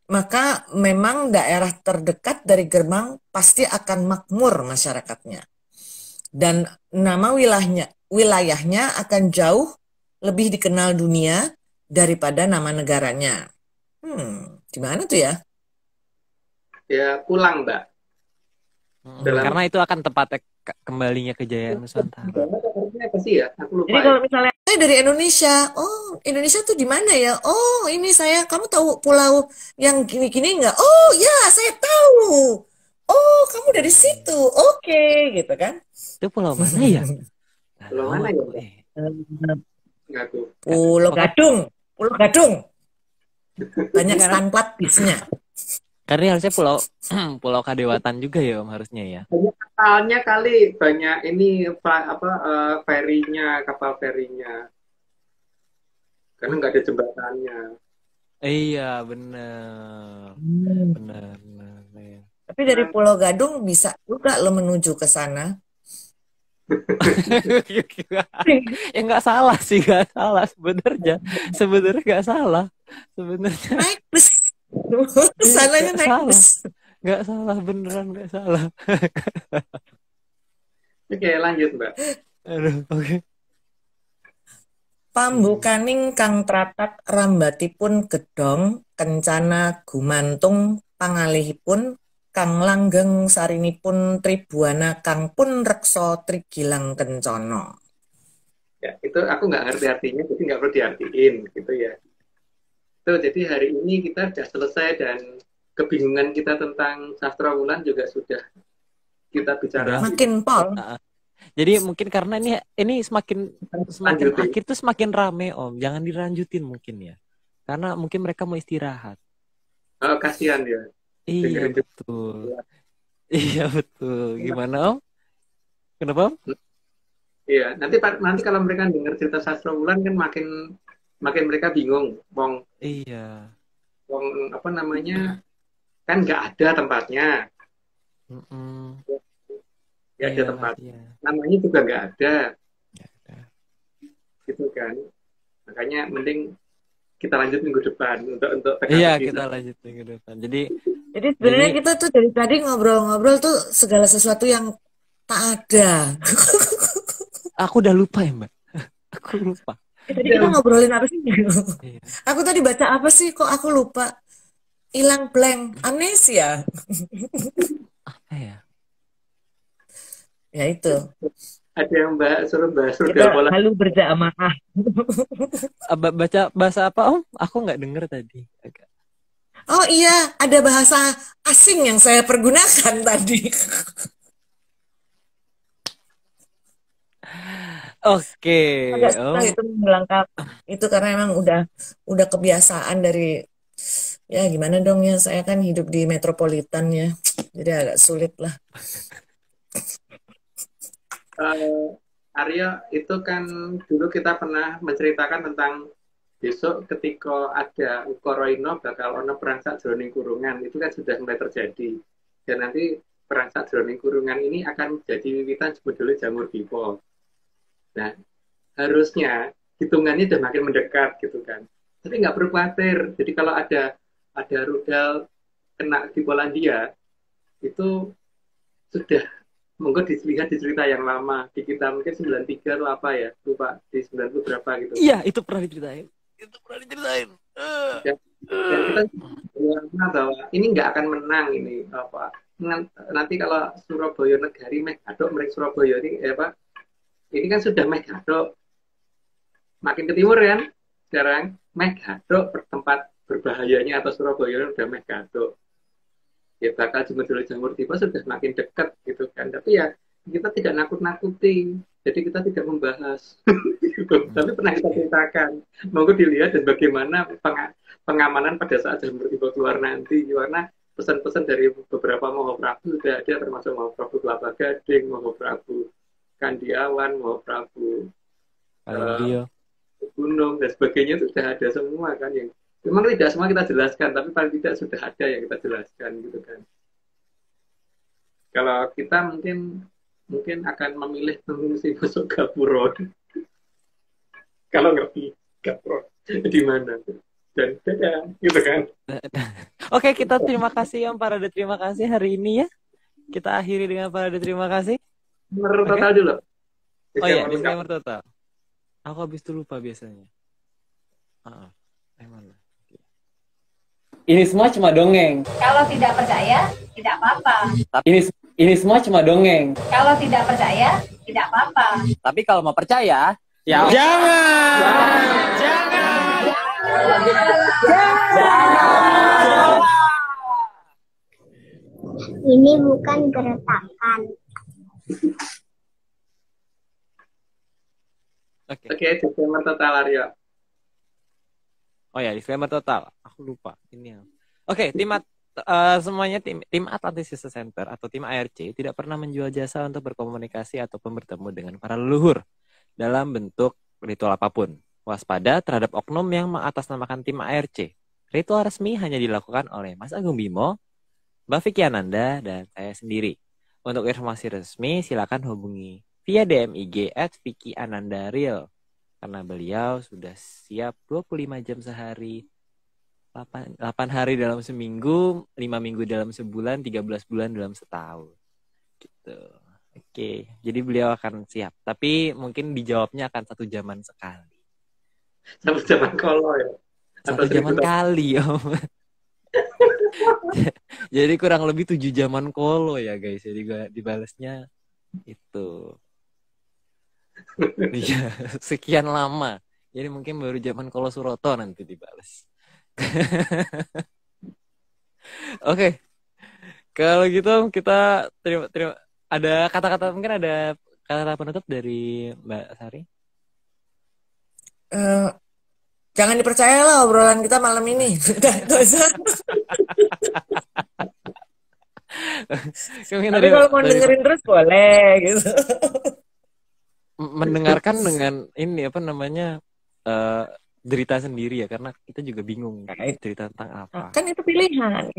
Maka memang daerah terdekat dari gerbang pasti akan makmur masyarakatnya. Dan nama wilayahnya akan jauh lebih dikenal dunia daripada nama negaranya. Gimana tuh ya? Ya pulang, Mbak. Karena itu akan tempatnya kembalinya kejayaan Nusantara. Apa sih ya? Aku lupa. Jadi kalau misalnya saya dari Indonesia, oh Indonesia tuh di mana ya? Oh ini saya, kamu tahu pulau yang gini-gini nggak? Oh ya saya tahu. Oh kamu dari situ, oke gitu kan? Itu pulau mana ya? Pulau mana ya? Nggak tuh. Pulau Gadung, Pulau Gadung. Banyak stand plat bisnya. Karena harusnya pulau Kadewatan juga ya Om harusnya ya. Kapalnya kali banyak ini ferinya, kapal ferinya. Karena nggak ada jembatannya. Iya benar. Benar. Ya. Tapi dari Pulau Gadung bisa juga lo menuju ke sana. Ya nggak salah sih, nggak salah sebenarnya nggak salah sebenarnya. Naik bus. Sananya naik bus. Nggak salah, beneran nggak salah. Oke, lanjut Mbak. Aduh, oke. Pambukaning kang tratat rambatipun gedhong kencana gumantung pangalihipun kang langgeng sarinipun tribuana kang pun reksa trigilang kencana. Ya, itu aku nggak ngerti artinya, jadi nggak perlu diartiin gitu ya. Jadi hari ini kita sudah selesai dan kebingungan kita tentang sastra wulan juga sudah kita bicara. Makin pol. Jadi mungkin karena ini semakin akhir tuh semakin rame Om. Jangan dilanjutin mungkin ya. Karena mungkin mereka mau istirahat. Oh, kasihan ya. Iya betul. Iya betul. Gimana Om? Kenapa Om? Iya, nanti kalau mereka dengar cerita sastra wulan kan makin mereka bingung, Iya. Apa namanya? Kan nggak ada tempatnya. Nggak ada tempat. Namanya juga nggak ada. gitu kan. Makanya mending kita lanjut minggu depan untuk Iya, teka-teki. kita lanjut minggu depan. Jadi sebenarnya kita tuh dari tadi ngobrol-ngobrol tuh segala sesuatu yang tak ada. aku udah lupa ya, Mbak. Aku lupa. Tadi kita ngobrolin apa sih? Iya. Aku tadi baca apa sih? Kok aku lupa? Hilang blank, amnesia. Apa ya? Ya itu. Ada yang suruh bahas Kita rudal bola. lalu berjamaah. Baca bahasa apa, Om? Aku nggak denger tadi. Agak. Oh iya, ada bahasa asing yang saya pergunakan tadi. Oke. Agak susah itu melengkap. Itu karena emang udah kebiasaan dari ya gimana dong ya, saya kan hidup di metropolitan ya. Jadi agak sulit lah. Aryo, itu kan dulu kita pernah menceritakan tentang besok ketika ada Ukoroino bakal ono perang sajroning kurungan. Itu kan sudah mulai terjadi. Dan nanti perang sajroning kurungan ini akan jadi wiwitan sebetulnya jamur dipo. Nah, harusnya hitungannya udah makin mendekat gitu kan. Tapi nggak perlu khawatir. Jadi kalau ada rudal kena di Polandia, itu sudah monggo dilihat di cerita yang lama. Di kita mungkin 93 atau apa ya, lupa, di 90 berapa gitu. Iya, itu pernah diceritain. Dan kita bilang bahwa ini nggak akan menang ini apa. Nanti kalau Surabaya Negari Megadok, mereka Surabaya ini ini kan sudah Megadok. Makin ke timur kan, sekarang Megadok tempat berbahayanya atau Surabaya udah Megadok. Ya bakal jamur tiba sudah makin dekat gitu kan. Tapi ya kita tidak nakut-nakuti, jadi kita tidak membahas. Tapi pernah kita ceritakan. Monggo dilihat dan bagaimana pengamanan pada saat jamur tiba keluar nanti. Karena pesan-pesan dari beberapa Moho Prabu sudah ada, termasuk Moho Prabu Kelapa Gading, Moho Prabu Kandiawan, Moho Prabu Gunung dan sebagainya itu sudah ada semua kan, yang memang tidak semua kita jelaskan, tapi paling tidak sudah ada yang kita jelaskan gitu kan. Kalau kita mungkin akan memilih mengungsi masuk Gapuro. Kalau nggak pilih Gapuro di mana? Dan gitu kan. Oke, kita terima kasih Om Parade, terima kasih hari ini ya. Kita akhiri dengan Parade, terima kasih. Menurut total dulu. Oh iya, disclaimer total. Aku habis itu lupa biasanya. Mana? Ini semua cuma dongeng. Kalau tidak percaya, tidak apa-apa. Ini semua cuma dongeng. Kalau tidak percaya, tidak apa-apa. Tapi kalau mau percaya, ya jangan. Ini bukan gertakan. Oke, disclaimer total Aryo. Oh ya, disclaimer total. Aku lupa. Ini yang. Oke, semuanya tim Atlantis Center atau tim ARC tidak pernah menjual jasa untuk berkomunikasi ataupun bertemu dengan para leluhur dalam bentuk ritual apapun. Waspada terhadap oknum yang mengatasnamakan tim ARC. Ritual resmi hanya dilakukan oleh Mas Agung Bimo, Mbak Vicky Ananda, dan saya sendiri. Untuk informasi resmi silakan hubungi via DM IG @VickyAnandaReal karena beliau sudah siap 25 jam sehari, 8 hari dalam seminggu, 5 minggu dalam sebulan, 13 bulan dalam setahun. Gitu. Oke, jadi beliau akan siap. Tapi mungkin dijawabnya akan 1 jaman sekali. 1 jaman kolo ya. 1 jaman kali, Om. Jadi kurang lebih 7 jaman kolo ya guys. Jadi dibalasnya itu. Iya, sekian lama. Jadi mungkin baru zaman Kolo Suroto nanti dibalas. Oke. Kalau gitu kita terima ada kata-kata, mungkin ada kata penutup dari Mbak Sari? Jangan dipercaya lah obrolan kita malam ini. Tapi kalau mau dengerin terus boleh gitu. Mendengarkan dengan ini apa namanya cerita sendiri ya, karena kita juga bingung cerita tentang apa. Kan itu pilihan.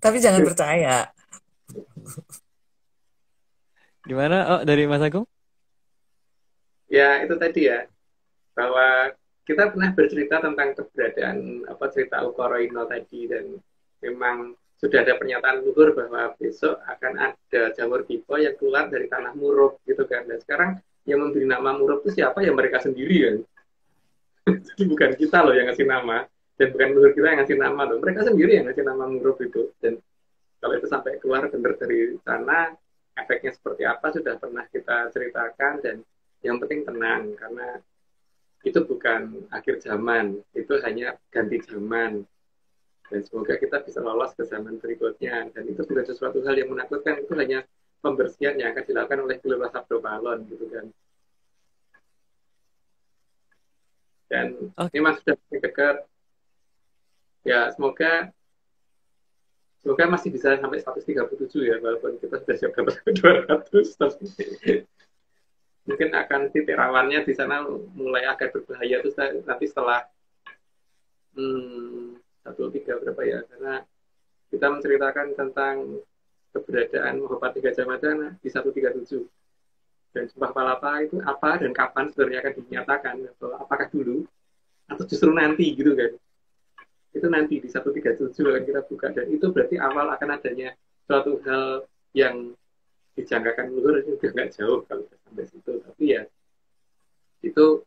Tapi jangan percaya. Gimana? Oh, dari Mas Agung? Ya itu tadi ya, bahwa kita pernah bercerita tentang keberadaan cerita Ukoroino tadi, dan memang sudah ada pernyataan luhur bahwa besok akan ada jamur tipe yang keluar dari tanah Muruk gitu kan. Dan sekarang yang memberi nama Muruk itu siapa? Ya mereka sendiri kan. Jadi bukan kita loh yang ngasih nama, dan bukan luhur kita yang ngasih nama loh. Mereka sendiri yang ngasih nama Muruk itu. Dan kalau itu sampai keluar benar dari sana, efeknya seperti apa sudah pernah kita ceritakan. Dan yang penting tenang, karena itu bukan akhir zaman, itu hanya ganti zaman. Dan semoga kita bisa lolos ke zaman berikutnya. Dan itu bukan sesuatu hal yang menakutkan, itu hanya pembersihan yang akan dilakukan oleh Kelurahan Sabdo Palon gitu kan. Dan memang sudah dekat. Ya semoga masih bisa sampai 137 ya, walaupun kita sudah siap dapat 200. Mungkin akan titik rawannya di sana mulai agak berbahaya tuh nanti setelah 103 berapa ya, karena kita menceritakan tentang keberadaan Mahapati Gajah Mada di 137, dan Sumpah Palapa itu apa dan kapan sebenarnya akan dinyatakan, atau apakah dulu atau justru nanti gitu kan. Itu nanti di 137 akan kita buka, dan itu berarti awal akan adanya suatu hal yang dijangkakan luhur. Itu udah nggak jauh kalau sampai situ, tapi ya itu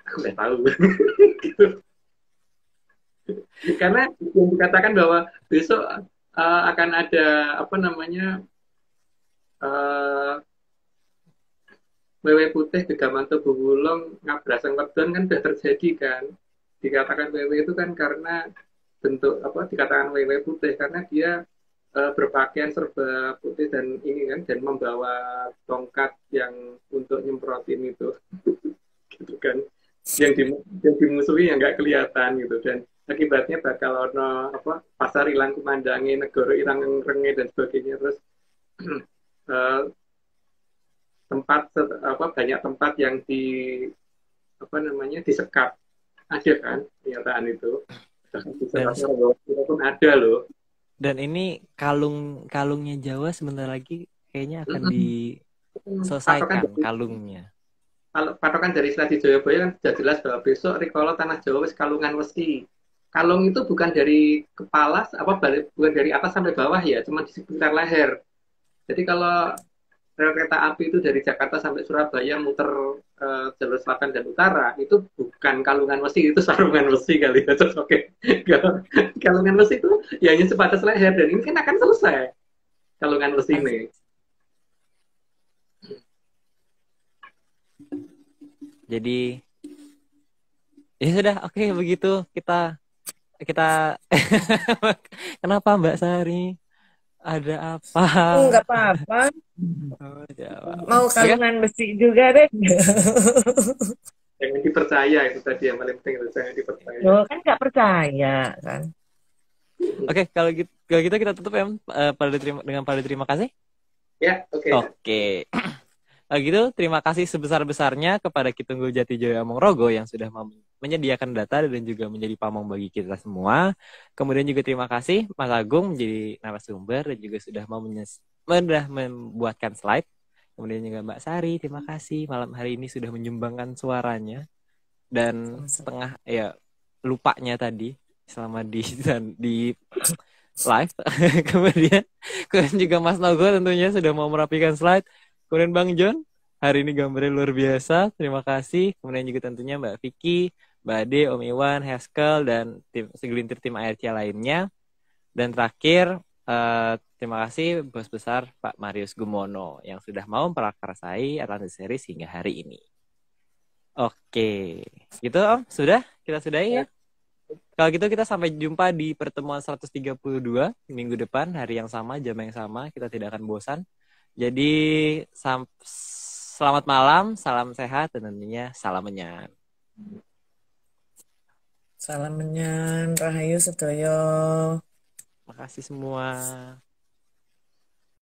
aku nggak tahu. Gitu. Karena yang dikatakan bahwa besok akan ada wewe putih Gegamanto Bowulung ngabraseng wedon kan sudah terjadi kan. Dikatakan wewe itu kan karena bentuk dikatakan wewe putih karena dia berpakaian serba putih dan ini kan, dan membawa tongkat yang untuk nyemprotin itu. Gitu kan, yang dimusuhi yang nggak kelihatan gitu, dan akibatnya bakal ono pasar ilang kumandangi, negara ilang renge dan sebagainya. Terus banyak tempat yang disekap, ada kan pernyataan itu. Itu pun ada loh. Dan ini kalungnya Jawa sebentar lagi kayaknya akan diselesaikan kalungnya. Kalau patokan dari Selat Joyoboyo kan sudah jelas bahwa besok rikala tanah Jawa wis kalungan wesi. Kalung itu bukan dari kepala, bukan dari atas sampai bawah ya, cuma di sekitar leher. Jadi kalau rel kereta api itu dari Jakarta sampai Surabaya muter jalur selatan dan utara, itu bukan kalungan wesi, itu sarungan wesi kali ya. Terus oke. Kalungan wesi itu ya hanya sebatas leher, dan ini kan akan selesai kalungan wesi ini. Jadi ya sudah, oke, begitu kita kenapa Mbak Sari? Ada apa? Enggak apa-apa. Oh, mau kalungan besi juga deh. Jangan dipercaya, itu tadi yang paling penting, itu jangan dipercaya. Loh, kan nggak percaya kan. Oke, kalau gitu kita tutup ya, dengan terima kasih. Ya, oke. Oke. Gitu, terima kasih sebesar-besarnya kepada Kitunggu Jatijoyo Amongrogo yang sudah menyediakan data dan juga menjadi pamong bagi kita semua. Kemudian juga terima kasih Mas Agung menjadi narasumber dan juga sudah membuatkan slide. Kemudian juga Mbak Sari, terima kasih malam hari ini sudah menyumbangkan suaranya. Dan setengah lupanya tadi selama di live. Kemudian juga Mas Nogo tentunya sudah mau merapikan slide. Kemudian Bang John, hari ini gambarnya luar biasa. Terima kasih. Kemudian juga tentunya Mbak Vicky, Mbak Ade, Om Iwan, Haskell, dan segelintir tim ARC lainnya. Dan terakhir, terima kasih Bos Besar Pak Marius Gumono yang sudah mau memprakarsai Atlantis Series hingga hari ini. Oke, gitu Om. Sudah? Kita sudahi ya? Kalau gitu kita sampai jumpa di pertemuan 132 minggu depan, hari yang sama, jam yang sama. Kita tidak akan bosan. Jadi selamat malam, salam sehat, dan tentunya salam menyan. Salam menyan, rahayu sedoyo. Makasih semua.